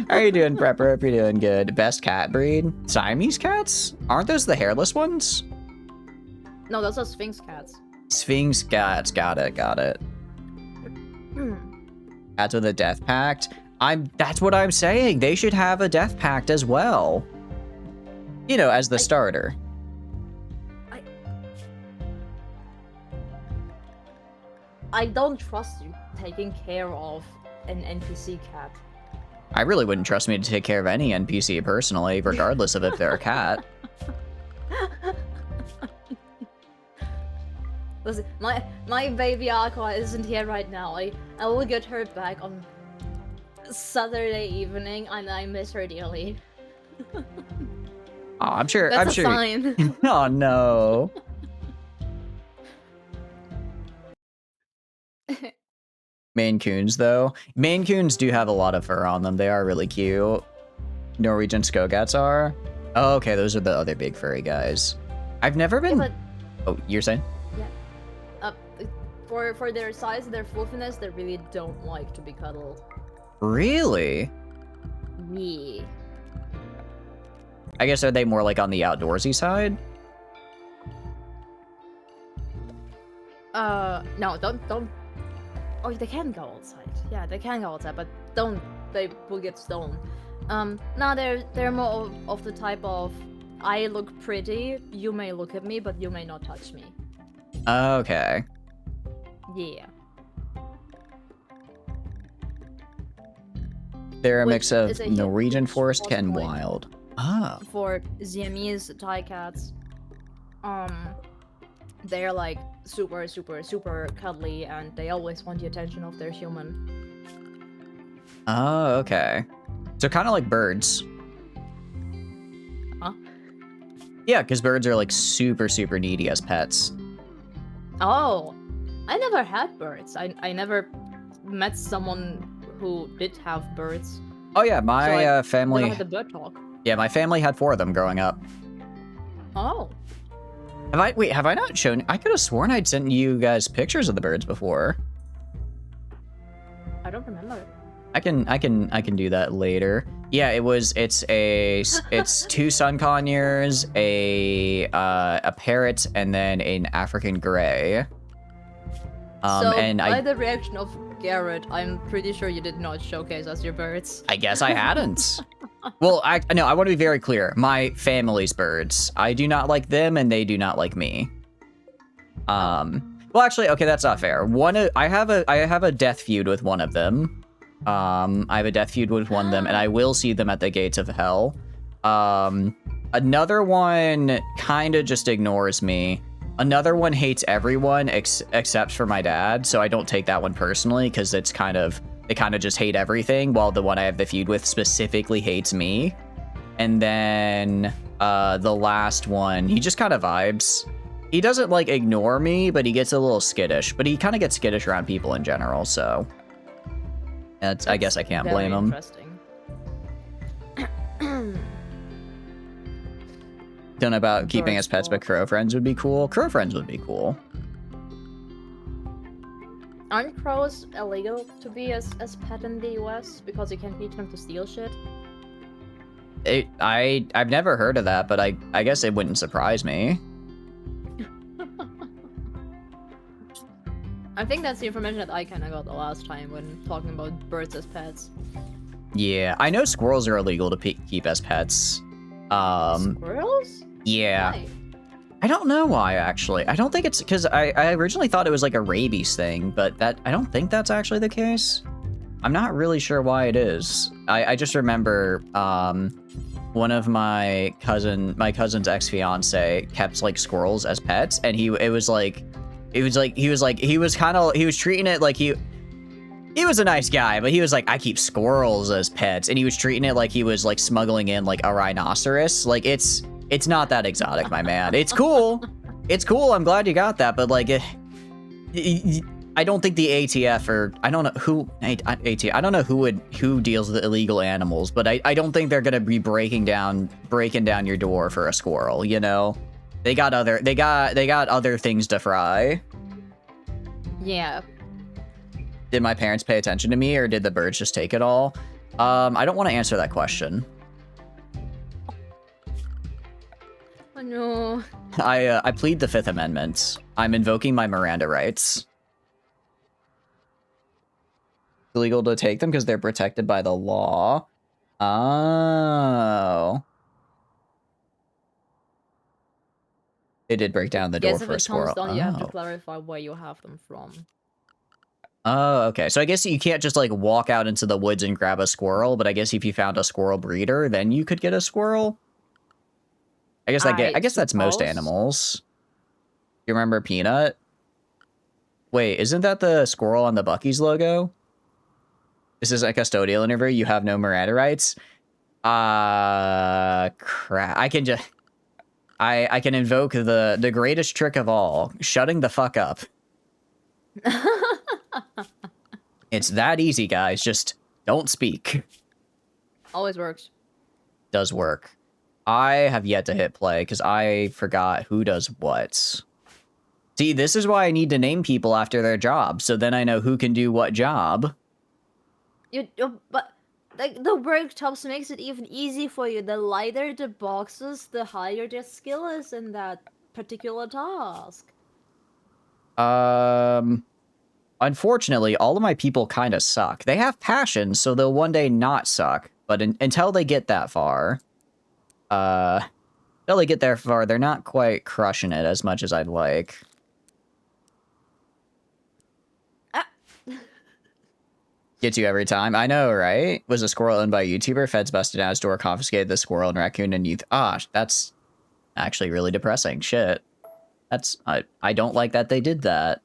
How are you doing, Prepper? Hope you're doing good. Best cat breed? Siamese cats? Aren't those the hairless ones? No, those are Sphinx cats. Sphinx cats. Got it. Cats with a death pact. That's what I'm saying. They should have a death pact as well. As the starter. I don't trust you taking care of an NPC cat. I really wouldn't trust me to take care of any NPC personally, regardless of if they're a cat. Listen, my baby Aqua isn't here right now. I will get her back on Saturday evening, and I miss her dearly. Oh, I'm sure. That's a sign. Oh no. Maine Coons, though. Maine Coons do have a lot of fur on them. They are really cute. Norwegian skogats are? Oh, okay, those are the other big furry guys. I've never been... but Oh, you're saying? yeah, for their size and their fluffiness, they really don't like to be cuddled. Really? Yeah. I guess, are they more like on the outdoorsy side? No, don't. Oh, they can go outside. Yeah, they can go outside, but don't. They will get stoned. No, they're more of the type of, I look pretty, you may look at me, but you may not touch me. Okay. Yeah. They're a Which mix of is a Norwegian huge forest plus cat and point. wild. Oh. For Siamese Thai cats, they're like super, super, super cuddly, and they always want the attention of their human. Oh, okay. So kind of like birds. Huh? Yeah, because birds are like super, super needy as pets. Oh, I never had birds. I never met someone who did have birds. Oh yeah, my Never family. had the bird talk. Yeah, my family had 4 of them growing up. Oh. Have I not shown? I could have sworn I'd sent you guys pictures of the birds before. I don't remember. I can do that later. Yeah, it's 2 sun conures, a parrot, and then an African gray. And by the reaction of Garrett, I'm pretty sure you did not showcase us your birds. I guess I hadn't. Well, I want to be very clear. My family's birds. I do not like them, and they do not like me. Well, actually, okay, that's not fair. I have a death feud with one of them. I have a death feud with one of them, and I will see them at the gates of hell. Another one kind of just ignores me. Another one hates everyone except for my dad, so I don't take that one personally because they kind of just hate everything, while the one I have the feud with specifically hates me. And then the last one, he just kind of vibes. He doesn't like ignore me, but he gets a little skittish. But he kind of gets skittish around people in general, so I guess I can't blame him. Interesting. Don't know about keeping as pets, but crow friends would be cool. Crow friends would be cool. Aren't crows illegal to be as pet in the US because you can't teach them to steal shit? I've never heard of that, but I guess it wouldn't surprise me. I think that's the information that I kind of got the last time when talking about birds as pets. Yeah, I know squirrels are illegal to keep as pets. Squirrels? Yeah. Why? I don't know why, actually. I don't think it's because I originally thought it was like a rabies thing, but I don't think that's actually the case. I'm not really sure why it is. I just remember one of my cousin's ex-fiance kept like squirrels as pets, and he was treating it like he was a nice guy, but he was like, I keep squirrels as pets, and he was treating it like he was like smuggling in like a rhinoceros. Like it's not that exotic, my man. It's cool. It's cool. I'm glad you got that, but like, I don't think the ATF or I don't know who I don't know who deals with illegal animals, but I don't think they're gonna be breaking down your door for a squirrel. You know, they got other things to fry. Yeah. Did my parents pay attention to me, or did the birds just take it all? I don't want to answer that question. Oh no. I plead the Fifth Amendment. I'm invoking my Miranda rights. It's illegal to take them because they're protected by the law. Oh. They did break down the door for a squirrel. If it comes down, you have to clarify where you have them from. Oh, okay. So I guess you can't just like walk out into the woods and grab a squirrel, but I guess if you found a squirrel breeder, then you could get a squirrel. I guess that's most animals. You remember Peanut? Wait, isn't that the squirrel on the Buc-ee's logo? This is a custodial interview. You have no Miranda rights. Crap. I can invoke the greatest trick of all, shutting the fuck up. It's that easy, guys. Just don't speak. Always works. does work. I have yet to hit play because I forgot who does what. See, this is why I need to name people after their job, so then I know who can do what job. But like the workshops makes it even easy for you. The lighter the boxes, the higher their skill is in that particular task. Unfortunately, all of my people kind of suck. They have passion, so they'll one day not suck. But until they get that far, they're not quite crushing it as much as I'd like. Ah. Gets you every time. I know, right? Was a squirrel owned by a YouTuber. Feds busted out his door, confiscated the squirrel and raccoon and youth. Ah, that's actually really depressing. Shit. That's I don't like that they did that.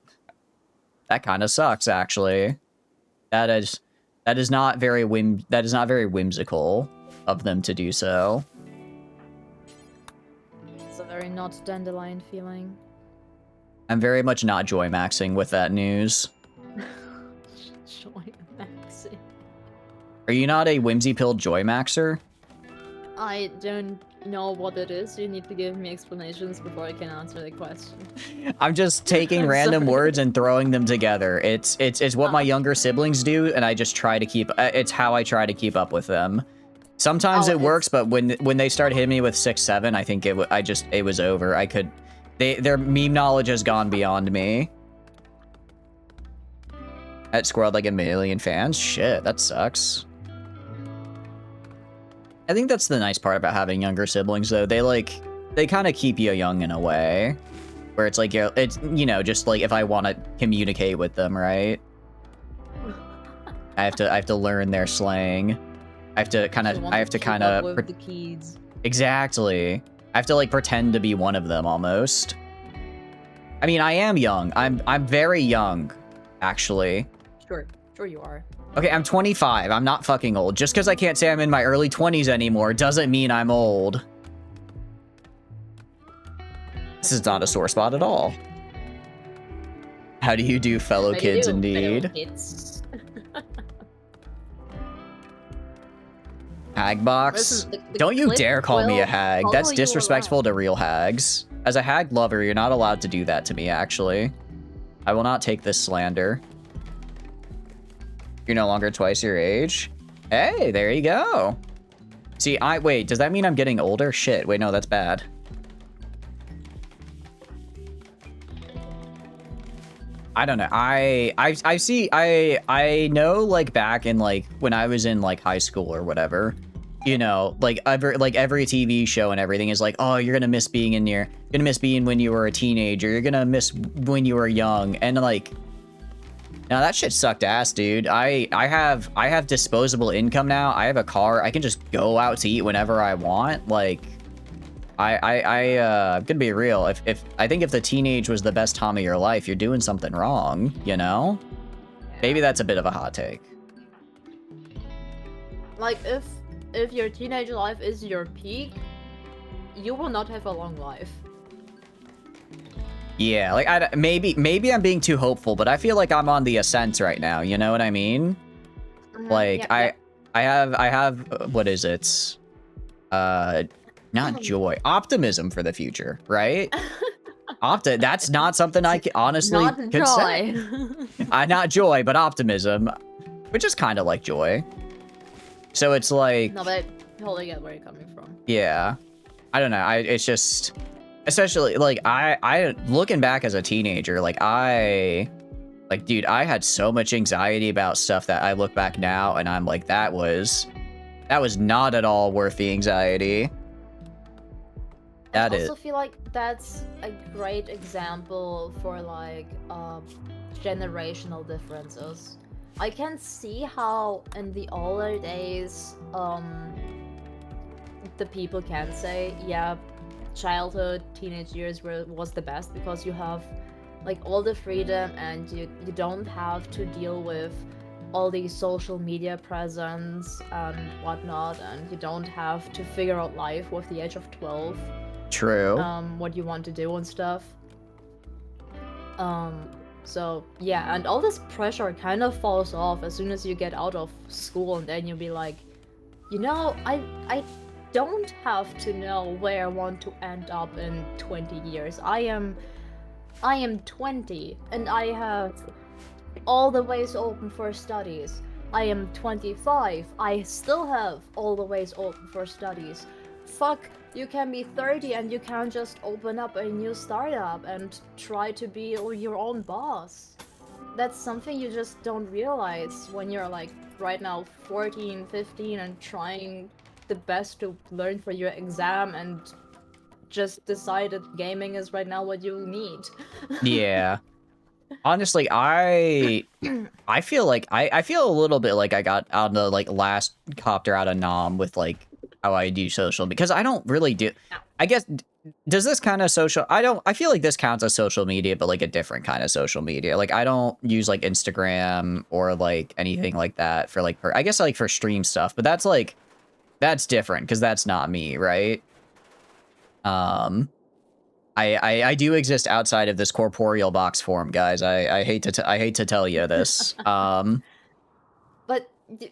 That kind of sucks, actually. That is not very whimsical of them to do so. It's a very not dandelion feeling. I'm very much not joy maxing with that news. Joy maxing. Are you not a whimsy-pilled joy maxer? I don't know what it is. You need to give me explanations before I can answer the question. I'm just taking random words and throwing them together. It's what my younger siblings do, and I just try to keep. It's how I try to keep up with them. Sometimes it works, but when they start hitting me with 6, 7, I think it was over. Their meme knowledge has gone beyond me. That squirreled like a million fans. Shit, that sucks. I think that's the nice part about having younger siblings, though. They kind of keep you young in a way, where it's like, just like if I want to communicate with them, right? I have to learn their slang. I have to kind of with the kids. Exactly. I have to like pretend to be one of them almost. I mean, I am young. I'm very young, actually. Sure you are. Okay, I'm 25. I'm not fucking old. Just because I can't say I'm in my early 20s anymore doesn't mean I'm old. This is not a sore spot at all. How do you do, fellow kids, indeed? Hagbox? Listen, the Don't you clip dare call me a hag. follow That's you disrespectful to real hags. As a hag lover, you're not allowed to do that to me, actually. I will not take this slander. You're no longer twice your age. Hey, there you go. See, wait, does that mean I'm getting older? Shit, wait, no, that's bad. I don't know. I know, like, back in, like, when I was in, like, high school or whatever, you know, like, every TV show and everything is like, oh, you're gonna miss being when you were a teenager. You're gonna miss when you were young. And, like, now that shit sucked ass, dude. I have disposable income now. I have a car. I can just go out to eat whenever I want. Like, I'm gonna be real. I think if the teenage was the best time of your life, you're doing something wrong, you know? Yeah. Maybe that's a bit of a hot take. Like, if your teenage life is your peak, you will not have a long life. Yeah, like, maybe I'm being too hopeful, but I feel like I'm on the ascent right now, you know what I mean? Like, yeah. I have, what is it? Not joy, optimism for the future, right? That's not something I can honestly could say. Not joy, but optimism, which is kind of like joy. So it's like... No, but I totally get where you're coming from. Yeah. I don't know, it's just... Especially, like, I looking back as a teenager, like, dude, I had so much anxiety about stuff that I look back now and I'm like, that was not at all worth the anxiety. I also feel like that's a great example for, like, generational differences. I can see how in the older days, the people can say, yeah, childhood, teenage years was the best because you have, like, all the freedom and you don't have to deal with all the social media presence and whatnot, and you don't have to figure out life with the age of 12. True. What you want to do and stuff. So yeah, and all this pressure kind of falls off as soon as you get out of school, and then you'll be like, you know, I don't have to know where I want to end up in 20 years. I am 20 and I have all the ways open for studies. I am 25. I still have all the ways open for studies. Fuck, you can be 30 and you can just open up a new startup and try to be your own boss. That's something you just don't realize when you're like right now 14, 15 and trying the best to learn for your exam and just decide that gaming is right now what you need. Yeah. Honestly, I feel like I feel a little bit like I got out of the like last copter out of Nom with like how I do social, because I don't really do. I guess does this kind of social? I feel like this counts as social media, but like a different kind of social media. Like I don't use like Instagram or like anything like that for like I guess like for stream stuff, but that's different because that's not me, right? Um. I do exist outside of this corporeal box form, guys. I hate to tell you this. But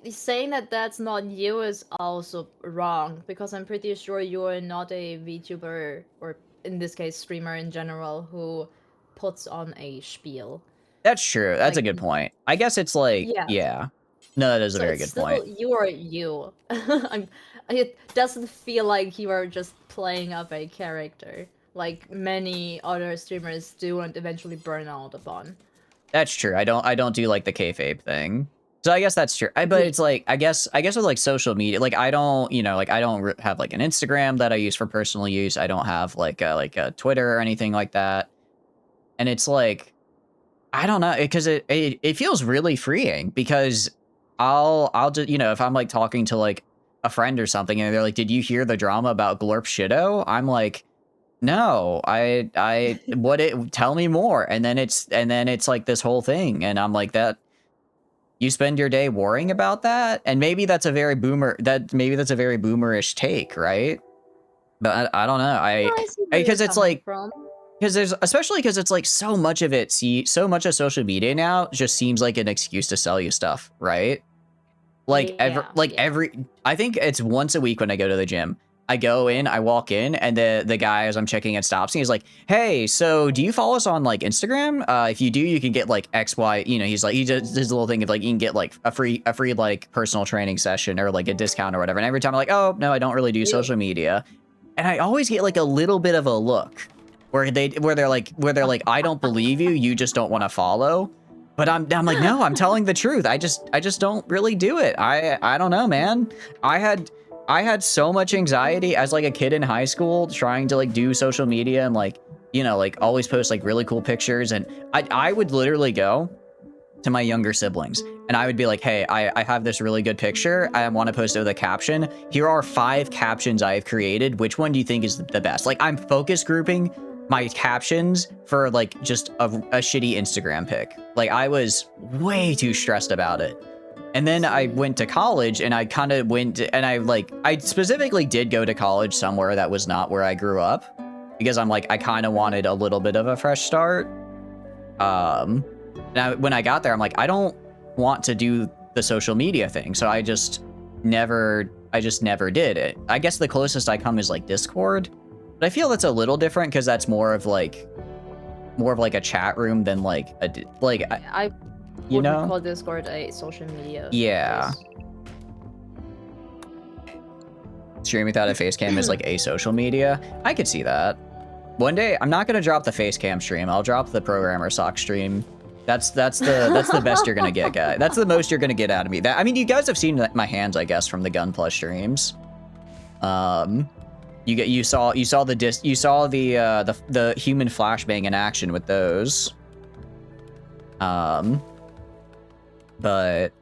saying that that's not you is also wrong, because I'm pretty sure you're not a VTuber, or in this case streamer in general, who puts on a spiel. That's true. That's a Like, good point. I guess it's like, yes. yeah. No, that is a So very it's good point. still you are you. It doesn't feel like you are just playing up a character, like many other streamers do and eventually burn out upon. That's true. I don't do like the kayfabe thing. So I guess that's true. But it's like I guess with like social media, like I don't, like I don't have like an Instagram that I use for personal use. I don't have like a Twitter or anything like that. And it's like I don't know, because it feels really freeing, because I'll just, if I'm like talking to like a friend or something and they're like, "Did you hear the drama about Glorp Shido?" I'm like, "No, tell me more." And then it's like this whole thing, and I'm like, "That you spend your day worrying about that?" And maybe that's a very boomerish take, right? But I don't know. No, I see where you're Because it's coming like, from. because it's like so much of it, so much of social media now just seems like an excuse to sell you stuff, right? Yeah, yeah. I think it's once a week when I go to the gym. I go in, I walk in, and the guy as I'm checking in stops me. He's like, "Hey, so do you follow us on like Instagram? If you do, you can get like X, Y." He's like, he does his little thing of like you can get like a free like personal training session or like a discount or whatever. And every time I'm like, "Oh no, I don't really do You. social media," and I always get like a little bit of a look where they're like, "I don't believe you. You just don't want to follow." But I'm like, "No, I'm telling the truth. I just don't really do it. I don't know, man. I had so much anxiety as like a kid in high school trying to like do social media and like, like always post like really cool pictures, and I would literally go to my younger siblings and I would be like, "Hey, I have this really good picture. I want to post it with a caption. Here are 5 captions I have created. Which one do you think is the best?" Like I'm focus grouping my captions for like just a shitty Instagram pic. Like I was way too stressed about it. And then I went to college and I kind of and I specifically did go to college somewhere that was not where I grew up, because I'm like, I kind of wanted a little bit of a fresh start. Now when I got there, I'm like, I don't want to do the social media thing. So I just never did it. I guess the closest I come is like Discord, but I feel that's a little different because that's more of like a chat room than like I you wouldn't know? call Discord a social media. Yeah. Place. Streaming without a face cam is like a social media. I could see that. One day, I'm not gonna drop the face cam stream. I'll drop the programmer sock stream. That's the best you're gonna get, guy. That's the most you're gonna get out of me. I mean, you guys have seen my hands, I guess, from the Gun Plus streams. You saw the human flashbang in action with those. But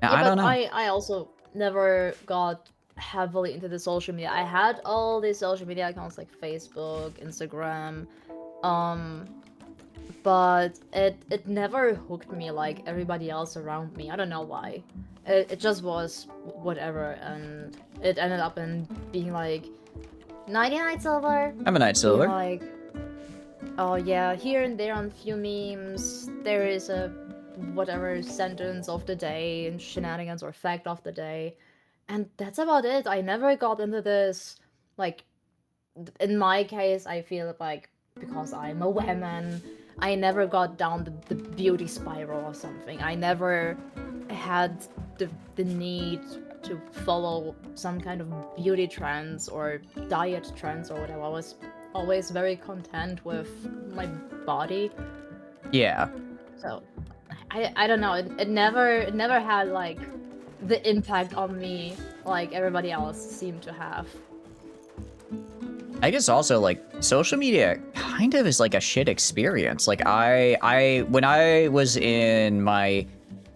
Yeah, I don't but know. I also never got heavily into the social media. I had all these social media accounts like Facebook, Instagram, but it never hooked me like everybody else around me. I don't know why. It just was whatever, and it ended up in being like 99 silver. I'm a Night Being Silver. like, oh yeah, here and there on few memes, there is a whatever sentence of the day and shenanigans or fact of the day. And that's about it. I never got into this, like, in my case, I feel like because I'm a woman, I never got down the beauty spiral or something. I never had the need to follow some kind of beauty trends or diet trends or whatever. I was always very content with my body. Yeah. So I don't know. It never had like the impact on me like everybody else seemed to have. I guess also like social media kind of is like a shit experience. Like when I was in my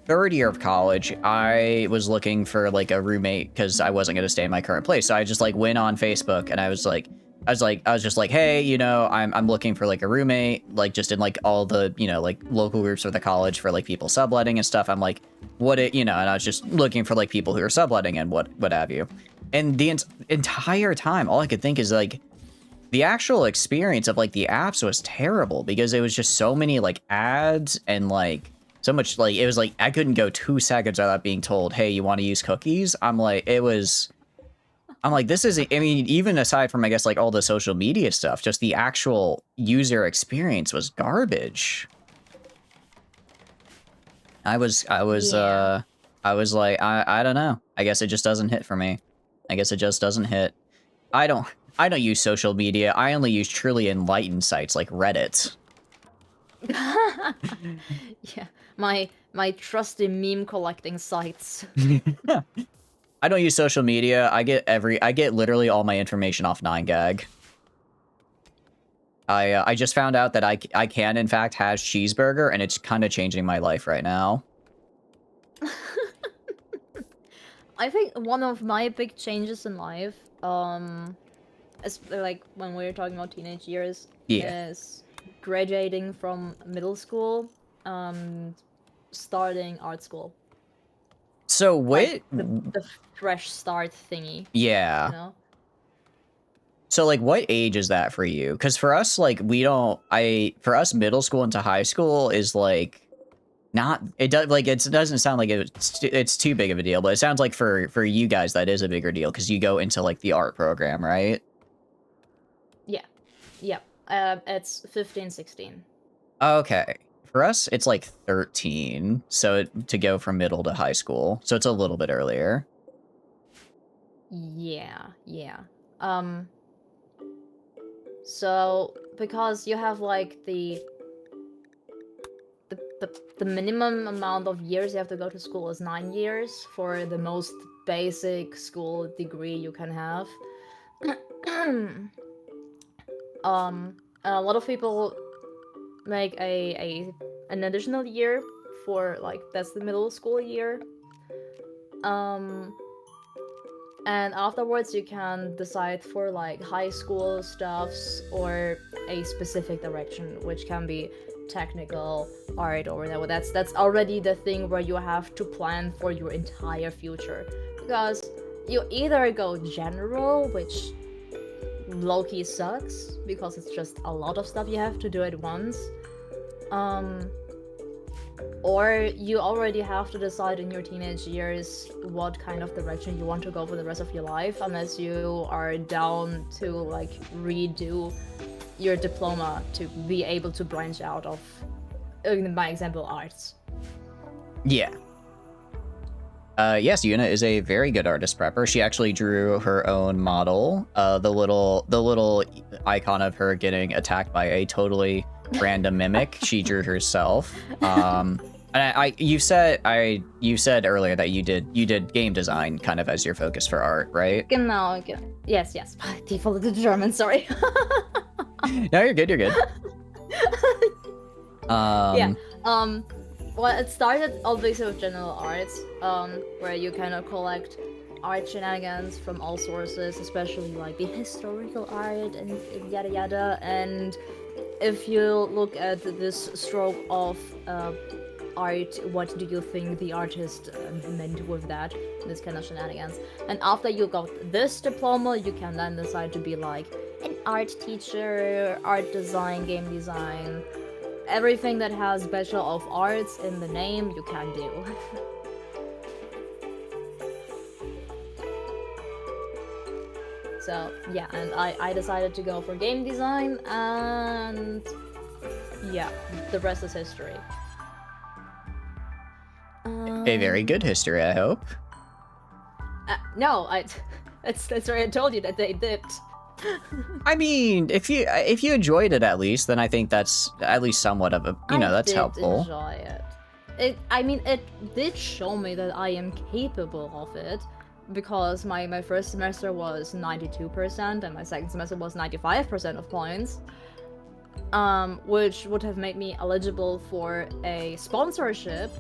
third year of college, I was looking for like a roommate because I wasn't gonna stay in my current place. So I just like went on Facebook and I was just like, hey, I'm looking for like a roommate, like just in like all the, like local groups for the college for like people subletting and stuff. I'm like, and I was just looking for like people who are subletting and what have you. And the entire time, all I could think is like, the actual experience of like the apps was terrible because it was just so many like ads and like so much like it was like I couldn't go 2 seconds without being told, hey, you want to use cookies? I'm like, this isn't, I mean, even aside from I guess like all the social media stuff, just the actual user experience was garbage. Yeah. I was like, I don't know. I guess it just doesn't hit for me. I guess it just doesn't hit. I don't I don't use social media. I only use truly enlightened sites like Reddit. Yeah, my trusty meme collecting sites. I don't use social media. I get literally all my information off 9gag. I just found out that I can in fact have cheeseburger and it's kind of changing my life right now. I think one of my big changes in life, is like when we're talking about teenage years, Yeah. is graduating from middle school, starting art school. So Like what? the fresh start thingy, Yeah. you know? So like what age is that for you? Because for us, like for us middle school into high school is like not it does like it doesn't sound like it's too big of a deal, but it sounds like for you guys that is a bigger deal because you go into like the art program, right? Yeah. Yep. It's 15, 16. Okay. For us, it's like 13. So to go from middle to high school. So it's a little bit earlier. Yeah, yeah. Um, so because you have like the minimum amount of years you have to go to school is 9 years for the most basic school degree you can have. And a lot of people make an additional year for like that's the middle school year. Um, and afterwards you can decide for like high school stuffs or a specific direction, which can be technical, art, or whatever. That's already the thing where you have to plan for your entire future, because you either go general, which low-key sucks because it's just a lot of stuff you have to do at once, or you already have to decide in your teenage years what kind of direction you want to go for the rest of your life, unless you are down to like redo your diploma to be able to branch out of, in my example, arts. Yeah. Yes, Yuna is a very good artist prepper. She actually drew her own model, the little icon of her getting attacked by a totally random mimic. She drew herself. And you said earlier that you did game design kind of as your focus for art, right? Genau, yes. Default to German, sorry. No, you're good. You're good. Yeah. Well, it started obviously with general arts, where you kind of collect art shenanigans from all sources, especially like the historical art and yada yada. And if you look at this stroke of art, what do you think the artist meant with that? This kind of shenanigans. And after you got this diploma, you can then decide to be like an art teacher, art design, game design. Everything that has Bachelor of Arts in the name, you can do. So yeah, and I decided to go for game design, and yeah, the rest is history. A very good history, I hope. No, that's why I told you that they dipped. I mean, if you enjoyed it at least, then I think that's at least somewhat of a, that's helpful. I did enjoy it. I mean, it did show me that I am capable of it, because my first semester was 92% and my second semester was 95% of points, which would have made me eligible for a sponsorship,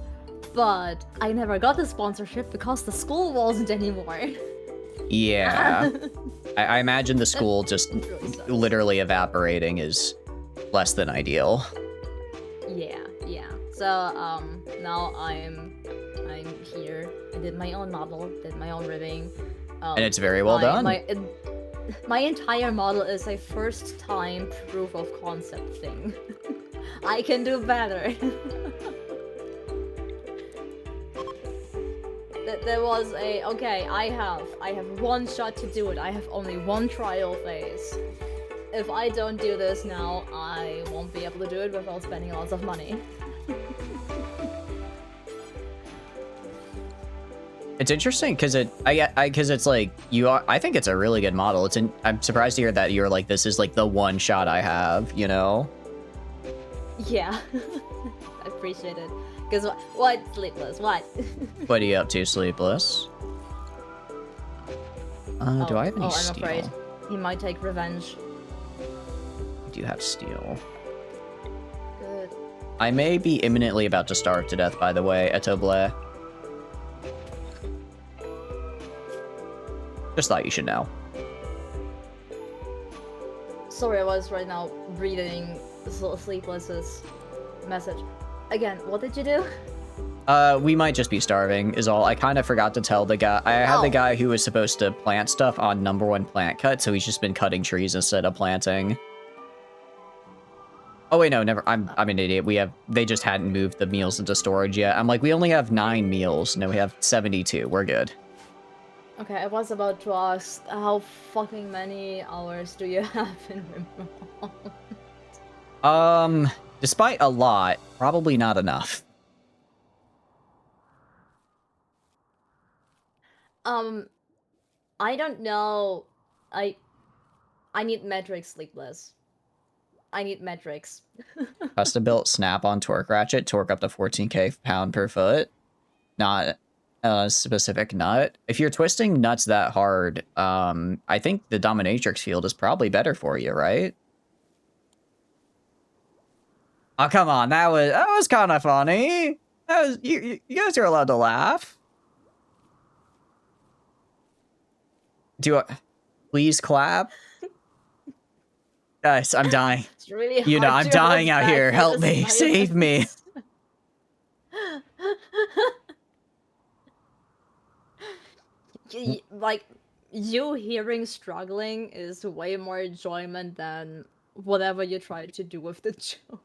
but I never got the sponsorship because the school wasn't anymore. Yeah. I imagine the school just really literally evaporating is less than ideal. Yeah. So now I'm here. I did my own model, did my own ribbing. And it's very well done. My entire model is a first-time proof of concept thing. I can do better. There was I have one shot to do it. I have only one trial phase. If I don't do this now, I won't be able to do it without spending lots of money. It's interesting because it's like I think it's a really good model. I'm surprised to hear that you're like, this is like the one shot I have, Yeah. I appreciate it. Because what? Sleepless, what? What are you up to, Sleepless? Do I have any steel? I'm afraid. He might take revenge. I do have steel. Good. I may be imminently about to starve to death, by the way, Etoble. Just thought you should know. Sorry, I was right now reading Sleepless's message. Again, what did you do? We might just be starving, is all. I kind of forgot to tell the guy. I had the guy who was supposed to plant stuff on #1 plant cut, so he's just been cutting trees instead of planting. Oh wait, no, never. I'm an idiot. They just hadn't moved the meals into storage yet. I'm like, we only have 9 meals. No, we have 72. We're good. Okay, I was about to ask, how fucking many hours do you have in Rimworld? Despite a lot, probably not enough. I don't know. I need metrics, Sleepless. I need metrics. Custom built snap-on torque ratchet, torque up to 14k pound per foot. Not a specific nut. If you're twisting nuts that hard, I think the dominatrix field is probably better for you, right? Oh, come on, that was kind of funny. That was you guys are allowed to laugh. Please clap. Guys, I'm dying. It's really hard I'm dying out here. Help me, save me. Like, you hearing struggling is way more enjoyment than whatever you try to do with the joke.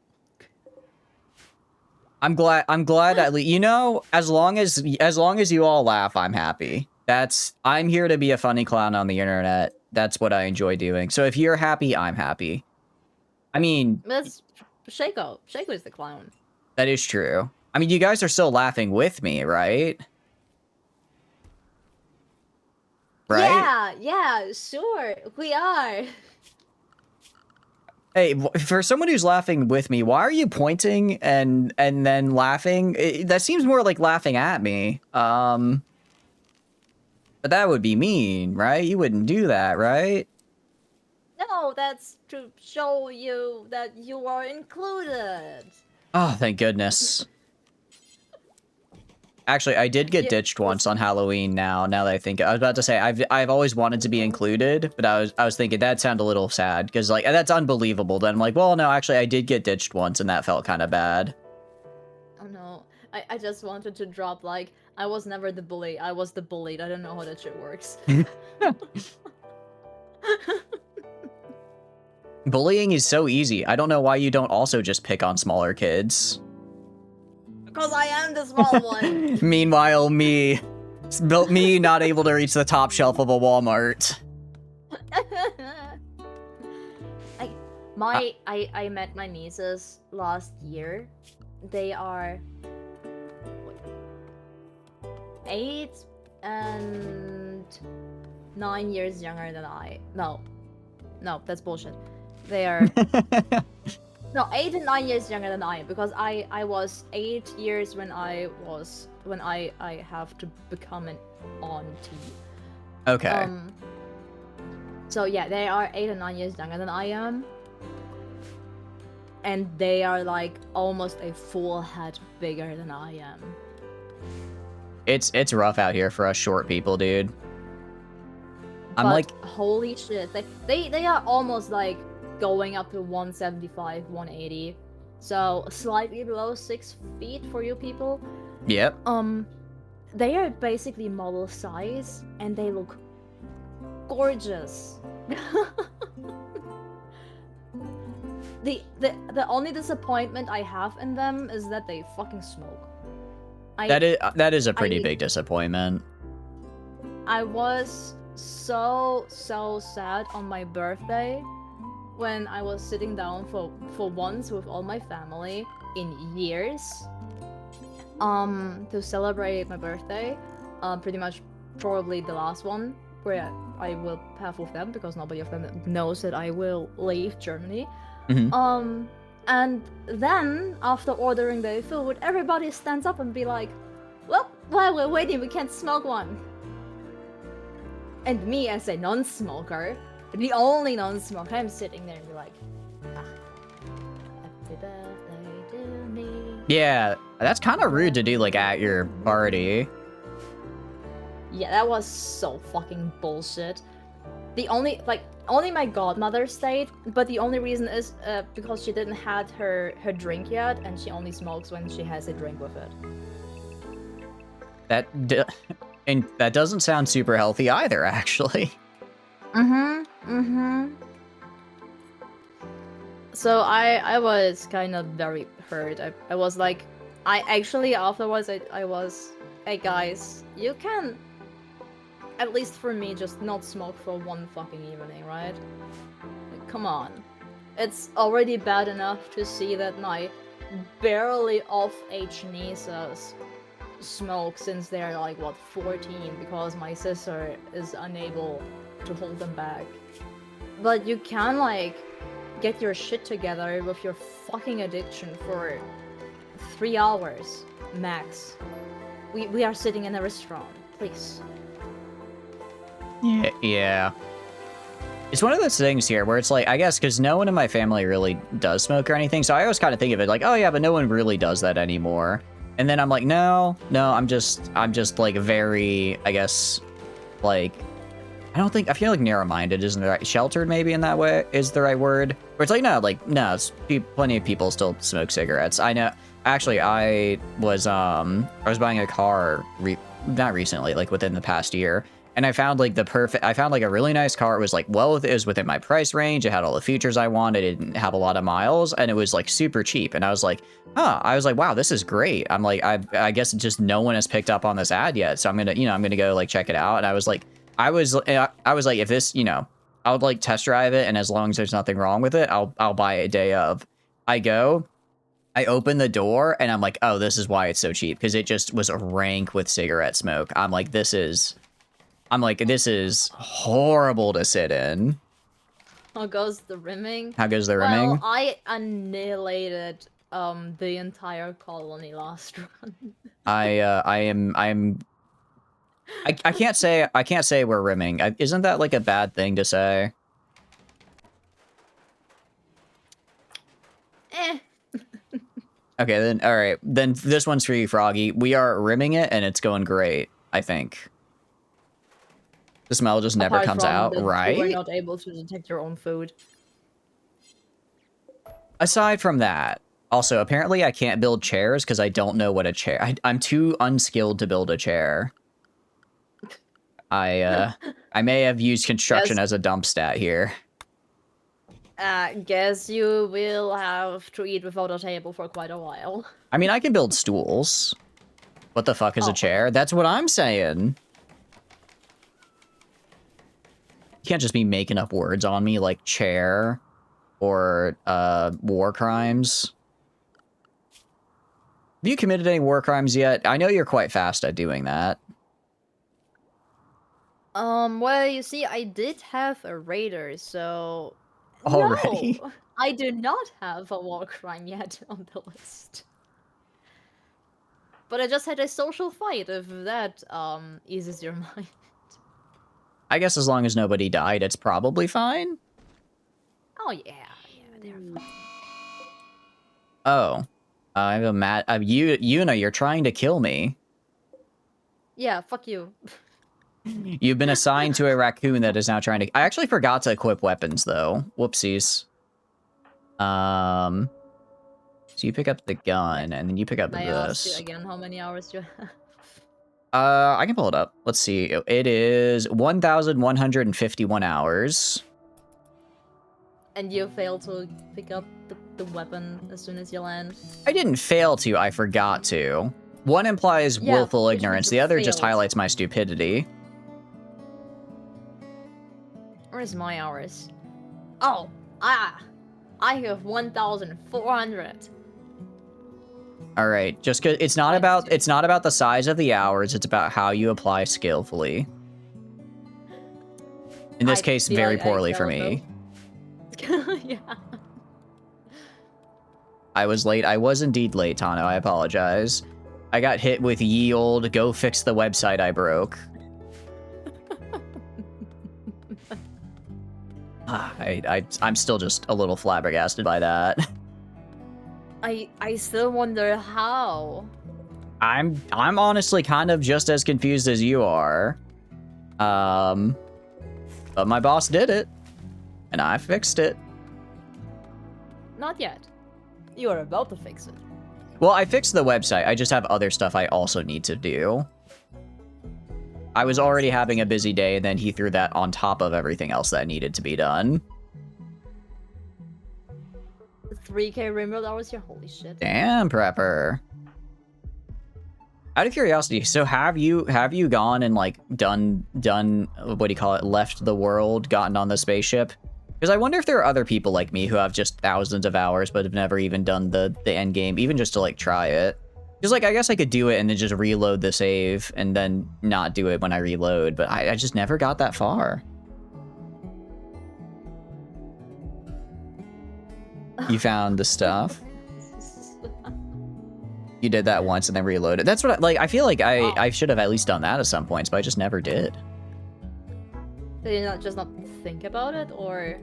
I'm glad at least, as long as you all laugh, I'm happy. I'm here to be a funny clown on the internet. That's what I enjoy doing. So if you're happy, I'm happy. I mean, that's Shaco. Shaco is the clown. That is true. I mean, you guys are still laughing with me, right? Right? Yeah, sure. We are. Hey, for someone who's laughing with me, why are you pointing and then laughing? That seems more like laughing at me. But that would be mean, right? You wouldn't do that, right? No, that's to show you that you are included. Oh, thank goodness. Actually, I did get ditched once on Halloween now that I think. I was about to say, I've always wanted to be included, but I was thinking that sounded a little sad, because, like, that's unbelievable. Then I'm like, well, no, actually, I did get ditched once, and that felt kind of bad. Oh, no. I just wanted to drop, like, I was never the bully. I was the bullied. I don't know how that shit works. Bullying is so easy. I don't know why you don't also just pick on smaller kids. Because I am the small one. Meanwhile, me not able to reach the top shelf of a Walmart. I met my nieces last year. They are 8 and 9 years younger than I. No, that's bullshit. They are no 8 and 9 years younger than I am, because I was 8 years when I have to become an auntie. Okay. So yeah, they are 8 and 9 years younger than I am. And they are like almost a full head bigger than I am. It's rough out here for us short people, dude. I'm But like, holy shit, they are almost like going up to 175, 180. So slightly below 6 feet for you people. yep. They are basically model size and they look gorgeous. The only disappointment I have in them is that they fucking smoke. That is a pretty big disappointment. I was so sad on my birthday when I was sitting down for once with all my family in years to celebrate my birthday. Pretty much probably the last one where I will have with them, because nobody of them knows that I will leave Germany. Mhm. And then after ordering the food, everybody stands up and be like, well, while we're waiting, we can't smoke one. And me as a non-smoker, the only non-smoker, I'm sitting there and be like, happy birthday to me. Yeah, that's kind of rude to do like at your party. Yeah, that was so fucking bullshit. The only my godmother stayed, but the only reason is because she didn't had her drink yet, and she only smokes when she has a drink with it. And that doesn't sound super healthy either, actually. So I was kind of very hurt. I was like, I actually afterwards I was, hey guys, you can, at least for me, just not smoke for one fucking evening, right? Like, come on. It's already bad enough to see that my barely off-age nieces smoke since they're like, what, 14, because my sister is unable to hold them back. But you can, like, get your shit together with your fucking addiction for 3 hours, max. We are sitting in a restaurant, please. Yeah. It's one of those things here where it's like, I guess, because no one in my family really does smoke or anything, so I always kind of think of it like, oh yeah, but no one really does that anymore. And then I'm like, no, I'm just like very, I guess, like, I feel like narrow-minded isn't the right, sheltered maybe in that way is the right word. Where it's like, no, plenty of people still smoke cigarettes. I know, actually, I was buying a car, not recently, like within the past year, and I found like a really nice car. It was like, it was within my price range. It had all the features I wanted. It didn't have a lot of miles, and it was like super cheap. And I was like, wow, this is great. I'm like, I guess just no one has picked up on this ad yet. So I'm gonna go like check it out. And I was like, if this, I would like test drive it. And as long as there's nothing wrong with it, I'll buy it a day of. I open the door and I'm like, oh, this is why it's so cheap. Cause it just was rank with cigarette smoke. I'm like, this is horrible to sit in. How goes the rimming? How goes the rimming? Well, I annihilated the entire colony last run. I can't say we're rimming. Isn't that like a bad thing to say? Okay, then all right. Then this one's for you, Froggy. We are rimming it and it's going great, I think. The smell just never Apart comes from out, that right? you were not able to detect your own food. Aside from that, also, apparently I can't build chairs because I don't know what a chair... I'm too unskilled to build a chair. I may have used construction as a dump stat here. Guess you will have to eat without a table for quite a while. I mean, I can build stools. What the fuck is a chair? That's what I'm saying. You can't just be making up words on me like chair or war crimes. Have you committed any war crimes yet? I know you're quite fast at doing that. Well, you see, I did have a raider, so Already? no, I do not have a war crime yet on the list. But I just had a social fight, if that eases your mind. I guess as long as nobody died, it's probably fine. Oh yeah, they're fine. Oh. I have a Yuna, you're trying to kill me. Yeah, fuck you. You've been assigned to a raccoon that is now trying to... I actually forgot to equip weapons, though. Whoopsies. So you pick up the gun, and then you pick up I asked you this. again how many hours you have. I can pull it up. Let's see. It is 1,151 hours. And you failed to pick up the weapon as soon as you land. I didn't fail to, I forgot to. One implies Yeah, willful which means ignorance, you the other just failed. highlights my stupidity. Where's my hours? Oh, I have 1,400. All right, just cause it's not about the size of the hours, it's about how you apply skillfully. In this case, very poorly for me. Yeah. I was late. I was indeed late, Tano. I apologize. I got hit with ye old go fix the website I broke. I'm still just a little flabbergasted by that. I still wonder how. I'm honestly kind of just as confused as you are. But my boss did it, and I fixed it. Not yet. You are about to fix it. Well, I fixed the website. I just have other stuff I also need to do. I was already having a busy day, and then he threw that on top of everything else that needed to be done. 3K Rimworld hours here? Holy shit. Damn, prepper. Out of curiosity, so have you gone and like done what do you call it, left the world, gotten on the spaceship? Because I wonder if there are other people like me who have just thousands of hours but have never even done the end game, even just to like try it. Because like I guess I could do it and then just reload the save and then not do it when I reload, but I just never got that far. You found the stuff? You did that once and then reloaded. That's what I feel like I should have at least done that at some points, but I just never did. Did you not think about it, or?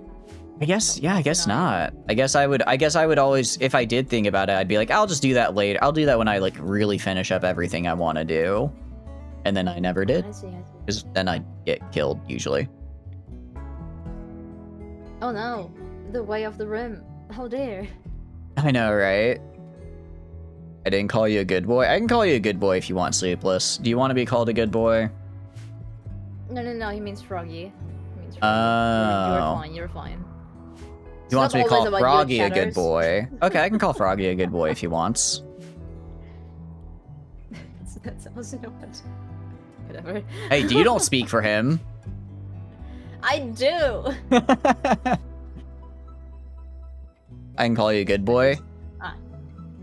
I guess, yeah, I guess not. I guess I would always, if I did think about it, I'd be like, I'll just do that later. I'll do that when I like really finish up everything I want to do. And then I never did. I see. Because then I'd get killed, usually. Oh no, the way of the rim. How dare. I know, right? I didn't call you a good boy. I can call you a good boy if you want, Sleepless. Do you want to be called a good boy? No, he means Froggy. He means Froggy. Oh. You're fine. He wants me to call Froggy a good boy. Okay, I can call Froggy a good boy if he wants. That sounds, you know what? Whatever. Hey, you don't speak for him. I do! I can call you a good boy.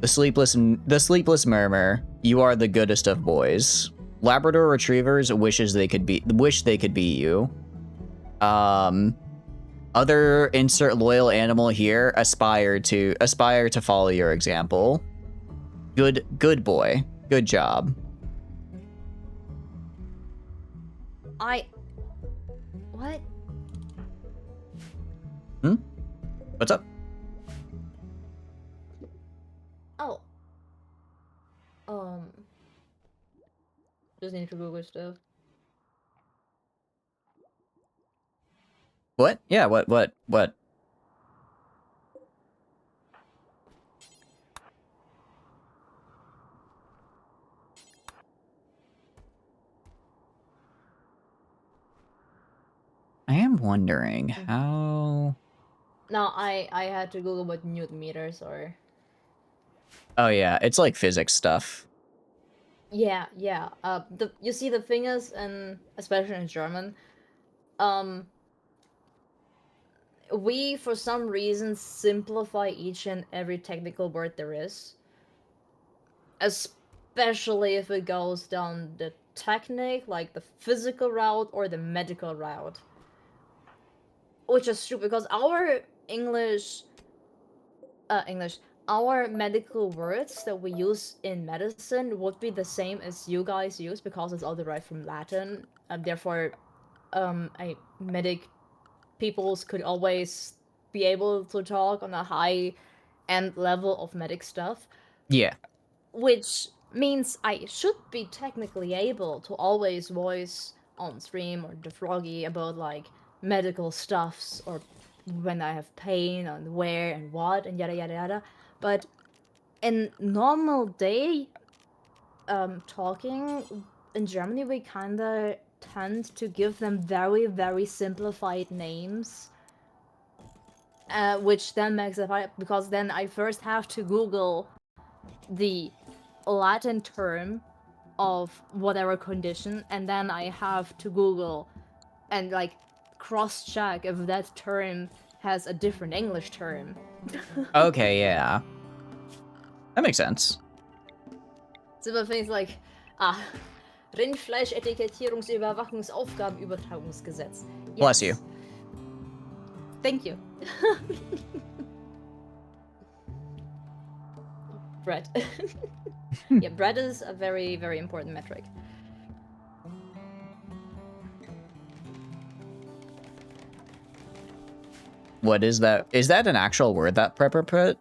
The sleepless murmur. You are the goodest of boys. Labrador retrievers wish they could be you. Other insert loyal animal here aspire to follow your example. Good boy. Good job. What? What's up? Oh. Just need to Google stuff. What? Yeah, what? I am wondering how... No, I had to Google what Newton meters are. Oh yeah, it's like physics stuff. Yeah. You see the thing is, and especially in German, we, for some reason, simplify each and every technical word there is. Especially if it goes down the technique, like the physical route or the medical route. Which is true, because our English, our medical words that we use in medicine would be the same as you guys use because it's all derived from Latin. Therefore, a medic peoples could always be able to talk on a high end level of medic stuff, Yeah. which means I should be technically able to always voice on stream or the froggy about like medical stuffs or when I have pain and where and what and yada yada yada. But in normal day talking in Germany, we kinda tend to give them very, very simplified names. Which then makes it hard because then I first have to Google the Latin term of whatever condition, and then I have to Google and like cross-check if that term has a different English term. Okay, yeah. That makes sense. Simple things like, Rindfleisch-Etikettierungsüberwachungsaufgabenübertragungsgesetz. Bless you. Thank you. Bread. Yeah, bread is a very, very important metric. What is that? Is that an actual word that Prepper put?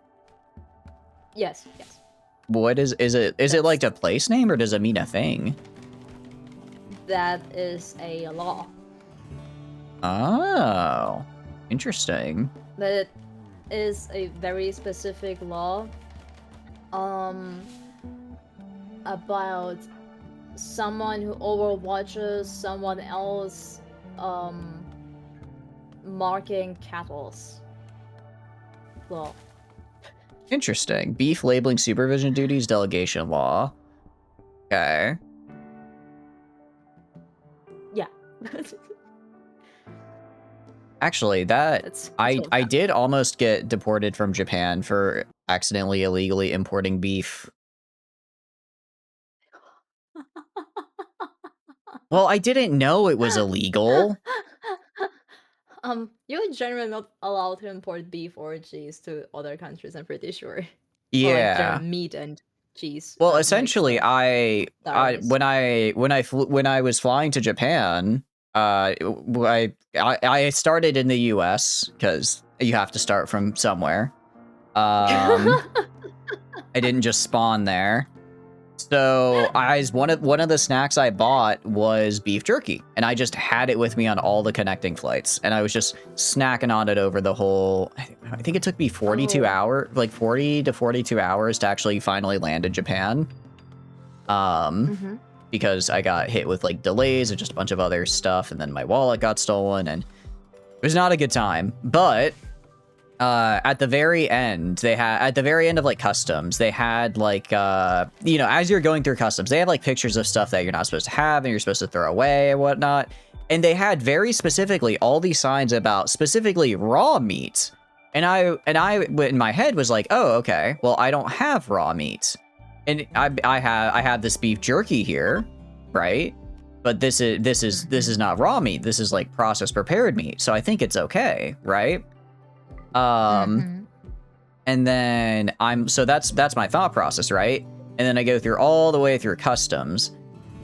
Yes, yes. What is it like a place name, or does it mean a thing? That is a law. Oh, interesting. That is a very specific law about someone who overwatches someone else marking cattle's law. Interesting. Beef labeling supervision duties delegation law. Okay. Yeah. Actually, That's I what happened. did almost get deported from Japan for accidentally illegally importing beef. Well, I didn't know it was illegal. You're generally not allowed to import beef or cheese to other countries, I'm pretty sure. Or like Yeah. general meat and cheese. Well, Medic essentially, stuff. I Diaries. when I was flying to Japan, I started in the U.S. because you have to start from somewhere. I didn't just spawn there. So one of the snacks I bought was beef jerky, and I just had it with me on all the connecting flights, and I was just snacking on it over the whole. I think it took me 42 hours, like 40 to 42 hours to actually finally land in Japan. Because I got hit with like delays and just a bunch of other stuff, and then my wallet got stolen, and it was not a good time. But at the very end, of like customs, they had like as you're going through customs, they have like pictures of stuff that you're not supposed to have and you're supposed to throw away and whatnot. And they had very specifically all these signs about specifically raw meat. And I in my head was like, oh, okay, well, I don't have raw meat. And I have this beef jerky here, right? But this is not raw meat. This is like processed prepared meat. So I think it's okay, right? And then so that's my thought process, right? And then I go through all the way through customs,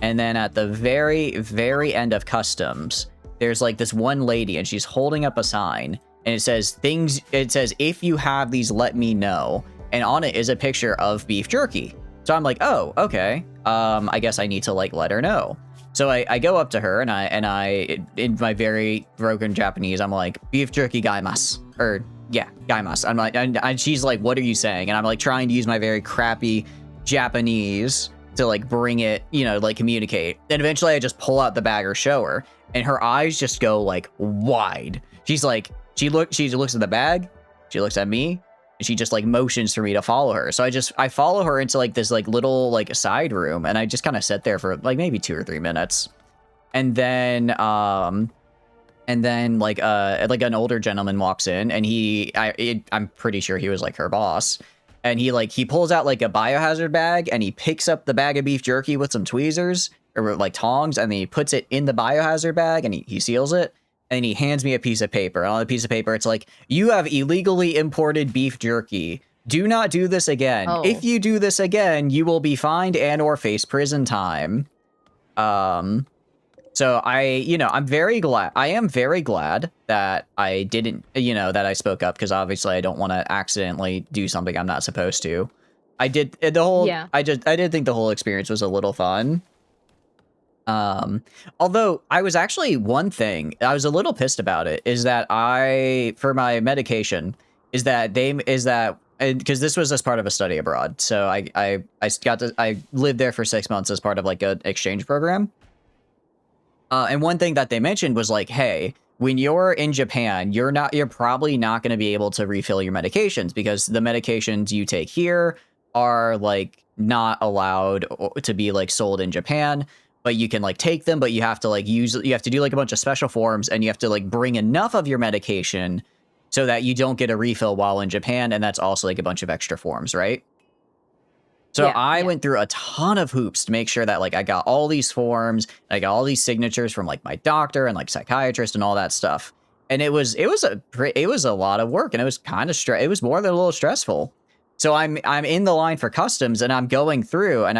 and then at the very, very end of customs, there's like this one lady, and she's holding up a sign, and it says, if you have these, let me know. And on it is a picture of beef jerky. So I'm like, oh, okay. I guess I need to like let her know. So I go up to her, and I in my very broken Japanese, I'm like, beef jerky gaimasu, or yeah, gaimasu. I'm like, and she's like, what are you saying? And I'm like trying to use my very crappy Japanese to like bring it, like communicate. Then eventually I just pull out the bag or show her, and her eyes just go like wide. She's like, she looks at the bag, she looks at me, and she just like motions for me to follow her. So I follow her into like this like little like side room, and I just kind of sit there for like maybe 2 or 3 minutes. And then And then like an older gentleman walks in, and I'm pretty sure he was like her boss. And he pulls out like a biohazard bag, and he picks up the bag of beef jerky with some tweezers or like tongs, and then he puts it in the biohazard bag, and he seals it, and he hands me a piece of paper. And on the piece of paper, it's like, "You have illegally imported beef jerky. Do not do this again. Oh. If you do this again, you will be fined and or face prison time." So I'm very glad. I am very glad that I didn't, that I spoke up, because obviously I don't want to accidentally do something I'm not supposed to. I did Yeah. I did think the whole experience was a little fun. Although I was actually, one thing I was a little pissed about it is that for my medication, because this was as part of a study abroad. So I lived there for 6 months as part of like an exchange program. And one thing that they mentioned was like, hey, when you're in Japan, you're probably not going to be able to refill your medications, because the medications you take here are like not allowed to be like sold in Japan, but you can like take them, but you have to do like a bunch of special forms, and you have to like bring enough of your medication so that you don't get a refill while in Japan. And that's also like a bunch of extra forms, right? So I went through a ton of hoops to make sure that like I got all these forms, I got all these signatures from like my doctor and like psychiatrist and all that stuff. And it was a lot of work, and it was kind of it was more than a little stressful. So I'm in the line for customs, and I'm going through, and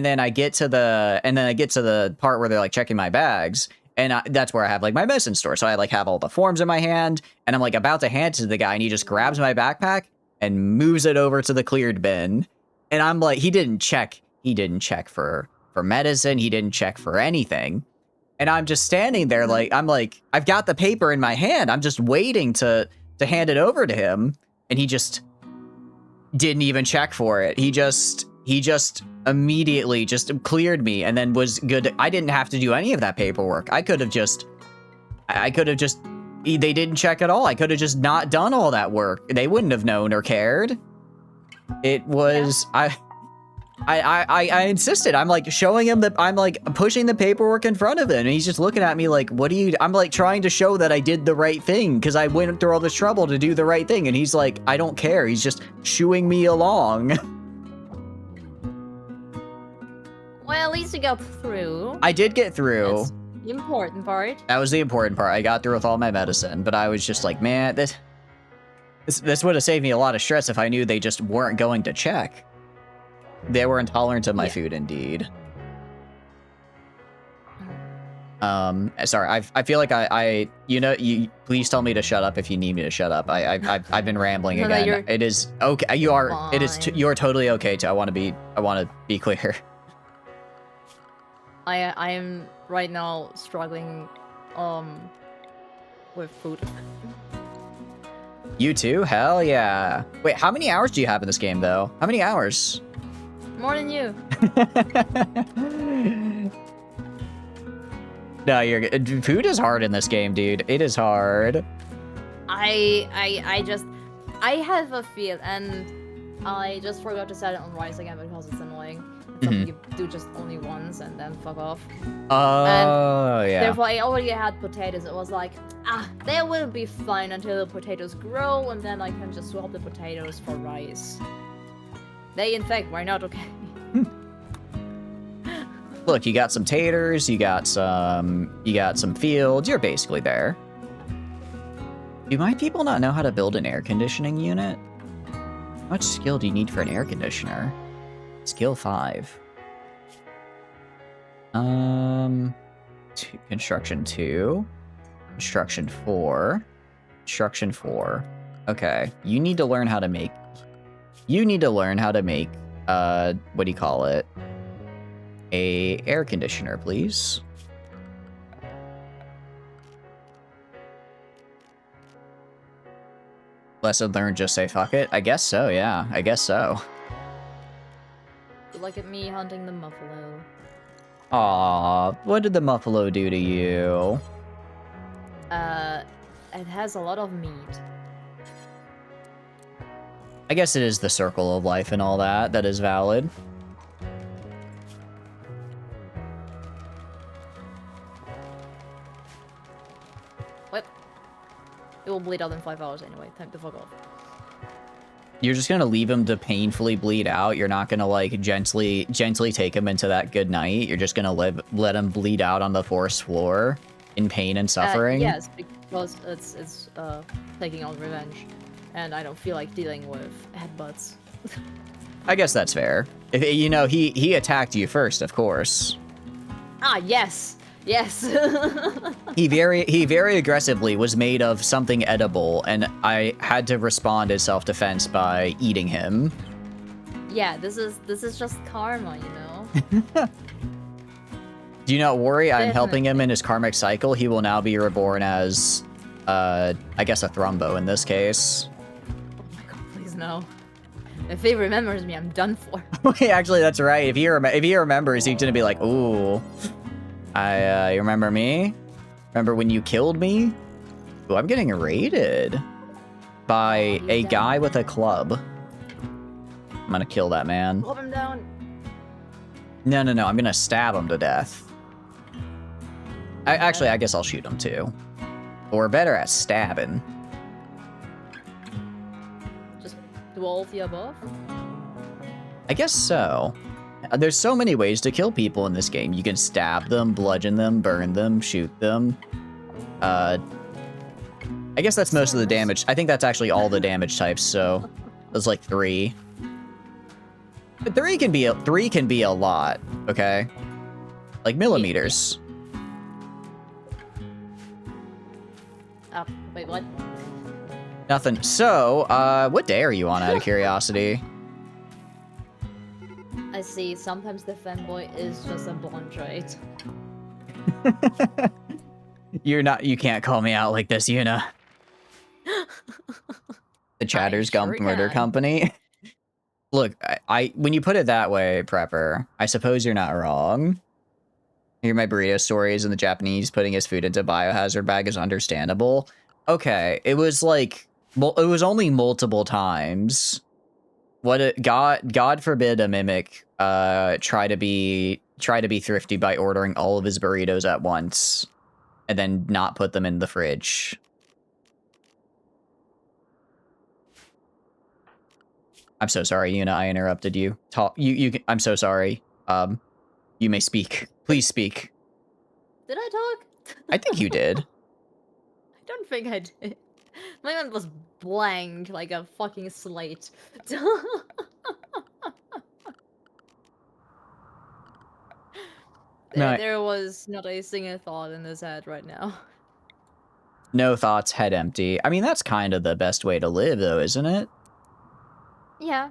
then I get to the part where they're like checking my bags, and that's where I have like my medicine store. So I like have all the forms in my hand, and I'm like about to hand it to the guy, and he just grabs my backpack and moves it over to the cleared bin. And I'm like, he didn't check for medicine. He didn't check for anything. And I'm just standing there like, I've got the paper in my hand. I'm just waiting to hand it over to him. And he just didn't even check for it. He just immediately just cleared me, and then was good. I didn't have to do any of that paperwork. I could have just, they didn't check at all. I could have just not done all that work. They wouldn't have known or cared. It was, I insisted. I'm like showing him that I'm like pushing the paperwork in front of him, and he's just looking at me like, what do you, I'm like trying to show that I did the right thing, because I went through all this trouble to do the right thing. And he's like, I don't care. He's just shooing me along. Well, at least you got through. I did get through. That's the important part. That was the important part. I got through with all my medicine, but I was just like, man, this would have saved me a lot of stress if I knew they just weren't going to check. They were intolerant of my food, indeed. Sorry, I feel like you please tell me to shut up if you need me to shut up. I've been rambling again. No, it is okay. You are fine. You are totally okay too. I want to be clear. I am right now struggling with food. You too? Hell yeah. Wait, how many hours do you have in this game though? How many hours? More than you. No, you're good. Food is hard in this game, dude. It is hard. I have a feel, and I just forgot to set it on rice again because it's annoying. It's something you do just only once and then fuck off. Oh, yeah. Therefore, I already had potatoes. It was like, they will be fine until the potatoes grow, and then I can just swap the potatoes for rice. They, in fact, were not okay. Look, you got some taters, you got some fields. You're basically there. Do my people not know how to build an air conditioning unit? How much skill do you need for an air conditioner? Skill 5. Construction 2. Construction 4. Construction 4. Okay. You need to learn how to make, what do you call it? A air conditioner, please. Lesson learned, just say fuck it? I guess so, yeah. I guess so. Look at me hunting the buffalo. Aw, what did the buffalo do to you? It has a lot of meat. I guess it is the circle of life and all that. That is valid. It will bleed out in 5 hours anyway. Time to fuck off. You're just gonna leave him to painfully bleed out. You're not gonna like gently take him into that good night. You're just gonna let him bleed out on the forest floor in pain and suffering. Yes, because it's taking on revenge, and I don't feel like dealing with headbutts. I guess that's fair. If you know he attacked you first, of course. Ah, yes. Yes. He very aggressively was made of something edible, and I had to respond as self-defense by eating him. Yeah, this is just karma, you know. Do you not worry? I'm helping him Definitely. in his karmic cycle. He will now be reborn as, I guess a Thrumbo in this case. Oh my god, please no. If he remembers me, I'm done for. Actually, that's right. If he remembers, he's gonna be like, "Ooh, you remember me? Remember when you killed me? Ooh, I'm getting raided by a guy with a club. I'm gonna kill that man. Club him down. No. I'm gonna stab him to death. Actually, I guess I'll shoot him too. But we're better at stabbing. Just do all of the above. I guess so. There's so many ways to kill people in this game. You can stab them, bludgeon them, burn them, shoot them. I guess that's most of the damage. I think that's actually all the damage types, so there's like 3. But 3 can be a lot, okay? Like millimeters. Wait, what? Nothing. So, what day are you on out of curiosity? I see. Sometimes the fanboy is just a blonde trait. You can't call me out like this, Yuna. The Chatter's Gum Murder Company. Look, when you put it that way, Prepper, I suppose you're not wrong. Hear my burrito stories and the Japanese putting his food into biohazard bag is understandable. Okay, it was like, well, it was only multiple times. God forbid a mimic try to be thrifty by ordering all of his burritos at once and then not put them in the fridge. I'm so sorry, Yuna, I interrupted you. I'm so sorry. You may speak. Please speak. Did I talk? I think you did. I don't think I did. My mind was blank like a fucking slate. No, There was not a single thought in his head right now. no thoughts, head empty. I mean, that's kind of the best way to live, though, isn't it? Yeah.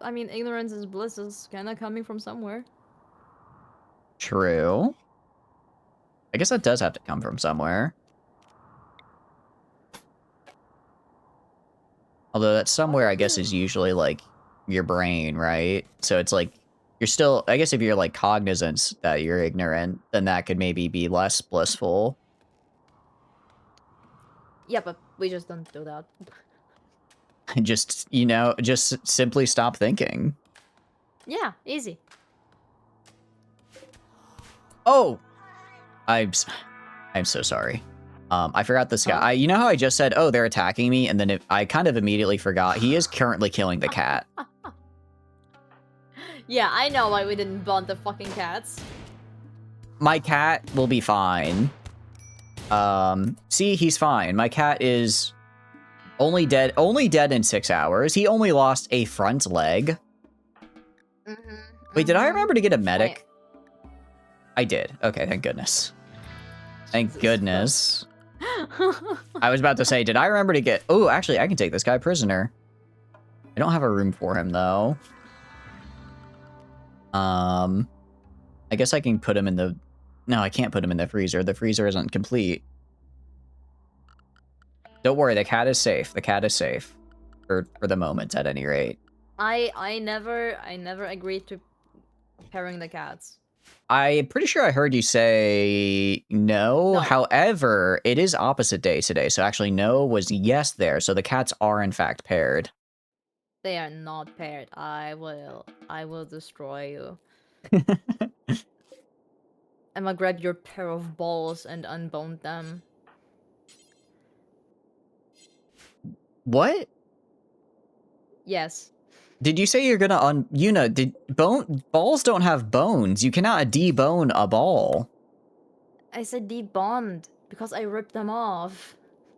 I mean, ignorance is bliss is kind of coming from somewhere. True. I guess that does have to come from somewhere. Although that somewhere, I guess, is usually, like, your brain, right? So it's like, you're still... I guess if you're, like, cognizant that you're ignorant, then that could maybe be less blissful. Yeah, but we just don't do that. Just, just simply stop thinking. Yeah, easy. Oh! I'm so sorry. I forgot this guy. You know how I just said, oh, they're attacking me? And then I kind of immediately forgot. He is currently killing the cat. Yeah, I know why we didn't bond the fucking cats. My cat will be fine. See, he's fine. My cat is only dead in 6 hours. He only lost a front leg. Wait, did I remember to get a medic? I did. Okay, thank goodness. Thank goodness. I was about to say, did I remember to get... Oh, actually, I can take this guy prisoner. I don't have a room for him, though. I guess I can put him in the... No, I can't put him in the freezer. The freezer isn't complete. Don't worry, the cat is safe. The cat is safe. For the moment, at any rate. I never agreed to pairing the cats. I'm pretty sure I heard you say no. However, it is opposite day today, so actually no was yes there. So the cats are in fact paired. They are not paired. I will destroy you. I'm gonna grab your pair of balls and unbone them. What? Yes. Did you say you're gonna balls don't have bones. You cannot debone a ball. I said debond because I ripped them off.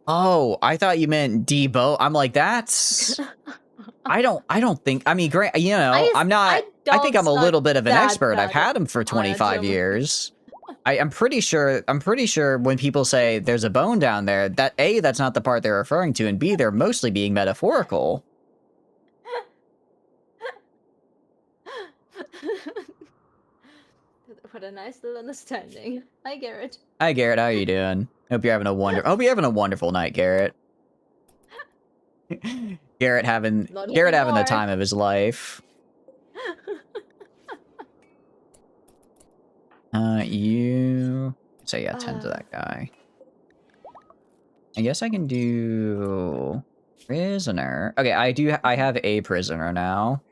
Oh, I thought you meant debone. I'm like, that's... I don't think... I mean, great, you know, I think don't I'm a suck little bit of an that expert. I've bad had him for 25 anatomy. years. I'm pretty sure when people say there's a bone down there, that A, that's not the part they're referring to, and B, they're mostly being metaphorical. What a nice little understanding. Hi, Garrett. Hi, Garrett. How are you doing? Hope you're having a wonderful night, Garrett. Garrett having the time of his life. You say yeah, tend to that guy. I guess I can do prisoner. Okay, I have a prisoner now.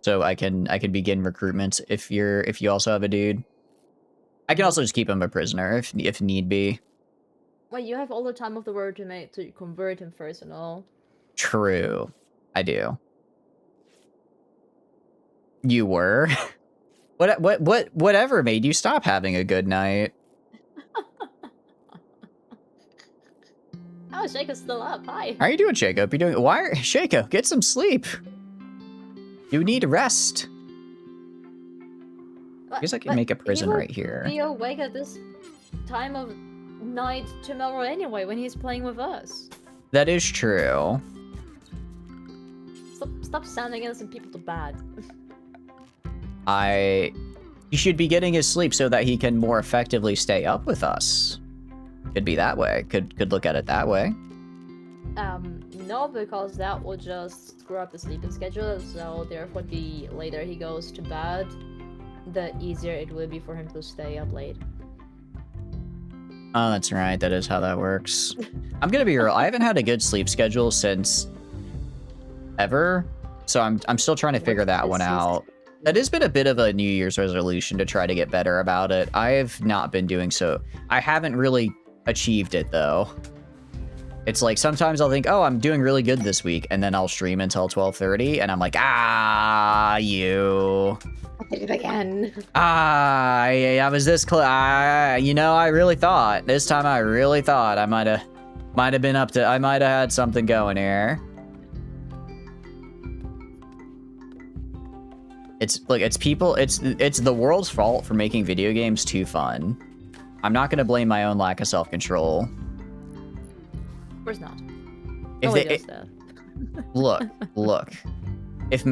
So I can begin recruitment if you also have a dude. I can also just keep him a prisoner if need be. Well, you have all the time of the world to convert him first and all. True. I do. You were? Whatever made you stop having a good night? Oh, Shaco's still up. Hi. How are you doing, Shaco? Shaco, get some sleep. You need rest. I guess I can make a prison right here. Be awake at this time of night tomorrow anyway when he's playing with us. That is true. Stop sending innocent people to bed. He should be getting his sleep so that he can more effectively stay up with us. Could be that way. Could look at it that way. No, because that will just screw up the sleeping schedule, so therefore the later he goes to bed, the easier it will be for him to stay up late. Oh, that's right. That is how that works. I'm gonna be real. I haven't had a good sleep schedule since ever, so I'm still trying to figure that one out. That has been a bit of a New Year's resolution to try to get better about it. I have not been doing so. I haven't really achieved it though. It's like sometimes I'll think, oh, I'm doing really good this week, and then I'll stream until 12:30, and I'm like, you. I did it again. I was this close. You know, I really thought this time. I really thought I might have been up to. I might have had something going here. It's the world's fault for making video games too fun. I'm not gonna blame my own lack of self-control. Of course not. Look. If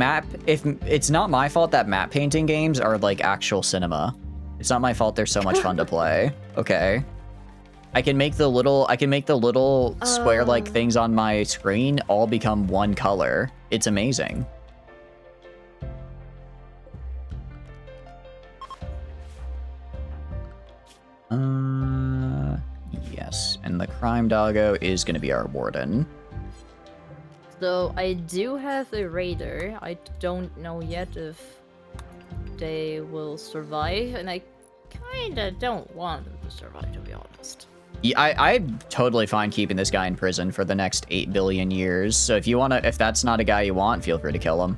it's not my fault that map painting games are like actual cinema. It's not my fault they're so much fun to play. Okay. I can make the little square-like things on my screen all become one color. It's amazing. Yes, and the crime doggo is gonna be our warden. So I do have a raider. I don't know yet if they will survive, and I kinda don't want them to survive, to be honest. Yeah, I'm totally fine keeping this guy in prison for the next 8 billion years. So if that's not a guy you want, feel free to kill him.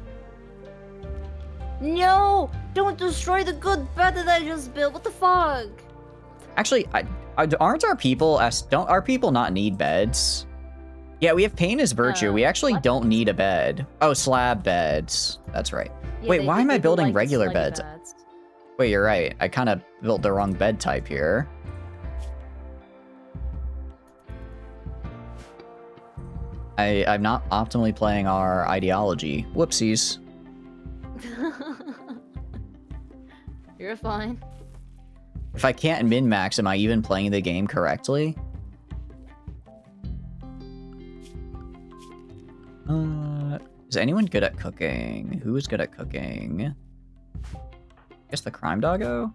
No! Don't destroy the good bed that I just built. What the fuck? Actually, aren't our people don't our people not need beds? Yeah, we have pain as virtue. We actually don't need a bed. Oh, slab beds. That's right. Yeah, wait, why am I building like regular beds? Wait, you're right. I kind of built the wrong bed type here. I'm not optimally playing our ideology. Whoopsies. You're fine. If I can't min-max, am I even playing the game correctly? Is anyone good at cooking? Who is good at cooking? I guess the crime doggo?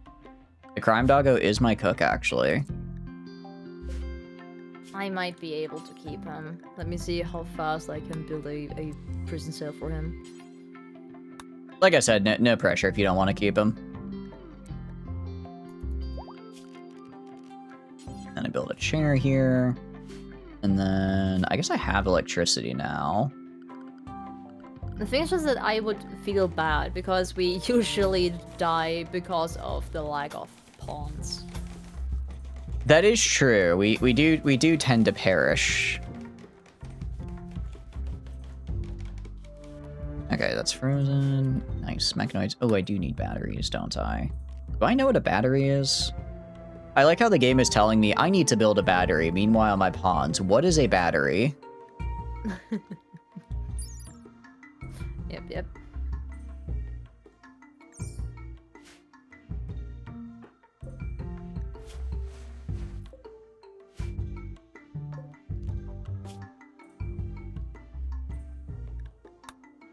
The crime doggo is my cook, actually. I might be able to keep him. Let me see how fast I can build a prison cell for him. Like I said, no pressure if you don't want to keep him. And I build a chair here. And then I guess I have electricity now. The thing is just that I would feel bad because we usually die because of the lack of pawns. That is true. We do tend to perish. Okay, that's frozen. Nice. Mechanoids. Oh, I do need batteries, don't I? Do I know what a battery is? I like how the game is telling me I need to build a battery. Meanwhile, my pawns. What is a battery? Yep.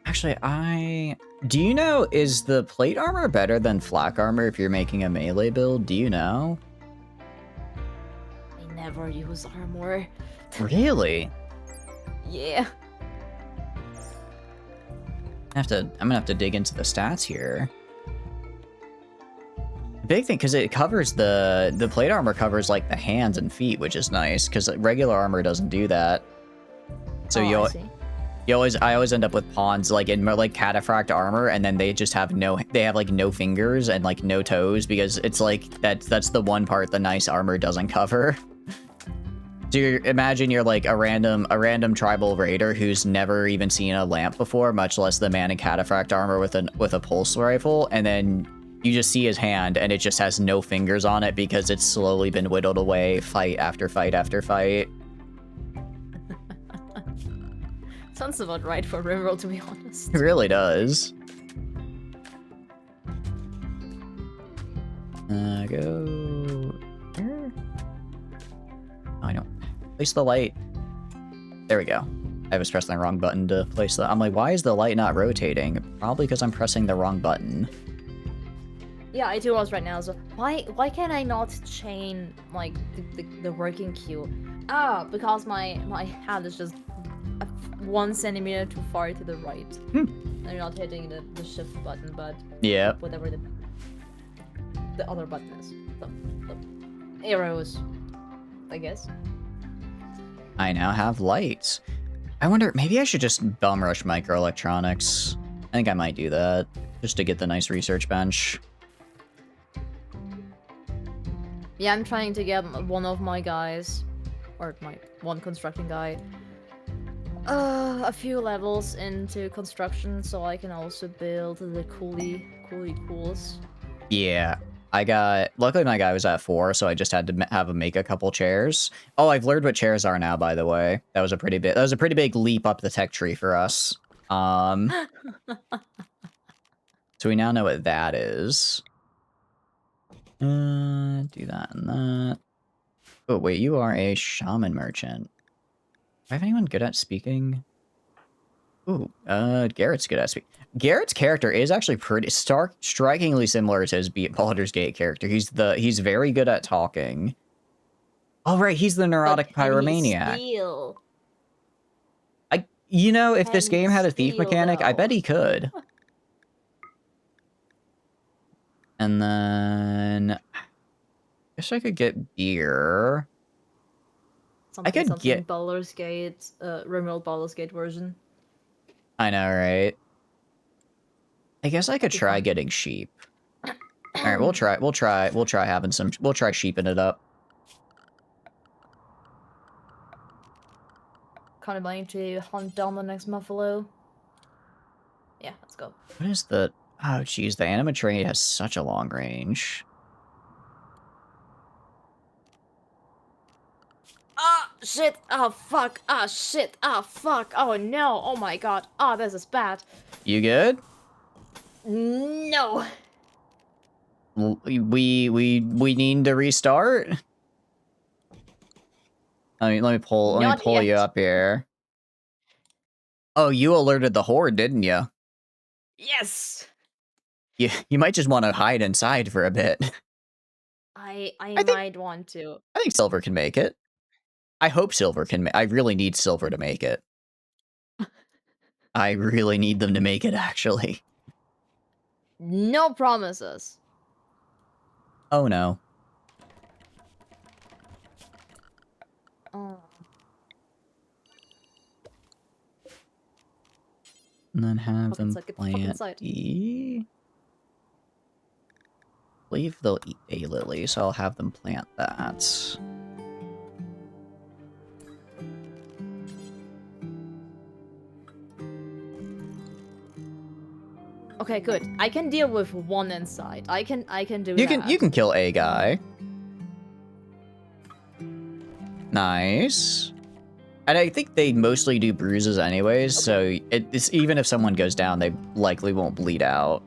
Actually, do you know, is the plate armor better than flak armor if you're making a melee build? Do you know? I never use armor. Really? Yeah. I'm gonna have to dig into the stats here. Big thing, because it covers the plate armor covers like the hands and feet, which is nice, because regular armor doesn't do that. So I see. I always end up with pawns like in more like cataphract armor, and then they just have like no fingers and like no toes, because it's like that's the one part the nice armor doesn't cover. So imagine you're like a random tribal raider who's never even seen a lamp before, much less the man in cataphract armor with a pulse rifle, and then you just see his hand and it just has no fingers on it because it's slowly been whittled away fight after fight after fight. Sounds about right for Rimworld, to be honest. It really does. Go here. Oh, I know. Place the light. There we go. I was pressing the wrong button to place the... I'm like, why is the light not rotating? Probably because I'm pressing the wrong button. Yeah, I do was right now. So why can I not chain like the working queue? Ah, because my hand is just 1 centimeter too far to the right. I'm not hitting the shift button, but yeah, whatever the other button is. The arrows, I guess. I now have lights. I wonder, maybe I should just bum rush microelectronics. I think I might do that, just to get the nice research bench. Yeah, I'm trying to get one of my guys, or my one constructing guy, a few levels into construction, so I can also build the cools. Yeah, luckily my guy was at 4, so I just had to have him make a couple chairs. Oh, I've learned what chairs are now, by the way. That was a pretty big leap up the tech tree for us. So we now know what that is. Do that and that. Oh, wait, you are a shaman merchant. Do I have anyone good at speaking? Ooh, Garrett's good at speaking. Garrett's character is actually pretty strikingly similar to his Baldur's Gate character. He's very good at talking. Oh, right, he's the neurotic pyromaniac. Steal? If this game had a thief mechanic, I bet he could. And then I guess I could get beer. Something Baldur's Gate, Rimworld Baldur's Gate version. I know, right? I guess I could try getting sheep. All right, we'll try sheeping it up. Kind of planning to hunt down the next buffalo. Yeah, let's go. What is the... Oh, geez, the animatronic has such a long range. Ah, shit! Oh, fuck! Ah, shit! Ah, fuck! Oh, no! Oh my god! Ah, this is bad! You good? No! We need to restart? Let me pull you up here. Oh, you alerted the horde, didn't you? Yes! You might just want to hide inside for a bit. I might want to. I think Silver can make it. I hope Silver can I really need Silver to make it. I really need them to make it, actually. No promises. Oh, no. Oh. And then have Fuck them inside, get the fuck plant inside. the... I believe they'll eat a lily, so I'll have them plant that. Okay, good. I can deal with one inside. I can do You that. can kill a guy. Nice. And I think they mostly do bruises anyways, so it's even if someone goes down, they likely won't bleed out.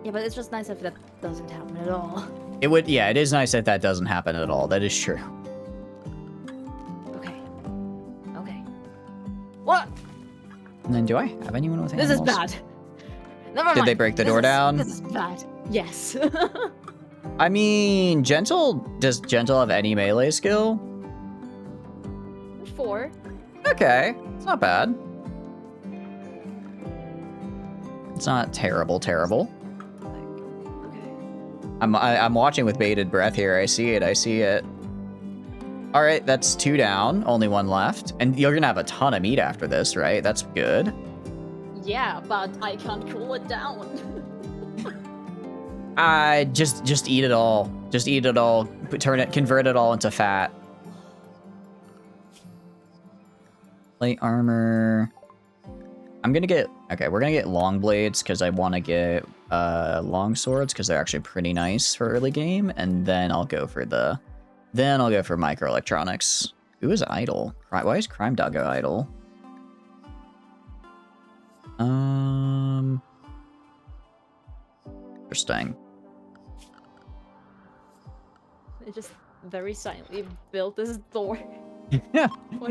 Yeah, but it's just nice if that doesn't happen at all. It would, yeah, it is nice if that doesn't happen at all. That is true. Okay. Okay. What? And then do I have anyone with This animals? is bad. Never mind. Did they break the door down? This is bad. Yes. I mean, does Gentle have any melee skill? 4. Okay, it's not bad. It's not terrible. Okay. I'm watching with bated breath here. I see it. All right, that's 2 down. Only 1 left. And you're gonna have a ton of meat after this, right? That's good. Yeah, but I can't cool it down. Just eat it all. Just eat it all. Convert it all into fat. Plate armor. We're gonna get long blades because I want to get long swords because they're actually pretty nice for early game, and then I'll go for microelectronics. Who is idle? Why is Crime Doggo idle? Interesting. I just very silently built this door. Yeah,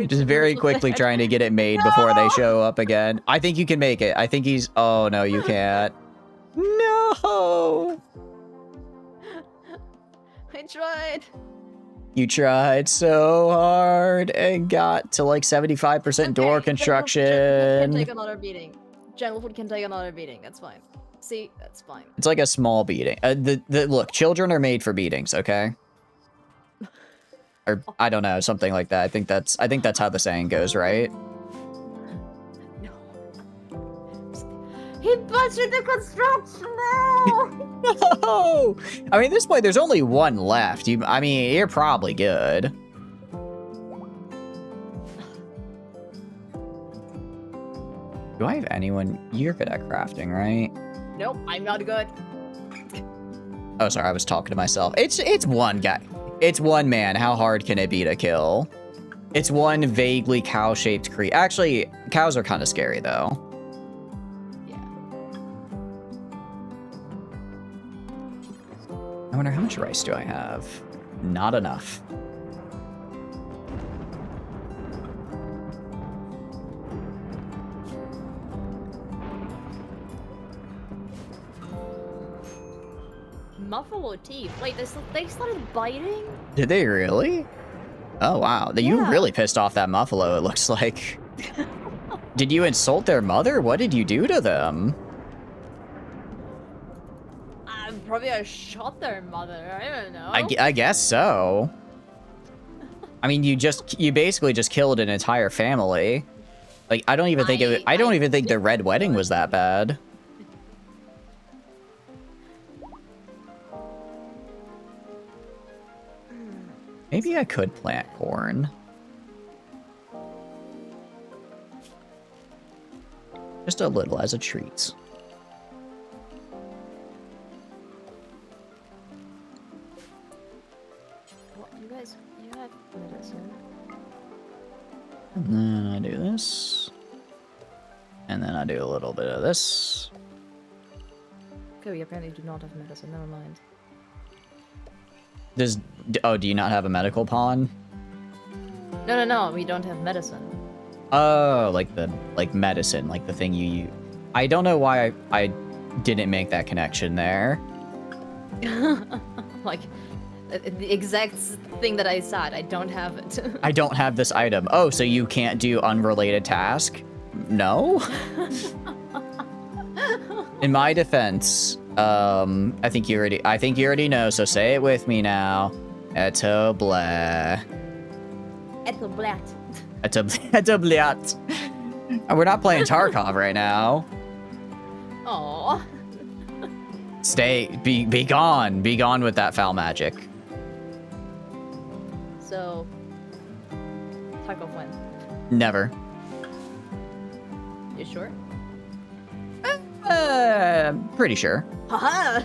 just very quickly trying to get it made before they show up again. I think you can make it. I think he's... Oh, no, you can't. No! I tried. You tried so hard and got to like 75% door construction. Can take another beating. General food can take another beating. That's fine. See, that's fine. It's like a small beating. Look, children are made for beatings, okay? Or I don't know, something like that. I think that's how the saying goes, right? No. He butchered the construction now. No! I mean, at this point, there's only 1 left. You're probably good. Do I have anyone? You're good at crafting, right? Nope, I'm not good. Oh, sorry, I was talking to myself. It's one guy. It's one man. How hard can it be to kill? It's one vaguely cow-shaped creature. Actually, cows are kind of scary, though. Yeah. I wonder how much rice do I have? Not enough. Buffalo teeth. Wait, they started biting? Did they really? Oh, wow. You Yeah. really pissed off that muffalo, it looks like. Did you insult their mother? What did you do to them? Probably I shot their mother. I don't know. I guess so. I mean, you basically just killed an entire family. Like, I don't even think the red wedding was that bad. Maybe I could plant corn. Just a little as a treat. Well, you have medicine. And then I do this. And then I do a little bit of this. Okay, we apparently do not have medicine. Never mind. Do you not have a medical pawn? No, we don't have medicine. Oh, like medicine, like the thing you use. I don't know why I didn't make that connection there. Like, the exact thing that I said. I don't have it. I don't have this item. Oh, so you can't do unrelated task? No? In my defense, I think you already know, so say it with me now. Etoblat. Ethelblatt. Etoblat. We're not playing Tarkov right now. Aww. Be gone. Be gone with that foul magic. So, Tarkov when? Never. You sure? Pretty sure. Haha!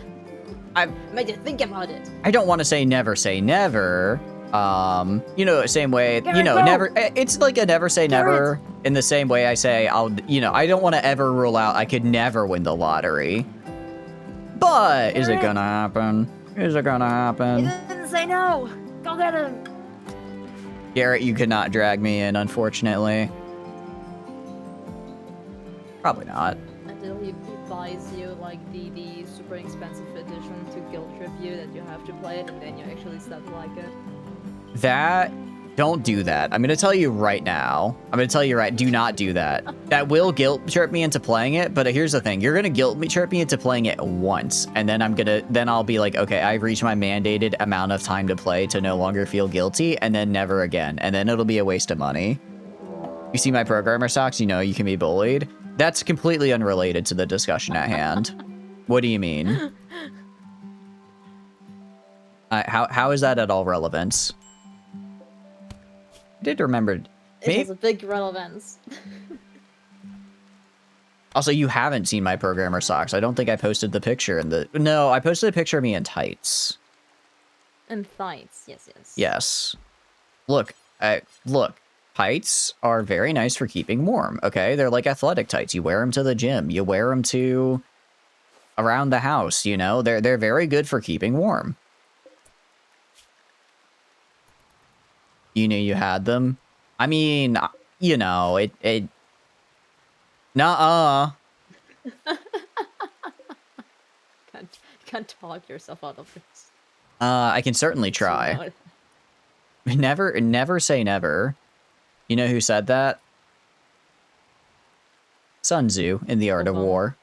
I made you think about it. I don't want to say never. You know, same way, Garrett, you know, no! never, it's like a never say never in the same way I say I don't want to ever rule out I could never win the lottery. But is it gonna happen? Is it gonna happen? He didn't say no! Go get him! Garrett, you could not drag me in, unfortunately. Probably not. Until he buys you like the super expensive edition to guilt trip you that you have to play it and then you actually start to like it. Don't do that. I'm gonna tell you right now. Do not do that. That will guilt trip me into playing it, but here's the thing. You're gonna guilt trip me into playing it once, and then I'll be like, okay, I've reached my mandated amount of time to play to no longer feel guilty, and then never again. And then it'll be a waste of money. You see my programmer socks, you know you can be bullied. That's completely unrelated to the discussion at hand. What do you mean? How is that at all relevant? I did remember. It has a big relevance. Also, you haven't seen my programmer socks. I don't think I posted the picture in the... No, I posted a picture of me in tights. And tights, yes. Yes. Look, tights are very nice for keeping warm, okay? They're like athletic tights. You wear them to the gym. You wear them to around the house, you know? They're very good for keeping warm. You knew you had them? I mean, you know, it... Nuh-uh. Can't talk yourself out of this. I can certainly try. Never say never. You know who said that? Sun Tzu in The Art of War.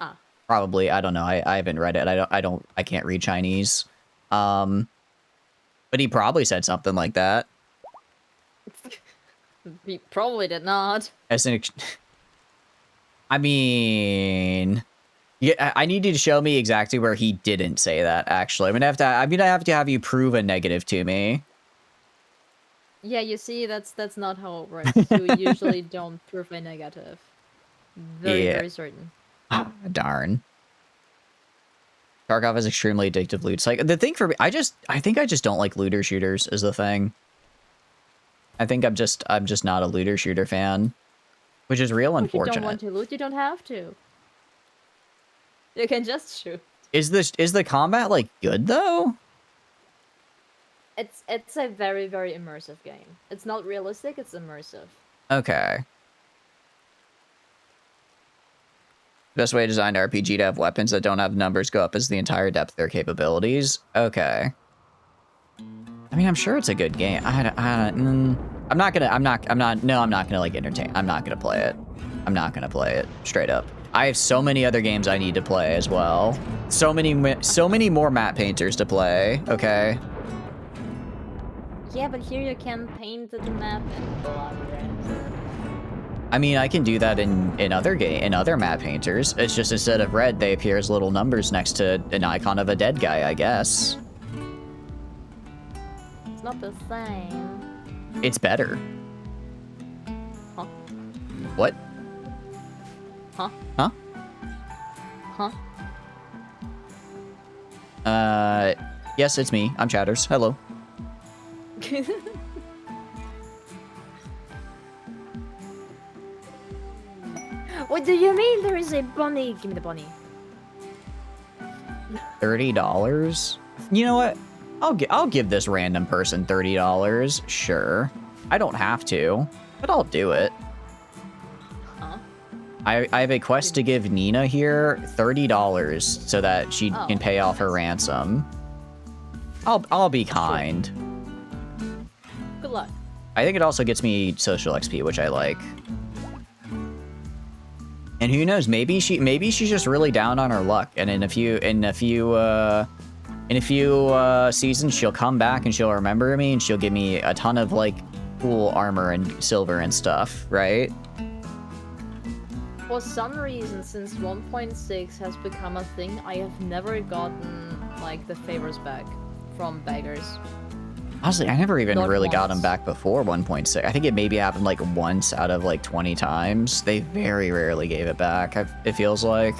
Ah. Probably. I don't know. I haven't read it. I can't read Chinese. But he probably said something like that. He probably did not. As an I mean, yeah, I need you to show me exactly where he didn't say that, actually. I have to have you prove a negative to me. Yeah, you see, that's not how it works. You usually don't prove a negative. Very certain. Ah, darn. Tarkov is extremely addictive loot. It's like the thing for me, I think I just don't like looter shooters is the thing. I think I'm just not a looter shooter fan, which is real unfortunate. If you don't want to loot, you don't have to. You can just shoot. Is the combat like good though? It's a very immersive game. It's not realistic, it's immersive. Okay. Best way to design an RPG to have weapons that don't have numbers go up as the entire depth of their capabilities. Okay. I mean, I'm sure it's a good game. I'm not gonna like entertain. I'm not gonna play it. I'm not gonna play it straight up. I have so many other games I need to play as well. So many more map painters to play. Okay. Yeah, but here you can paint the map and elaborate. I mean, I can do that in other map painters. It's just instead of red, they appear as little numbers next to an icon of a dead guy, I guess. It's not the same. It's better. Huh? What? Huh? Huh? Huh? Yes, it's me. I'm Chatters. Hello. What do you mean there is a bunny? Give me the bunny. $30? You know what? I'll give this random person $30. Sure. I don't have to, but I'll do it. Huh? I have a quest to give Nina here $30 so that she can pay off her ransom. I'll be kind. Good luck. I think it also gets me social XP, which I like. And who knows? Maybe she's just really down on her luck, and in a few seasons she'll come back and she'll remember me and she'll give me a ton of like cool armor and silver and stuff, right? For some reason, since 1.6 has become a thing, I have never gotten, like, the favors back from beggars. Honestly, I never even Not really got them once. back before 1.6. I think it maybe happened like once out of like 20 times. They very rarely gave it back, it feels like.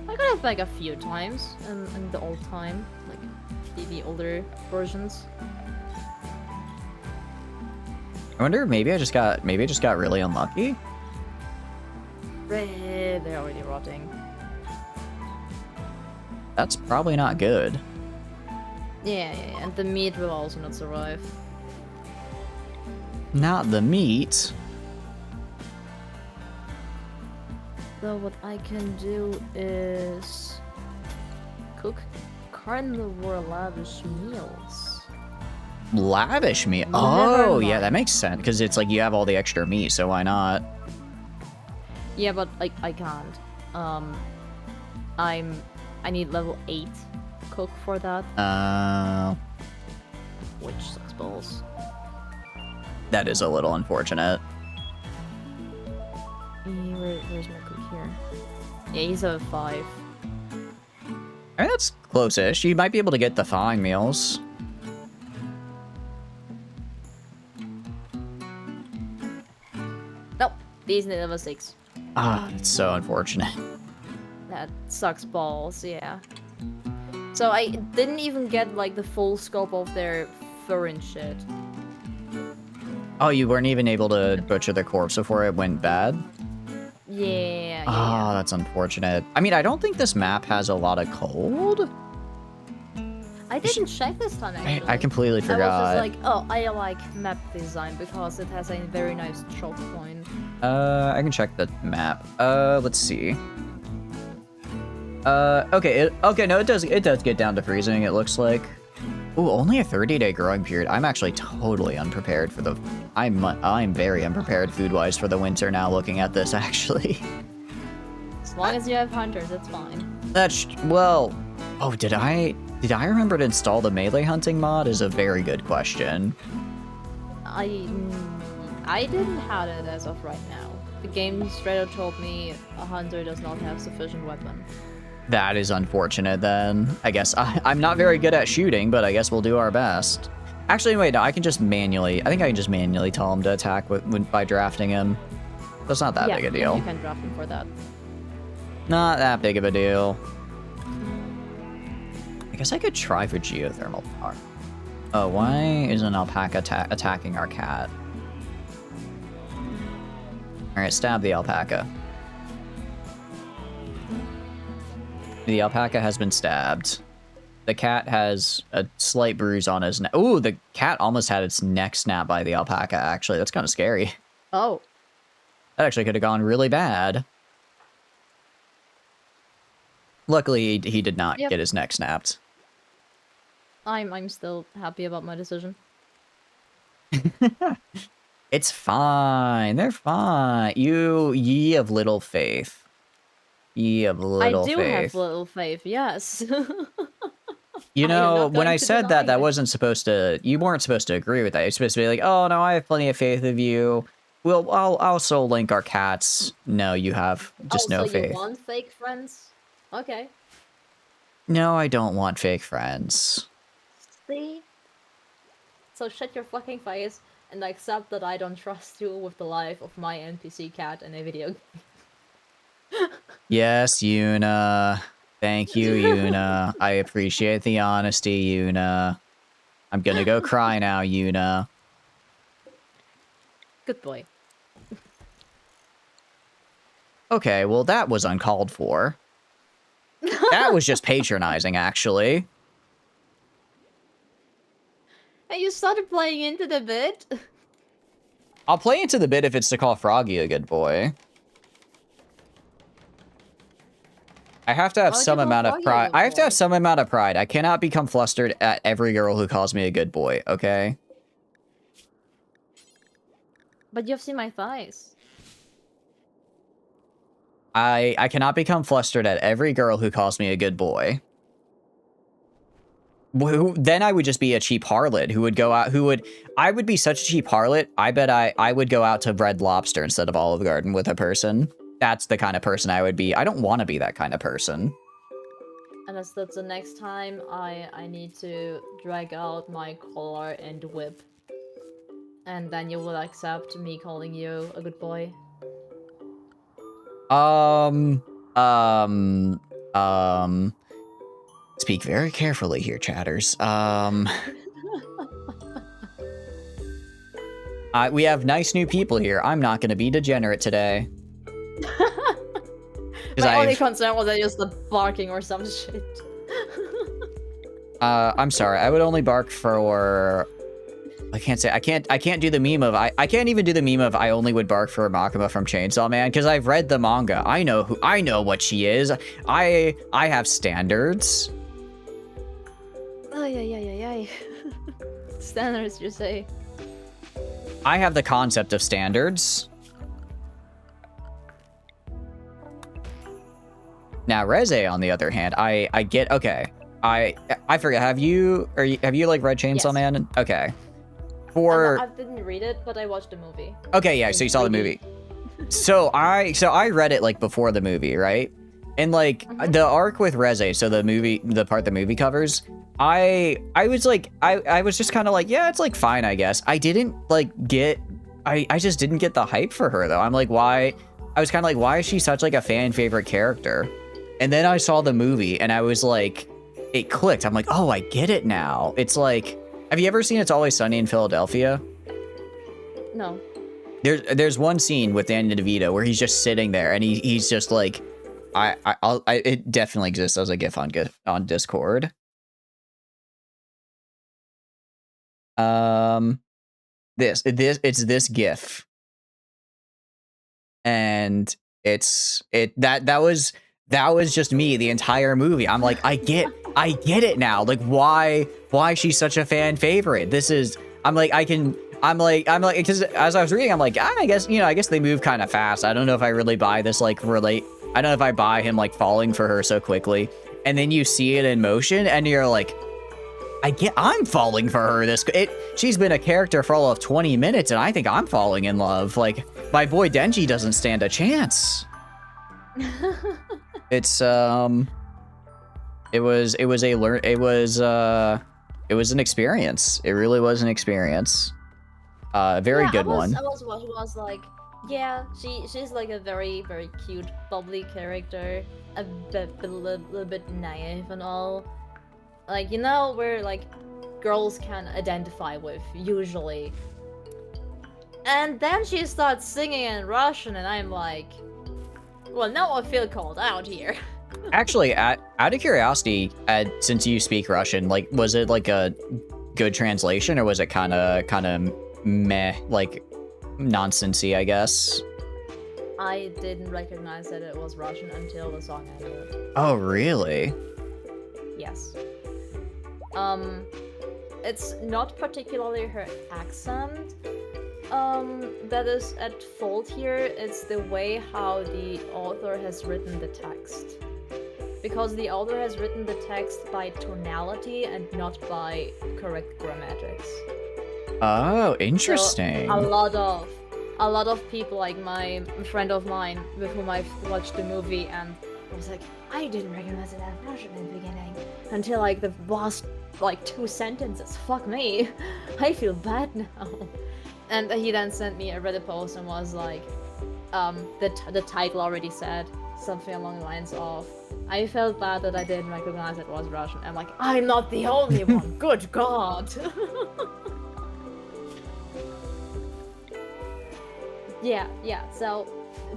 I got it like a few times in the old time, like the older versions. I wonder, maybe I just got really unlucky. They're already rotting. That's probably not good. Yeah, and the meat will also not survive. Not the meat. So what I can do is cook carnivore lavish meals. Lavish meat. Never Oh, yeah, mind. that makes sense because it's like you have all the extra meat, so why not? Yeah, but like I can't. I need level 8 cook for that, which sucks balls. That is a little unfortunate. Where's my cook here? Yeah, he's a 5. I mean, that's close-ish. You might be able to get the fine meals. Nope, these need level 6. Ah, it's so unfortunate. That sucks balls, yeah. So I didn't even get like the full scope of their fur and shit. Oh, you weren't even able to butcher the corpse before it went bad? Yeah, Oh, that's unfortunate. I mean, I don't think this map has a lot of cold. I didn't check this time actually. I completely forgot. I was just like, oh, I like map design because it has a very nice choke point. I can check the map. Let's see. Okay, no, it does get down to freezing, it looks like. Ooh, only a 30-day growing period. I'm actually totally unprepared for the... I'm very unprepared food-wise for the winter now, looking at this, actually. As long as you have hunters, it's fine. That's... Well... Oh, did I remember to install the melee hunting mod? Is a very good question. I didn't have it as of right now. The game straight up told me a hunter does not have sufficient weapon. That is unfortunate, then. I guess I'm not very good at shooting, but I guess we'll do our best. Actually, wait, no, I can just manually... I think I can just manually tell him to attack by drafting him. That's not that big a deal. You can draft him for that. Not that big of a deal. I guess I could try for geothermal power. Oh, why isn't alpaca attacking our cat? Alright, stab the alpaca. The alpaca has been stabbed. The cat has a slight bruise on his neck. Ooh, the cat almost had its neck snapped by the alpaca, actually. That's kind of scary. Oh. That actually could have gone really bad. Luckily, he did not get his neck snapped. I'm still happy about my decision. It's fine. They're fine. Ye of little faith. Ye of little faith. I do have little faith, yes. You know, when I said that, that wasn't supposed to... You weren't supposed to agree with that. You're supposed to be like, oh, no, I have plenty of faith of you. Well, I'll soul link our cats. No, you have just no so faith. You want fake friends? Okay. No, I don't want fake friends. See? So shut your fucking face and accept that I don't trust you with the life of my NPC cat in a video game. Yes, Yuna. Thank you, Yuna. I appreciate the honesty, Yuna. I'm gonna go cry now, Yuna. Good boy. Okay, well, that was uncalled for. That was just patronizing, actually. Hey, you started playing into the bit? I'll play into the bit if it's to call Froggy a good boy. I have to have some amount of pride. I have to have some amount of pride. I cannot become flustered at every girl who calls me a good boy, okay? But you've seen my thighs. I cannot become flustered at every girl who calls me a good boy. Then I would just be a cheap harlot who would go out, I would be such a cheap harlot, I bet I would go out to Red Lobster instead of Olive Garden with a person. That's the kind of person I would be. I don't want to be that kind of person. And that's the next time I need to drag out my collar and whip. And then you will accept me calling you a good boy. Speak very carefully here, chatters. We have nice new people here. I'm not going to be degenerate today. My only concern was that just the barking or some shit. I'm sorry. I would only bark for... I can't do the meme of... I can't even do the meme of I only would bark for Makima from Chainsaw Man, because I've read the manga. I know what she is. I have standards. Oh, yeah. Standards, you say? I have the concept of standards. Now, Reze, on the other hand, I get... Okay. I forget. Have you like read Chainsaw Man? Okay. I didn't read it, but I watched the movie. Okay, yeah, so you saw the movie. So I read it like before the movie, right? And like the arc with Reze, so the part the movie covers, I was like, I was just kind of like, yeah, it's like fine, I guess. I didn't like I just didn't get the hype for her though. I'm like, why? I was kind of like, why is she such like a fan favorite character? And then I saw the movie and I was like, it clicked. I'm like, oh, I get it now. It's like, have you ever seen It's Always Sunny in Philadelphia? No. There's one scene with Danny DeVito where he's just sitting there and he's just like, it definitely exists as a GIF on Discord. It's this GIF, and that was just me the entire movie. I'm like, I get it now. Like, why she's such a fan favorite. Because as I was reading, I'm like, I guess they move kind of fast. I don't know if I really buy this, I don't know if I buy him like falling for her so quickly. And then you see it in motion and you're like, I'm falling for her. She's been a character for all of 20 minutes and I think I'm falling in love. Like, my boy Denji doesn't stand a chance. It's it was an experience. It really was an experience. Very good one. I was like, yeah, she's like a very, very cute, bubbly character, a little bit naive and all. Like, where like girls can identify with usually. And then she starts singing in Russian, and I'm like, well, now I feel called out here. Actually, out of curiosity, since you speak Russian, like, was it like a good translation, or was it kind of meh, like nonsensey, I guess? I didn't recognize that it was Russian until the song ended. Oh, really? Yes. It's not particularly her accent that is at fault here. It's the way how the author has written the text. Because the author has written the text by tonality and not by correct grammatics. Oh, interesting. So a lot of people, like my friend of mine with whom I've watched the movie, and I was like, I didn't recognize it as Russian in the beginning until like the last like 2 sentences. Fuck me, I feel bad now. And he then sent me a Reddit post and was like, the title already said something along the lines of, I felt bad that I didn't recognize it was Russian. I'm like, I'm not the only one. Good God. Yeah. So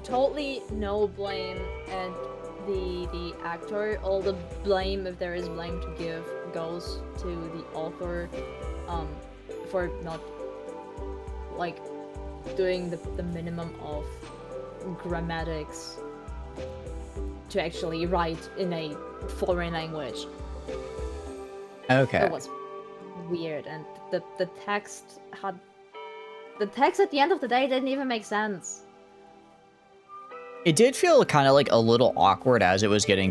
totally no blame at the actor. All the blame, if there is blame to give, goes to the author for not like doing the minimum of grammatics to actually write in a foreign language. Okay. It was weird, and the text at the end of the day didn't even make sense. It did feel kind of like a little awkward as it was getting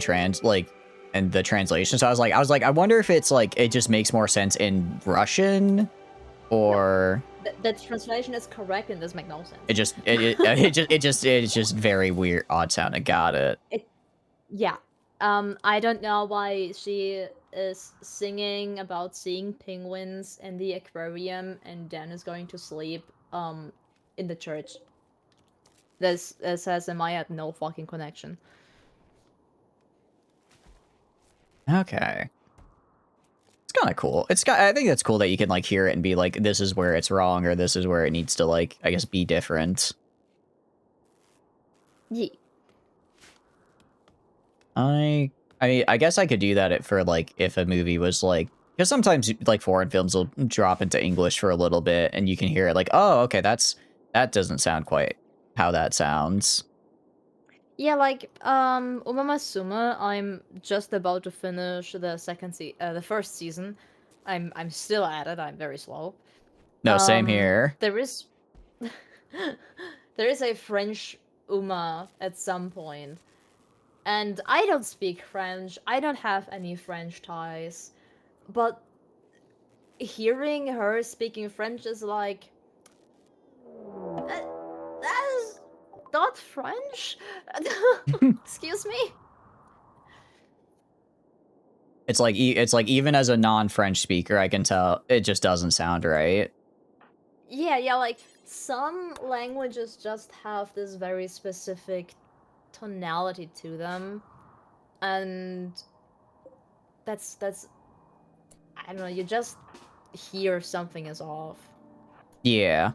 and the translation. So I was like, I wonder if it's like it just makes more sense in Russian, or The translation is correct and does make no sense. it's just very weird, odd sounding. Got it. Yeah. I don't know why she is singing about seeing penguins in the aquarium and then is going to sleep in the church. This says in my head no fucking connection. Okay. It's kind of cool. I think that's cool that you can like hear it and be like, this is where it's wrong, or this is where it needs to like, I guess, be different. Yeah. I guess I could do that for like if a movie was like, because sometimes like foreign films will drop into English for a little bit and you can hear it like, oh, okay, that doesn't sound quite how that sounds. Yeah, like Umamusume, I'm just about to finish the first season. I'm still at it. I'm very slow. No, same here. There is there is a French Uma at some point. And I don't speak French. I don't have any French ties. But hearing her speaking French is like that is not French. Excuse me. It's like even as a non-French speaker, I can tell it just doesn't sound right. Yeah, like some languages just have this very specific tonality to them, and that's I don't know, you just hear something is off. Yeah.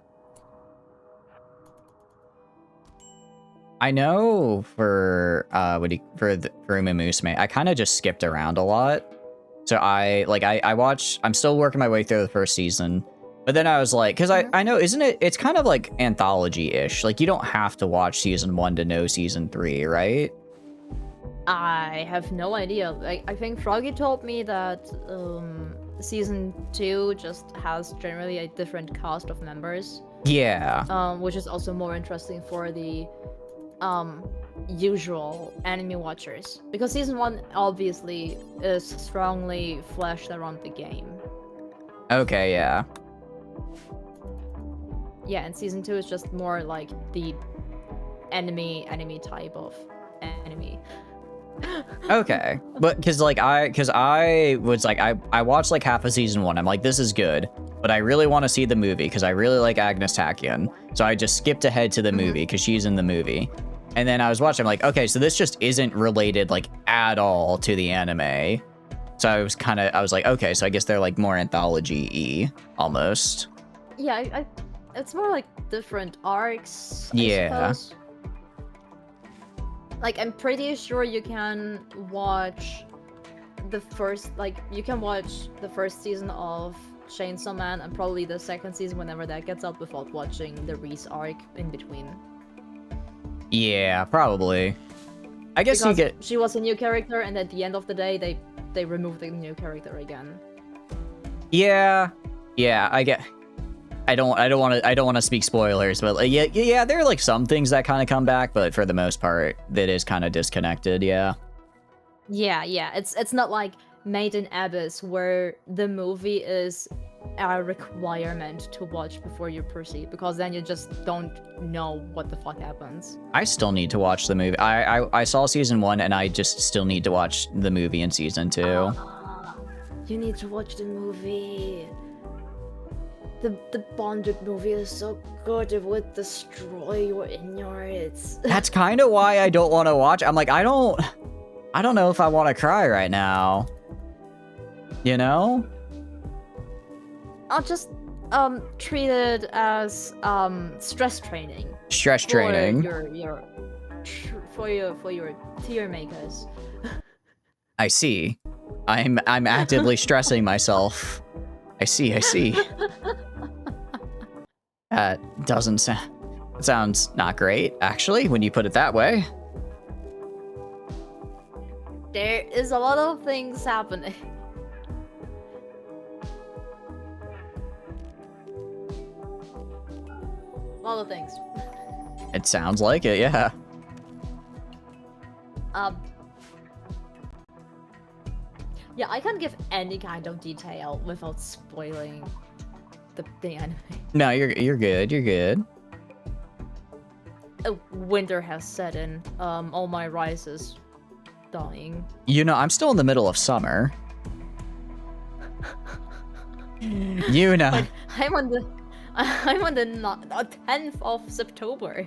I know for for Uma Musume, I kind of just skipped around a lot. So I'm still working my way through the first season. But then I was like, because I know, it's kind of like anthology-ish. Like, you don't have to watch season 1 to know season 3, right? I have no idea. I think Froggy told me that season 2 just has generally a different cast of members. Yeah. Which is also more interesting for the usual anime watchers. Because season 1 obviously is strongly fleshed around the game. Okay, yeah. Yeah, and season 2 is just more like the anime type of anime. Okay, but because I was like I watched like half of season 1. I'm like, this is good, but I really want to see the movie because I really like Agnes Tachyon. So I just skipped ahead to the movie because she's in the movie, and then I was watching. I'm like, okay, so this just isn't related like at all to the anime. So I was like, okay, so I guess they're like more anthology-y almost. Yeah, it's more like different arcs. Yeah. I suppose. Like, I'm pretty sure you can watch the first season of Chainsaw Man and probably the second season whenever that gets out without watching the Reese arc in between. Yeah, probably. I guess because she was a new character, and at the end of the day, they removed the new character again. Yeah, I don't want to speak spoilers, but like, yeah, there are like some things that kind of come back, but for the most part, that is kind of disconnected. Yeah. Yeah, it's not like Made in Abyss where the movie is a requirement to watch before you proceed, because then you just don't know what the fuck happens. I still need to watch the movie. I saw season 1, and I just still need to watch the movie in season 2. You need to watch the movie. The Bonded movie is so good, it would destroy your innards. That's kind of why I don't want to watch. I'm like, I don't know if I want to cry right now. You know? I'll just treat it as stress training. Stress training. For your tear makers. I see. I'm actively stressing myself. I see. That doesn't sound... It sounds not great, actually, when you put it that way. There is a lot of things happening. A lot of things. It sounds like it, yeah. Yeah, I can't give any kind of detail without spoiling the anime. No, you're good. You're good. Oh, winter has set in. All my rice is dying. You know, I'm still in the middle of summer. Yuna. But I'm on the 10th of September.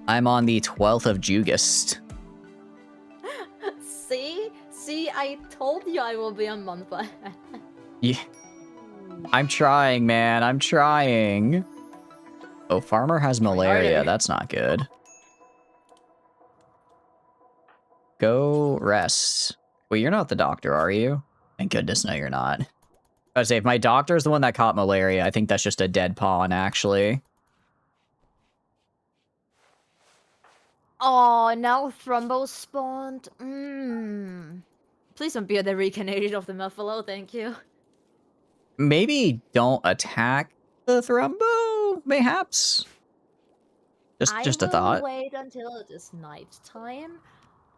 I'm on the 12th of Jugust. See, I told you I will be a month ahead. Yeah. I'm trying, man. I'm trying. Oh, farmer has malaria. That's not good. Go rest. Wait, you're not the doctor, are you? Thank goodness, no, you're not. I was say, if my doctor's the one that caught malaria, I think that's just a dead pawn, actually. Oh, now Thrumbo spawned. Please don't be the reincarnated of the Muffalo, thank you. Maybe don't attack the Thrumbo, mayhaps? Just a thought. I will wait until it is nighttime,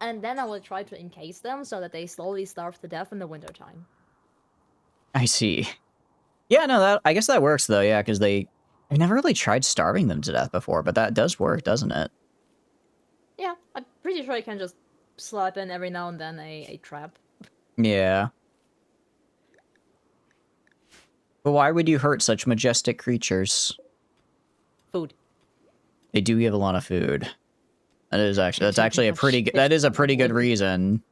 and then I will try to encase them so that they slowly starve to death in the wintertime. I see. Yeah, no, I guess that works, though, yeah, because I never really tried starving them to death before, but that does work, doesn't it? Yeah, I'm pretty sure I can just slap in every now and then a trap. Yeah. But why would you hurt such majestic creatures? Food. They do give a lot of food. That's actually a pretty good reason.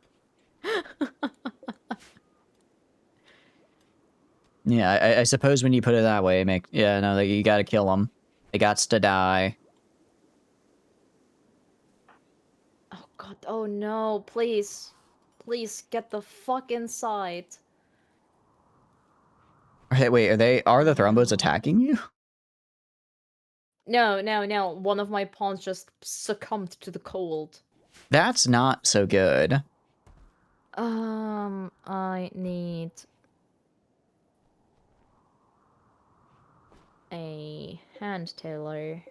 Yeah, I suppose when you put it that way, you gotta kill them. They gots to die. Oh god, oh no, please. Please get the fuck inside. Hey, wait, are the Thrumbos attacking you? No. One of my pawns just succumbed to the cold. That's not so good. I need a hand tailor.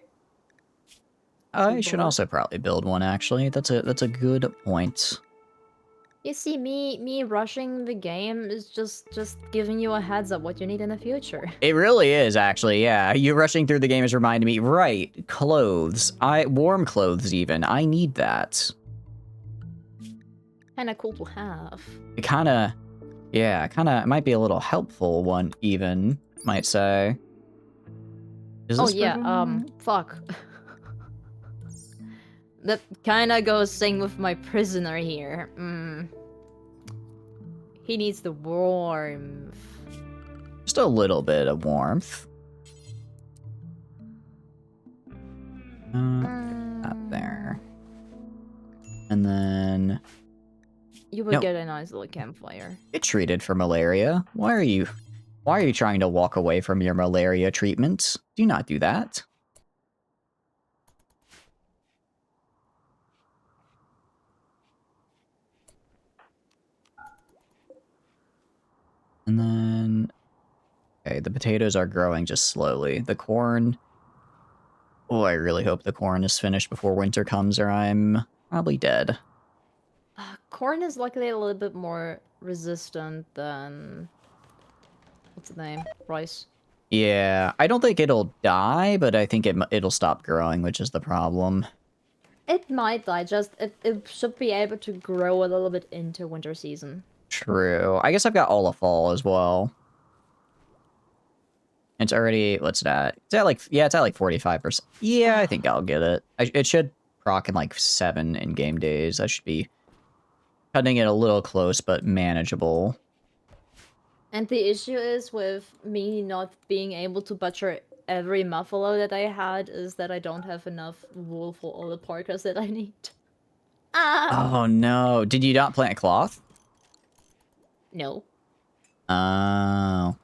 I should also probably build one, actually. That's a good point. You see, me rushing the game is just giving you a heads up what you need in the future. It really is, actually, yeah. You rushing through the game is reminding me, right, clothes. Warm clothes, even. I need that. Kinda cool to have. It might be a little helpful one, even, might say. Oh yeah, fuck. That kinda goes sing with my prisoner here. He needs the warmth. Just a little bit of warmth. Up there. And then... You would get a nice little campfire. Get treated for malaria. Why are you trying to walk away from your malaria treatment? Do not do that. And then... Okay, the potatoes are growing just slowly. The corn... Oh, I really hope the corn is finished before winter comes, or I'm probably dead. Corn is luckily a little bit more resistant than... What's the name? Rice. Yeah, I don't think it'll die, but I think it'll stop growing, which is the problem. It might die, it should be able to grow a little bit into winter season. True. I guess I've got all of fall as well. It's already, what's that? It's at like 45%. Yeah, I think I'll get it. It should proc in like 7 in-game days. I should be cutting it a little close, but manageable. And the issue is with me not being able to butcher every muffalo that I had is that I don't have enough wool for all the parkas that I need. Oh no. Did you not plant cloth? No. Oh.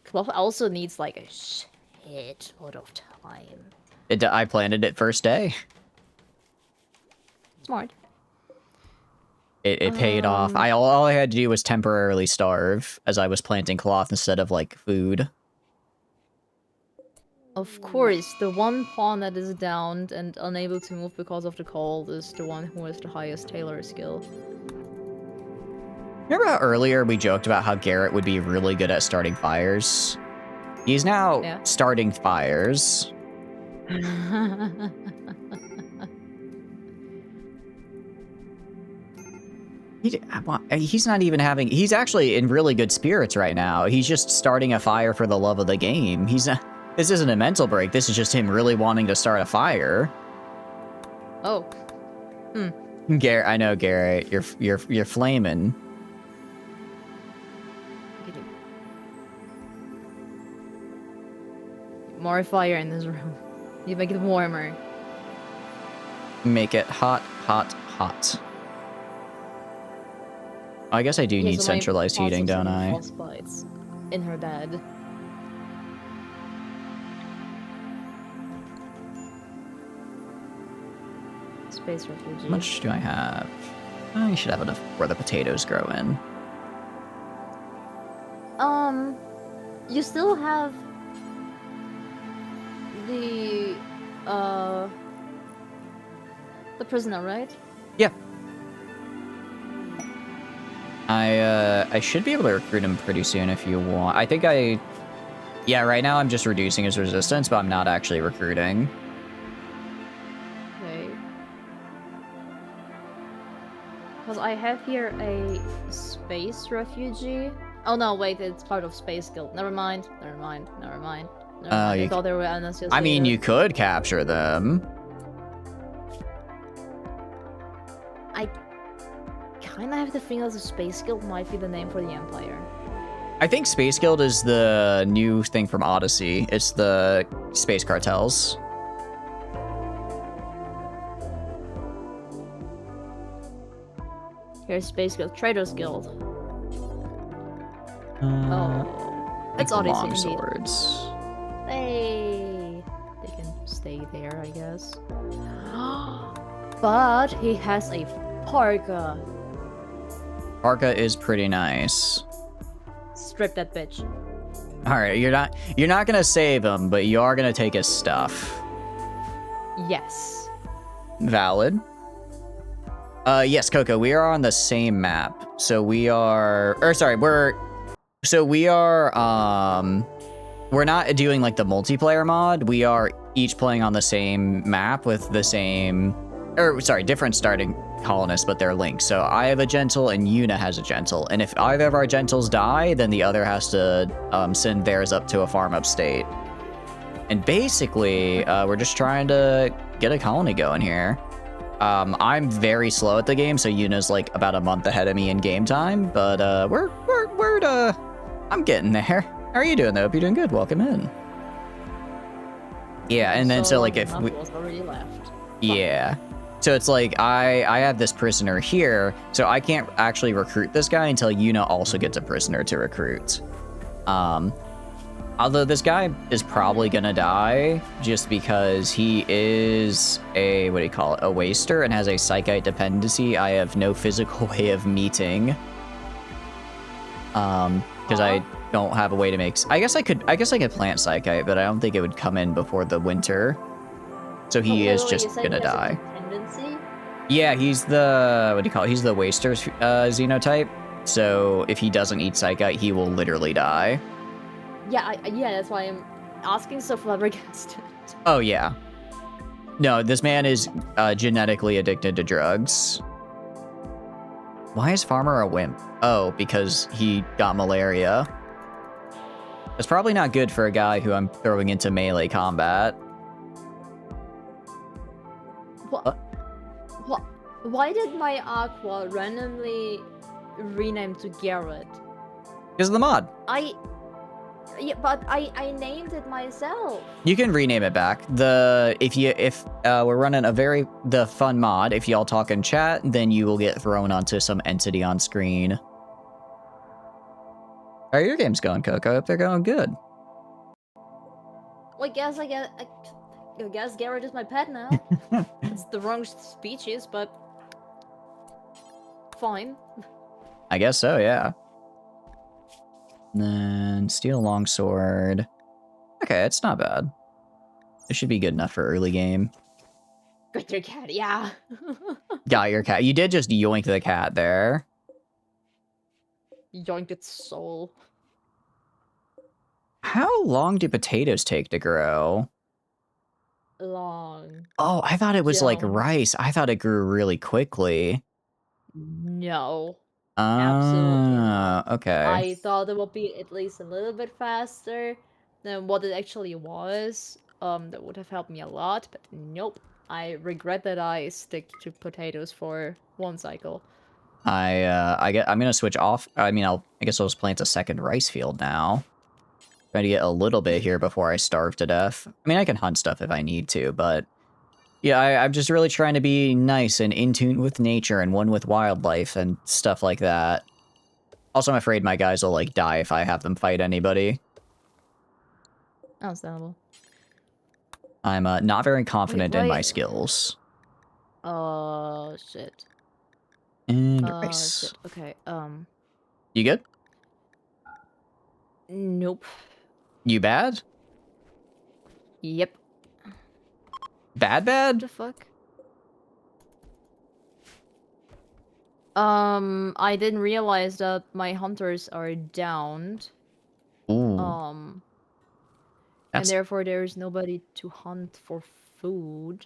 Cloth also needs like a shit load of time. I planted it first day. Smart. It paid off. All I had to do was temporarily starve as I was planting cloth instead of like food. Of course, the one pawn that is downed and unable to move because of the cold is the one who has the highest tailor skill. Remember how earlier we joked about how Garrett would be really good at starting fires? He's now starting fires. He's not even having... He's actually in really good spirits right now. He's just starting a fire for the love of the game. He's not... This isn't a mental break. This is just him really wanting to start a fire. Oh. Garrett, I know, Garrett. You're flaming. More fire in this room. You make it warmer. Make it hot, hot, hot. I guess I do need centralized heating, don't I? In her bed. Space refugee. How much do I have? I should have enough where the potatoes grow in. You still have the prisoner, right? Yeah. I should be able to recruit him pretty soon if you want. I think yeah, right now I'm just reducing his resistance, but I'm not actually recruiting. Okay. Because I have here a space refugee. Oh no, wait, it's part of Space Guild. Never mind. I thought they were unassociated. I mean, you could capture them. I kind of have the feeling that the Space Guild might be the name for the Empire. I think Space Guild is the new thing from Odyssey. It's the space cartels. Here's Space Guild, Traders Guild. It's like Odyssey long indeed. Swords. Hey, they can stay there, I guess. But he has a parka. Parka is pretty nice. Strip that bitch. All right, you're not gonna save him, but you are gonna take his stuff. Yes. Valid. Yes, Coco, we are on the same map. So we are, we're not doing like the multiplayer mod. We are each playing on the same map with the same, different starting colonists, but they're linked. So I have a gentle and Yuna has a gentle. And if either of our gentles die, then the other has to send theirs up to a farm upstate. And basically, we're just trying to get a colony going here. I'm very slow at the game, so Yuna's like about a month ahead of me in game time, but I'm getting there. How are you doing though? Hope you're doing good. Welcome in. Yeah, and then so like if we already left. Yeah. So it's like I have this prisoner here, so I can't actually recruit this guy until Yuna also gets a prisoner to recruit. Although this guy is probably gonna die just because he is a, a waster and has a psychite dependency I have no physical way of meeting. Because I don't have a way to make, I guess I could plant psychite, but I don't think it would come in before the winter. So he is just gonna die. Yeah, he's the, he's the waster xenotype. So if he doesn't eat psychite, he will literally die. Yeah, that's why I'm asking so flabbergasted. Oh, yeah. No, this man is genetically addicted to drugs. Why is Farmer a wimp? Oh, because he got malaria. That's probably not good for a guy who I'm throwing into melee combat. What? Why did my Aqua randomly rename to Garrett? Because of the mod. Yeah, but I named it myself. You can rename it back. If we're running the fun mod, if y'all talk in chat, then you will get thrown onto some entity on screen. How are your games going, Coco? I hope they're going good. Well, I guess Garrett is my pet now. It's the wrong species, but fine. I guess so, yeah. And then steel longsword. Okay, it's not bad. It should be good enough for early game. Got your cat, yeah. Got your cat. You did just yoink the cat there. yoink its soul. How long do potatoes take to grow? Long. Oh, I thought it was like Don't. rice. I thought it grew really quickly. No. Absolutely not. Okay. I thought it would be at least a little bit faster than what it actually was. That would have helped me a lot, but nope. I regret that I stick to potatoes for one cycle. I'm gonna switch off. I guess I'll just plant a second rice field now. Try to get a little bit here before I starve to death. I mean, I can hunt stuff if I need to, but yeah, I'm just really trying to be nice and in tune with nature and one with wildlife and stuff like that. Also, I'm afraid my guys will, like, die if I have them fight anybody. Understandable. I'm not very Wait, confident in my why? skills. Oh, shit. And Oh, rice. shit. Okay, You good? nope. You bad? Yep. Bad What bad? the fuck? I didn't realize that my hunters are downed. Ooh. Um, and That's therefore there is nobody to hunt for food.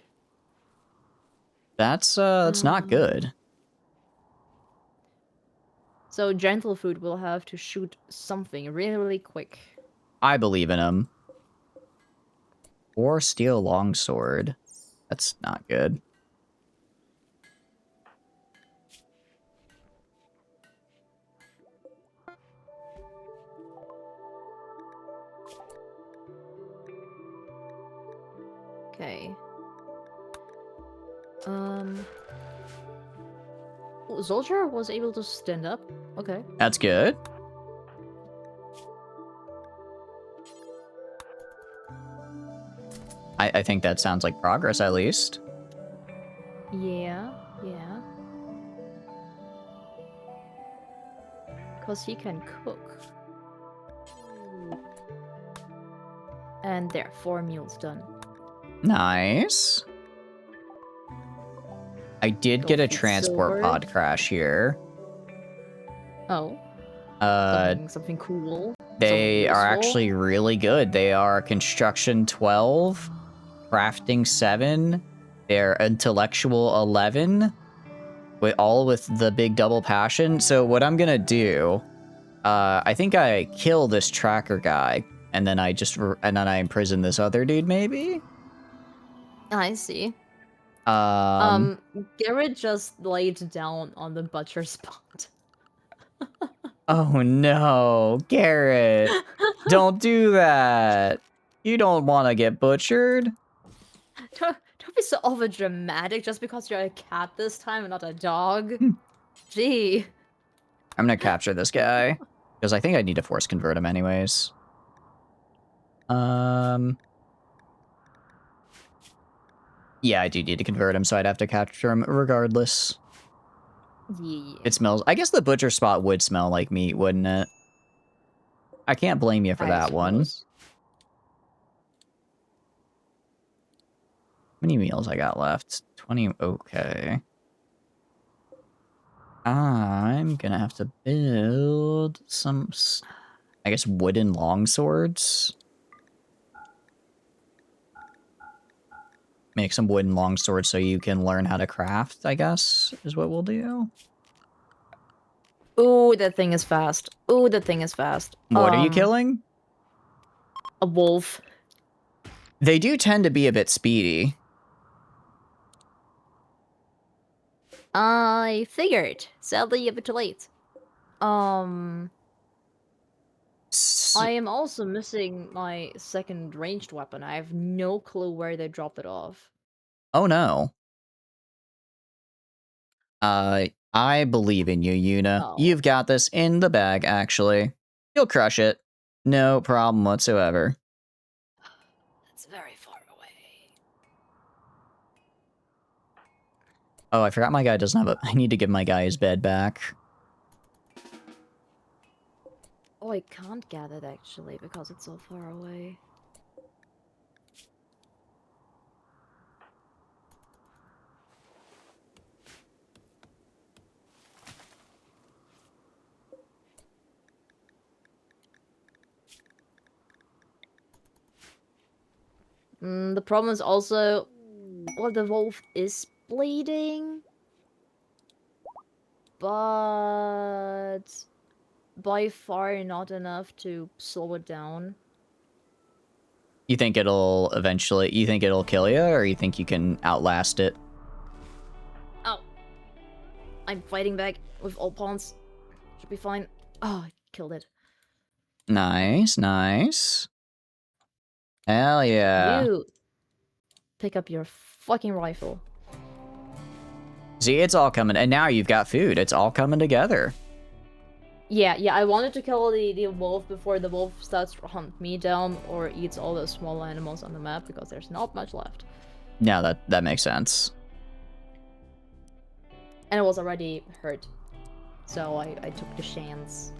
that's not Um, good. so gentle food will have to shoot something really, really quick. I believe in him. Or steal a longsword. That's not good. Okay. Um, Soldier was able to stand up. Okay. That's good. I think that sounds like progress, at least. Yeah, yeah. Because he can cook. And there, 4 meals done. Nice. I did Go get a feed transport Silver. pod crash here. Oh, Uh, something cool. Something they are useful. actually really good. They are construction 12, crafting 7, they're intellectual 11, all with the big double passion. So what I'm gonna do, I think I kill this tracker guy, and then I imprison this other dude, maybe? I see. Um, Garrett just laid down on the butcher spot. oh no, Garrett, don't do that. You don't want to get butchered. Don't be so over dramatic just because you're a cat this time and not a dog. Hmm. Gee. I'm gonna capture this guy, because I think I need to force convert him anyways. Yeah, I do need to convert him, so I'd have to capture him regardless. Yeah. It smells... I guess the butcher spot would smell like meat, wouldn't it? I can't blame you for I that one. suppose. How many meals I got left? 20, okay. I'm gonna have to build some, I guess, wooden longswords. Make some wooden longswords so you can learn how to craft, I guess, is what we'll do. Ooh, that thing is fast. Ooh, that thing is fast. What are you killing? A wolf. They do tend to be a bit speedy. I figured. Sadly, a bit too late. I am also missing my second ranged weapon. I have no clue where they dropped it off. Oh no. I believe in you, Yuna. Oh, You've got this in the bag, actually. You'll crush it. No problem whatsoever. that's very far away. Oh, I forgot my guy doesn't have a... I need to give my guy his bed back. Oh, I can't get it actually because it's so far away. The problem is also, well, the wolf is bleeding, but by far not enough to slow it down. You think it'll eventually, you think it'll kill you, or you think you can outlast it? Oh, I'm fighting back with all pawns. Should be fine. Oh, I killed it. Nice, nice. Hell yeah. You pick up your fucking rifle. See, it's all coming, and now you've got food. It's all coming together. Yeah, I wanted to kill the wolf before the wolf starts to hunt me down or eats all the small animals on the map because there's not much left. Yeah, that makes sense. And it was already hurt, so I took the chance.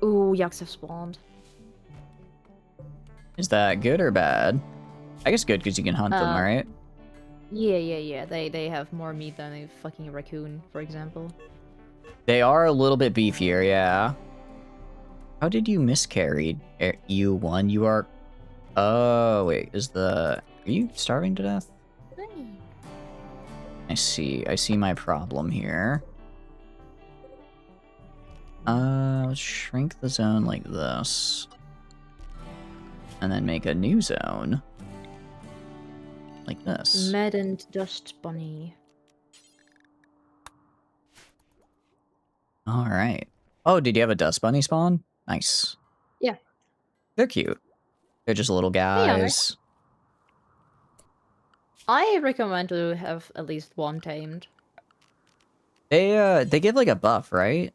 Ooh, yucks have spawned. Is that good or bad? I guess good because you can hunt them, right? Yeah. They have more meat than a fucking raccoon, for example. They are a little bit beefier, yeah. How did you miscarry? You won. You are. Oh wait, are you starving to death? I see my problem here. Let's shrink the zone like this. And then make a new zone. Like this. Maddened dust bunny. Alright. Oh, did you have a dust bunny spawn? Nice. Yeah. They're cute. They're just little guys. I recommend to have at least one tamed. They give like a buff, right?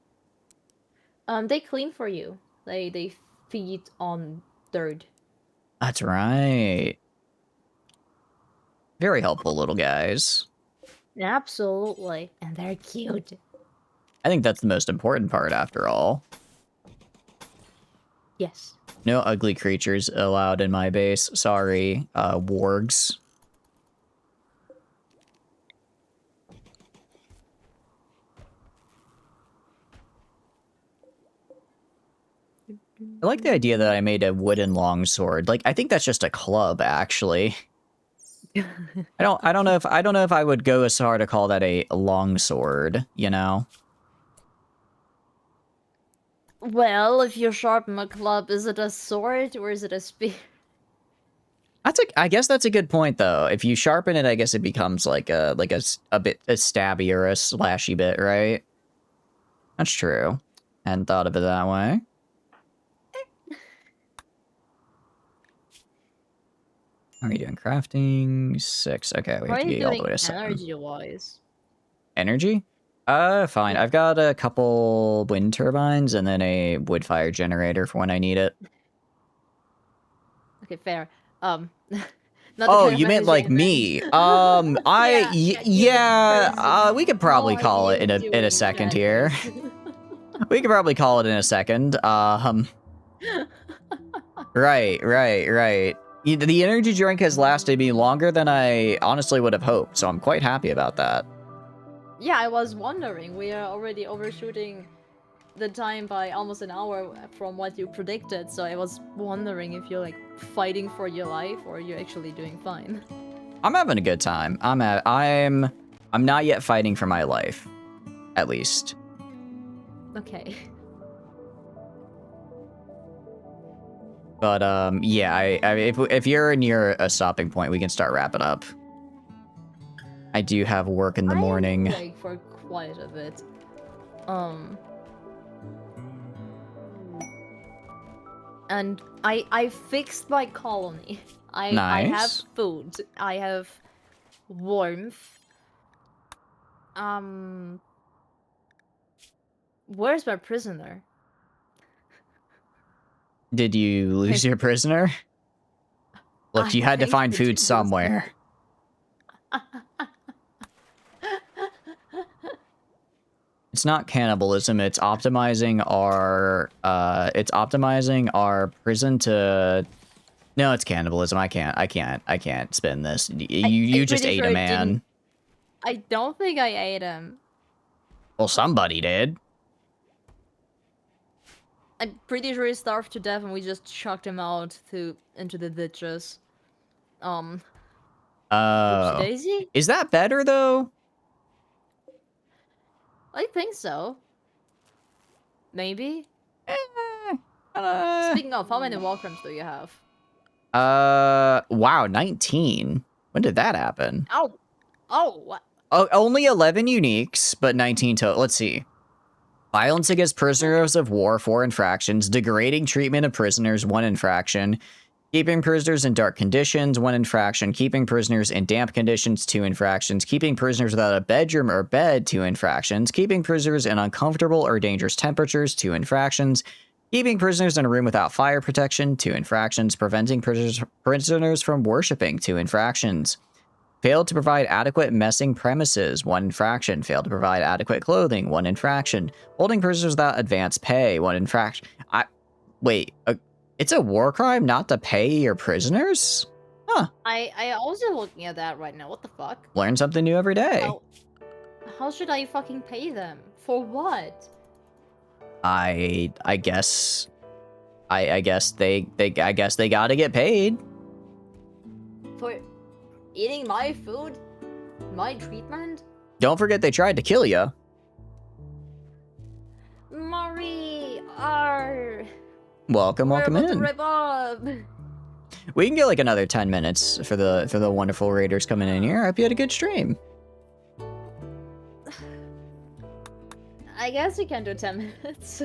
They clean for you. They feed on dirt. That's right. Very helpful little guys. Absolutely. And they're cute. I think that's the most important part after all. Yes. No ugly creatures allowed in my base. Sorry, wargs. I like the idea that I made a wooden longsword. Like, I think that's just a club, actually. I don't know if I would go as far to call that a longsword, you know? Well, if you sharpen a club, is it a sword or is it a spear? I guess that's a good point though. If you sharpen it, I guess it becomes like a bit a stabby or a slashy bit, right? That's true. Hadn't thought of it that way. How are you doing? Crafting 6. Okay, we have to get all the way to 7. Energy-wise? Energy? Fine. Yeah. I've got a couple wind turbines and then a wood fire generator for when I need it. Okay, fair. Not Oh, you meant like me. Yeah, we could probably call it in a second here. We could probably call it in a second. Right. The energy drink has lasted me longer than I honestly would have hoped, so I'm quite happy about that. Yeah, I was wondering. We are already overshooting the time by almost an hour from what you predicted, so I was wondering if you're like fighting for your life or you're actually doing fine. I'm having a good time. I'm not yet fighting for my life, at least. Okay. But yeah, if you're near a stopping point, we can start wrapping up. I do have work in the morning. I'm awake for quite a bit. And I fixed my colony. Nice. I have food. I have warmth. Where's my prisoner? Did you lose your prisoner? Look, you had to find food somewhere. It's not cannibalism, it's optimizing our prison to No, it's cannibalism. I can't spin this. You just pretty ate sure a it man. didn't- I don't think I ate him. Well, somebody did. I'm pretty sure he starved to death and we just chucked him out into the ditches. Oopsie Oh. daisy? Is that better, though? I think so. Maybe? Eh, Speaking of, how many walkers do you have? wow, 19. When did that happen? Oh! Oh, what? Oh, only 11 uniques, but 19 total. Let's see. Violence against prisoners of war, 4 infractions. Degrading treatment of prisoners, 1 infraction. Keeping prisoners in dark conditions, 1 infraction. Keeping prisoners in damp conditions, 2 infractions. Keeping prisoners without a bedroom or bed, 2 infractions. Keeping prisoners in uncomfortable or dangerous temperatures, 2 infractions. Keeping prisoners in a room without fire protection, 2 infractions. Preventing prisoners from worshiping, 2 infractions. Failed to provide adequate messing premises, 1 infraction. Failed to provide adequate clothing, 1 infraction. Holding prisoners without advance pay, 1 infraction. Wait, it's a war crime not to pay your prisoners? Huh. I also looking at that right now. What the fuck? Learn something new every day. How should I fucking pay them? For what? I guess I guess they gotta get paid. For eating my food? My treatment? Don't forget they tried to kill you. Marie! Arr! Welcome We're about to in. rip up! We can get like another 10 minutes for the wonderful raiders coming in here. I hope you had a good stream. I guess we can do 10 minutes.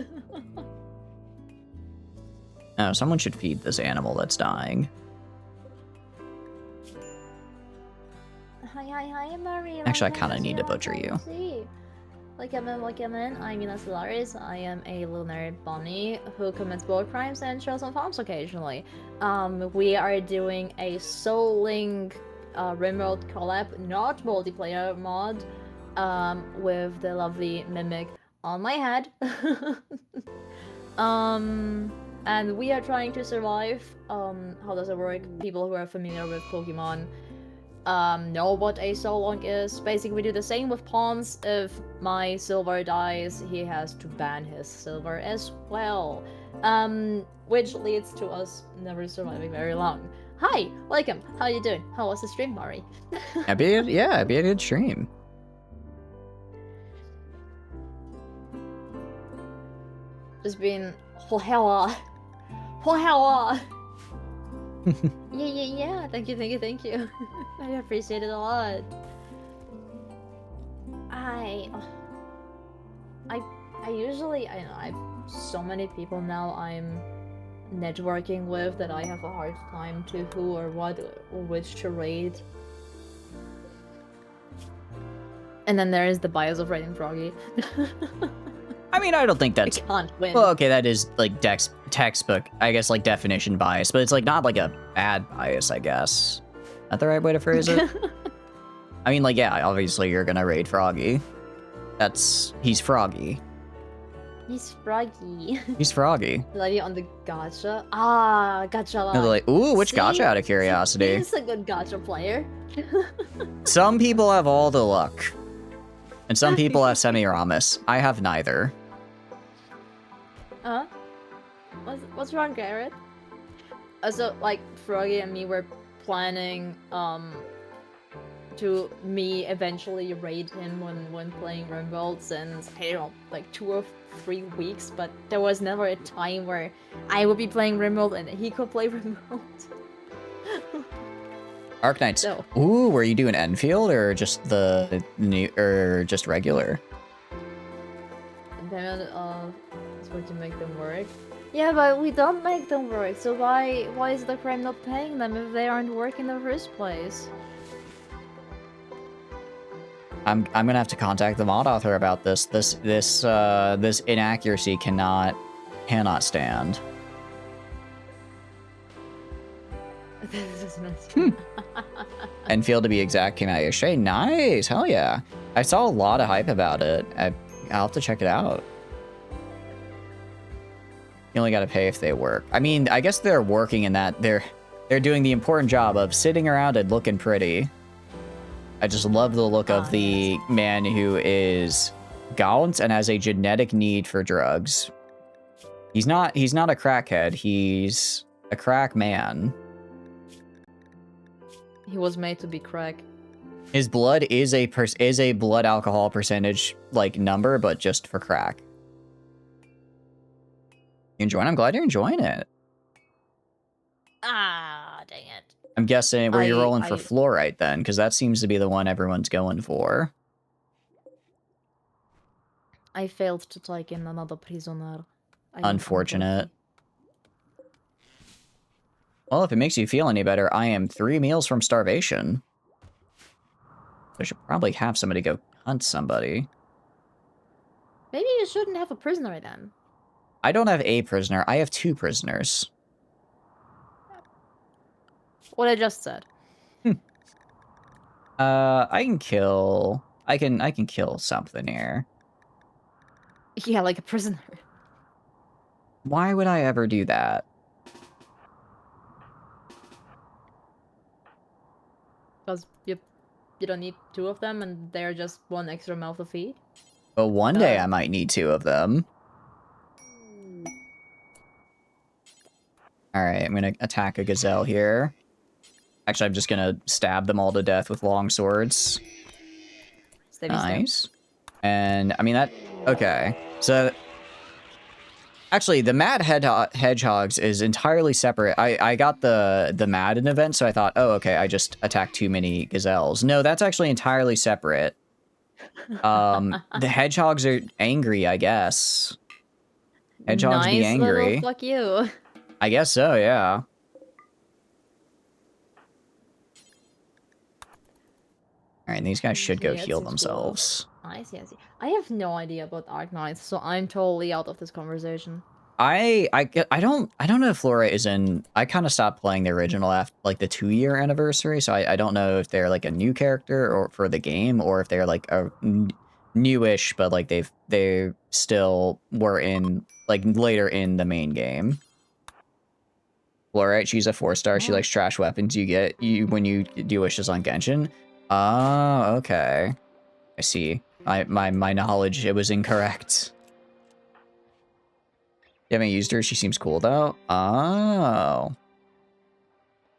Oh, someone should feed this animal that's dying. Hi, Marie. Actually, I kind of need to butcher you. Welcome in. I'm YunaStellaris. I am a lunar bunny who commits war crimes and shows on farms occasionally. We are doing a Soulink Rimworld collab, not multiplayer mod, with the lovely Mimic on my head. And we are trying to survive. How does it work? People who are familiar with Pokemon know what a Soulink is. Basically, we do the same with pawns. If my silver dies, he has to ban his silver as well. Which leads to us never surviving very long. Hi, welcome. How you doing? How was the stream, Mari? It'd be a good stream. Just been hella. Yeah. Thank you. I appreciate it a lot. I usually, I have so many people now I'm networking with that I have a hard time to who or what or which to raid. And then there is the bias of raiding Froggy. I mean, I don't think I that's... can't win. Well, okay, that is, like, textbook, I guess, like, definition bias, but it's, like, not, like, a bad bias, I guess. Not the right way to phrase it? I mean, like, yeah, obviously you're gonna raid Froggy. He's Froggy. He's Froggy. He's Froggy. Lady on the gacha. Ah, gacha. And they're like, ooh, which See? gacha out of curiosity? He's a good gacha player. Some people have all the luck. And some people have Semiramis. I have neither. What's wrong, Garrett? So, like, Froggy and me were planning, to me eventually raid him when playing Rimworld since, I don't know, like 2 or 3 weeks, but there was never a time where I would be playing Rimworld and he could play Rimworld. Arknights. So. Ooh, were you doing Enfield or just the new or just regular? Then, it's going to make them work. Yeah, but we don't make them work, so why is the crime not paying them if they aren't working in the first place? I'm gonna have to contact the mod author about this. This inaccuracy cannot stand. Enfield, to be exact, came out yesterday. Nice, hell yeah! I saw a lot of hype about it. I'll have to check it out. You only gotta pay if they work. I mean, I guess they're working in that they're They're doing the important job of sitting around and looking pretty. I just love the look of the man who is gaunt and has a genetic need for drugs. He's not a crackhead, he's a crack man. He was made to be crack. His blood is a blood alcohol percentage like number, but just for crack. You enjoying? I'm glad you're enjoying it. Ah, dang it. I'm guessing where you're rolling for fluorite then, because that seems to be the one everyone's going for. I failed to take in another prisoner. Unfortunate. Well, if it makes you feel any better, I am 3 meals from starvation. I should probably have somebody go hunt somebody. Maybe you shouldn't have a prisoner then. I don't have a prisoner. I have 2 prisoners. What I just said. I can kill. I can kill something here. Yeah, like a prisoner. Why would I ever do that? Because you don't need 2 of them, and they're just 1 extra mouth to feed. But one day I might need 2 of them. All right, I'm gonna attack a gazelle here. Actually, I'm just gonna stab them all to death with long swords. Nice. And I mean that. Okay, so actually, the Mad Hedgehogs is entirely separate. I got the Madden event, so I thought, oh, okay, I just attacked too many gazelles. No, that's actually entirely separate. The hedgehogs are angry, I guess. Hedgehogs be angry. Fuck you. I guess so, yeah. Alright, these guys should go heal themselves. I see. I have no idea about Arknights, so I'm totally out of this conversation. I don't know if Flora is in. I kind of stopped playing the original after like the 2-year anniversary, so I don't know if they're like a new character or for the game, or if they're like a newish, but like they still were in like later in the main game. Fluorite, she's a 4-star. She likes trash weapons you get when you do wishes on Genshin. Oh, okay. I see. My knowledge, it was incorrect. You haven't used her? She seems cool though. Oh.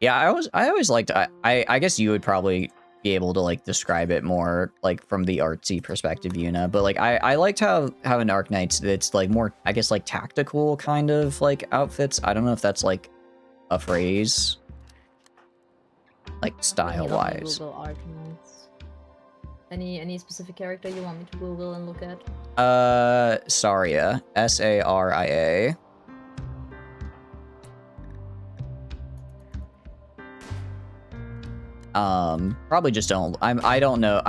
Yeah, I always liked I guess you would probably be able to like describe it more like from the artsy perspective, Yuna, but like I liked how an Arknights that's like more, I guess, like tactical kind of like outfits. I don't know if that's like a phrase, like style wise. Any specific character you want me to Google and look at? Saria, Saria. Probably just don't. I don't know.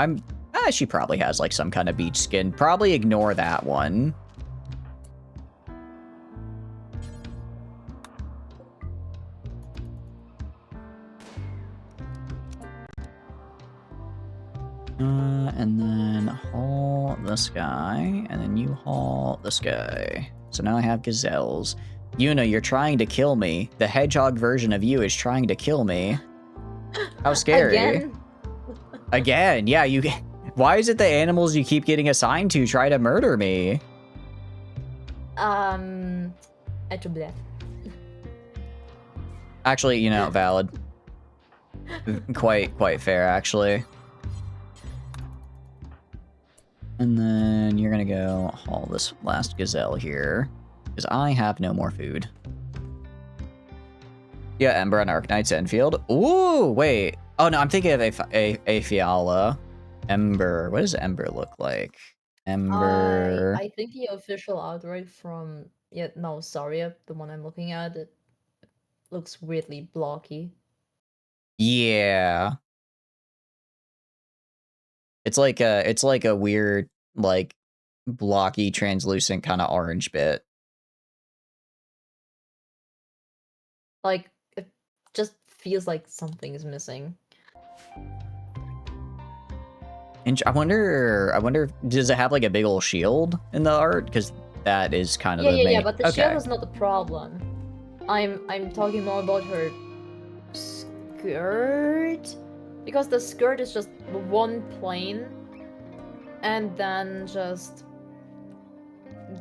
She probably has like some kind of beach skin. Probably ignore that one. And then haul this guy, and then you haul this guy. So now I have gazelles. Yuna, you're trying to kill me. The hedgehog version of you is trying to kill me. How scary. Again, yeah, you... Why is it the animals you keep getting assigned to try to murder me? Actually, you know, valid. Quite fair, actually. And then you're gonna go haul this last gazelle here, because I have no more food. Yeah, Ember on Arknight's Enfield. Ooh, wait. Oh no, I'm thinking of a Fiala. Ember. What does Ember look like? Ember. I think the official outright from Saria, the one I'm looking at, it looks weirdly blocky. Yeah. It's like a weird, like, blocky, translucent kind of orange bit. Like, it just feels like something is missing. And I wonder, does it have like a big old shield in the art? Because that is kind of yeah, but the shield is not the problem. I'm talking more about her skirt, because the skirt is just one plane, and then just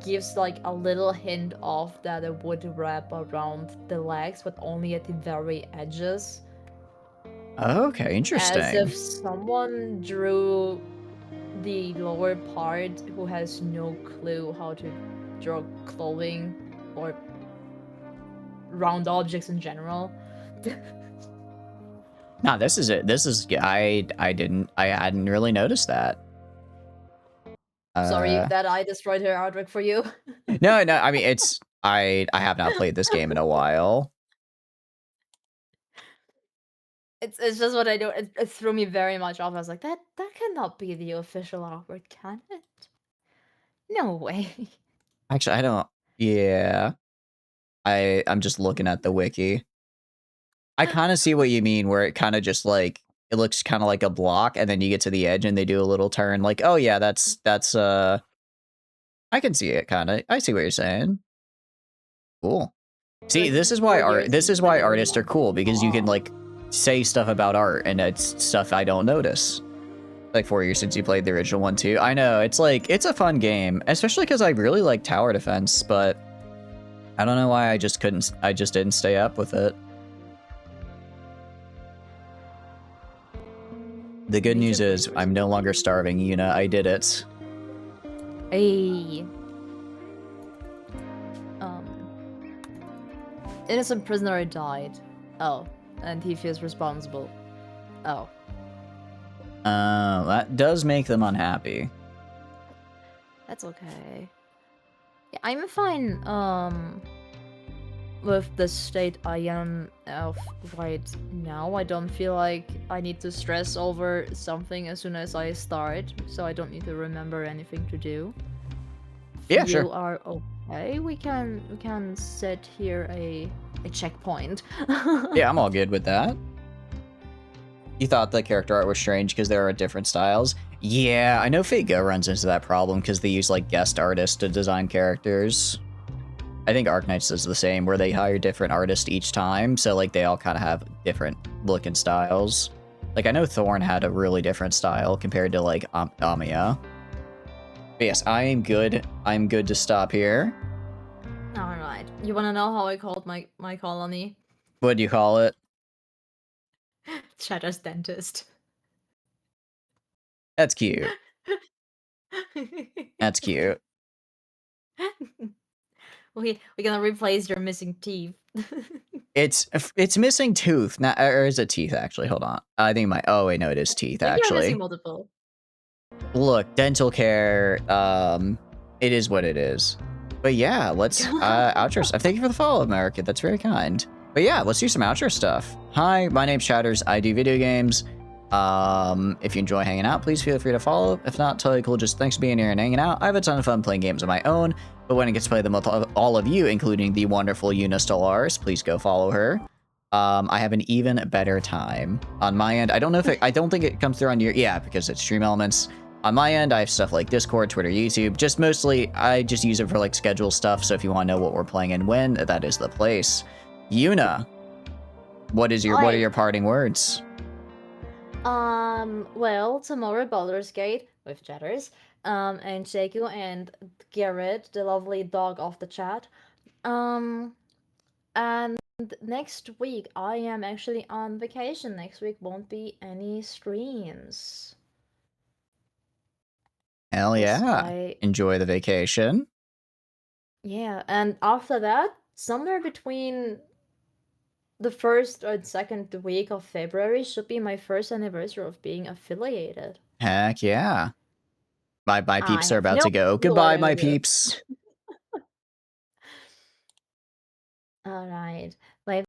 gives like a little hint of that it would wrap around the legs, but only at the very edges. Okay, As if interesting. someone drew the lower part who has no clue how to draw clothing or round objects in general. Nah, this is it. This is I hadn't really noticed that. Sorry Uh that I destroyed her artwork for you. no, no, I mean it's I have not played this game in a while. It's just what I do. It threw me very much off. I was like, that cannot be the official artwork, can it? No way. Actually, I don't yeah. I'm just looking at the wiki. I kind of see what you mean where it kind of just like it looks kind of like a block and then you get to the edge and they do a little turn like, "Oh yeah, that's I can see it kind of. I see what you're saying." Cool. See, Like 4 years this and is why like really artists are long. cool because you can like say stuff about art and it's stuff I don't notice. Like 4 years since you played the original one too. I know it's like it's a fun game, especially because I really like tower defense, but I don't know why I just couldn't. I just didn't stay up with it. The good news is I'm no longer starving, Yuna. I did it. Hey. Innocent prisoner died. Oh, and he feels responsible. Oh. That does make them unhappy. That's okay. Yeah, I'm fine, with the state I am of right now. I don't feel like I need to stress over something as soon as I start, so I don't need to remember anything to do. Yeah, If sure. you are okay, we can set here a checkpoint. Yeah, I'm all good with that. You thought the character art was strange because there are different styles. Yeah, I know Fate Go runs into that problem because they use like guest artists to design characters. I think Arknights is the same, where they hire different artists each time, so like they all kind of have different look and styles. Like I know Thorn had a really different style compared to like Amiya. But yes, I am good. I'm good to stop here. Alright. You wanna know how I called my colony? What do you call it? Chatter's dentist. That's cute. That's cute. We're gonna replace your missing teeth. It's missing tooth, not or is it teeth actually? Hold on. I think my oh wait no it is teeth Maybe you're missing actually. multiple. Look, dental care, it is what it is. But yeah, let's outro stuff. Thank you for the follow, America. That's very kind. But yeah, let's do some outro stuff. Hi, my name's Chatters. I do video games. If you enjoy hanging out, please feel free to follow. If not, totally cool. Just thanks for being here and hanging out. I have a ton of fun playing games of my own, but when I get to play them with all of you, including the wonderful YunaStellaris, please go follow her. I have an even better time on my end. I don't know if I don't think it comes through on your, yeah, because it's Stream Elements. On my end, I have stuff like Discord, Twitter, YouTube. Just mostly, I just use it for like schedule stuff. So if you want to know what we're playing and when, that is the place. Yuna, what are your parting words? Well, tomorrow Baldur's Gate with Chatters, and Shaku and Garrett, the lovely dog of the chat. And next week I am actually on vacation. Next week won't be any streams. Hell yeah. Enjoy the vacation. Yeah, and after that, somewhere between the first or second week of February should be my first anniversary of being affiliated. Heck yeah. My I peeps are have about no to go. clue what Goodbye, I will my do. peeps. All right.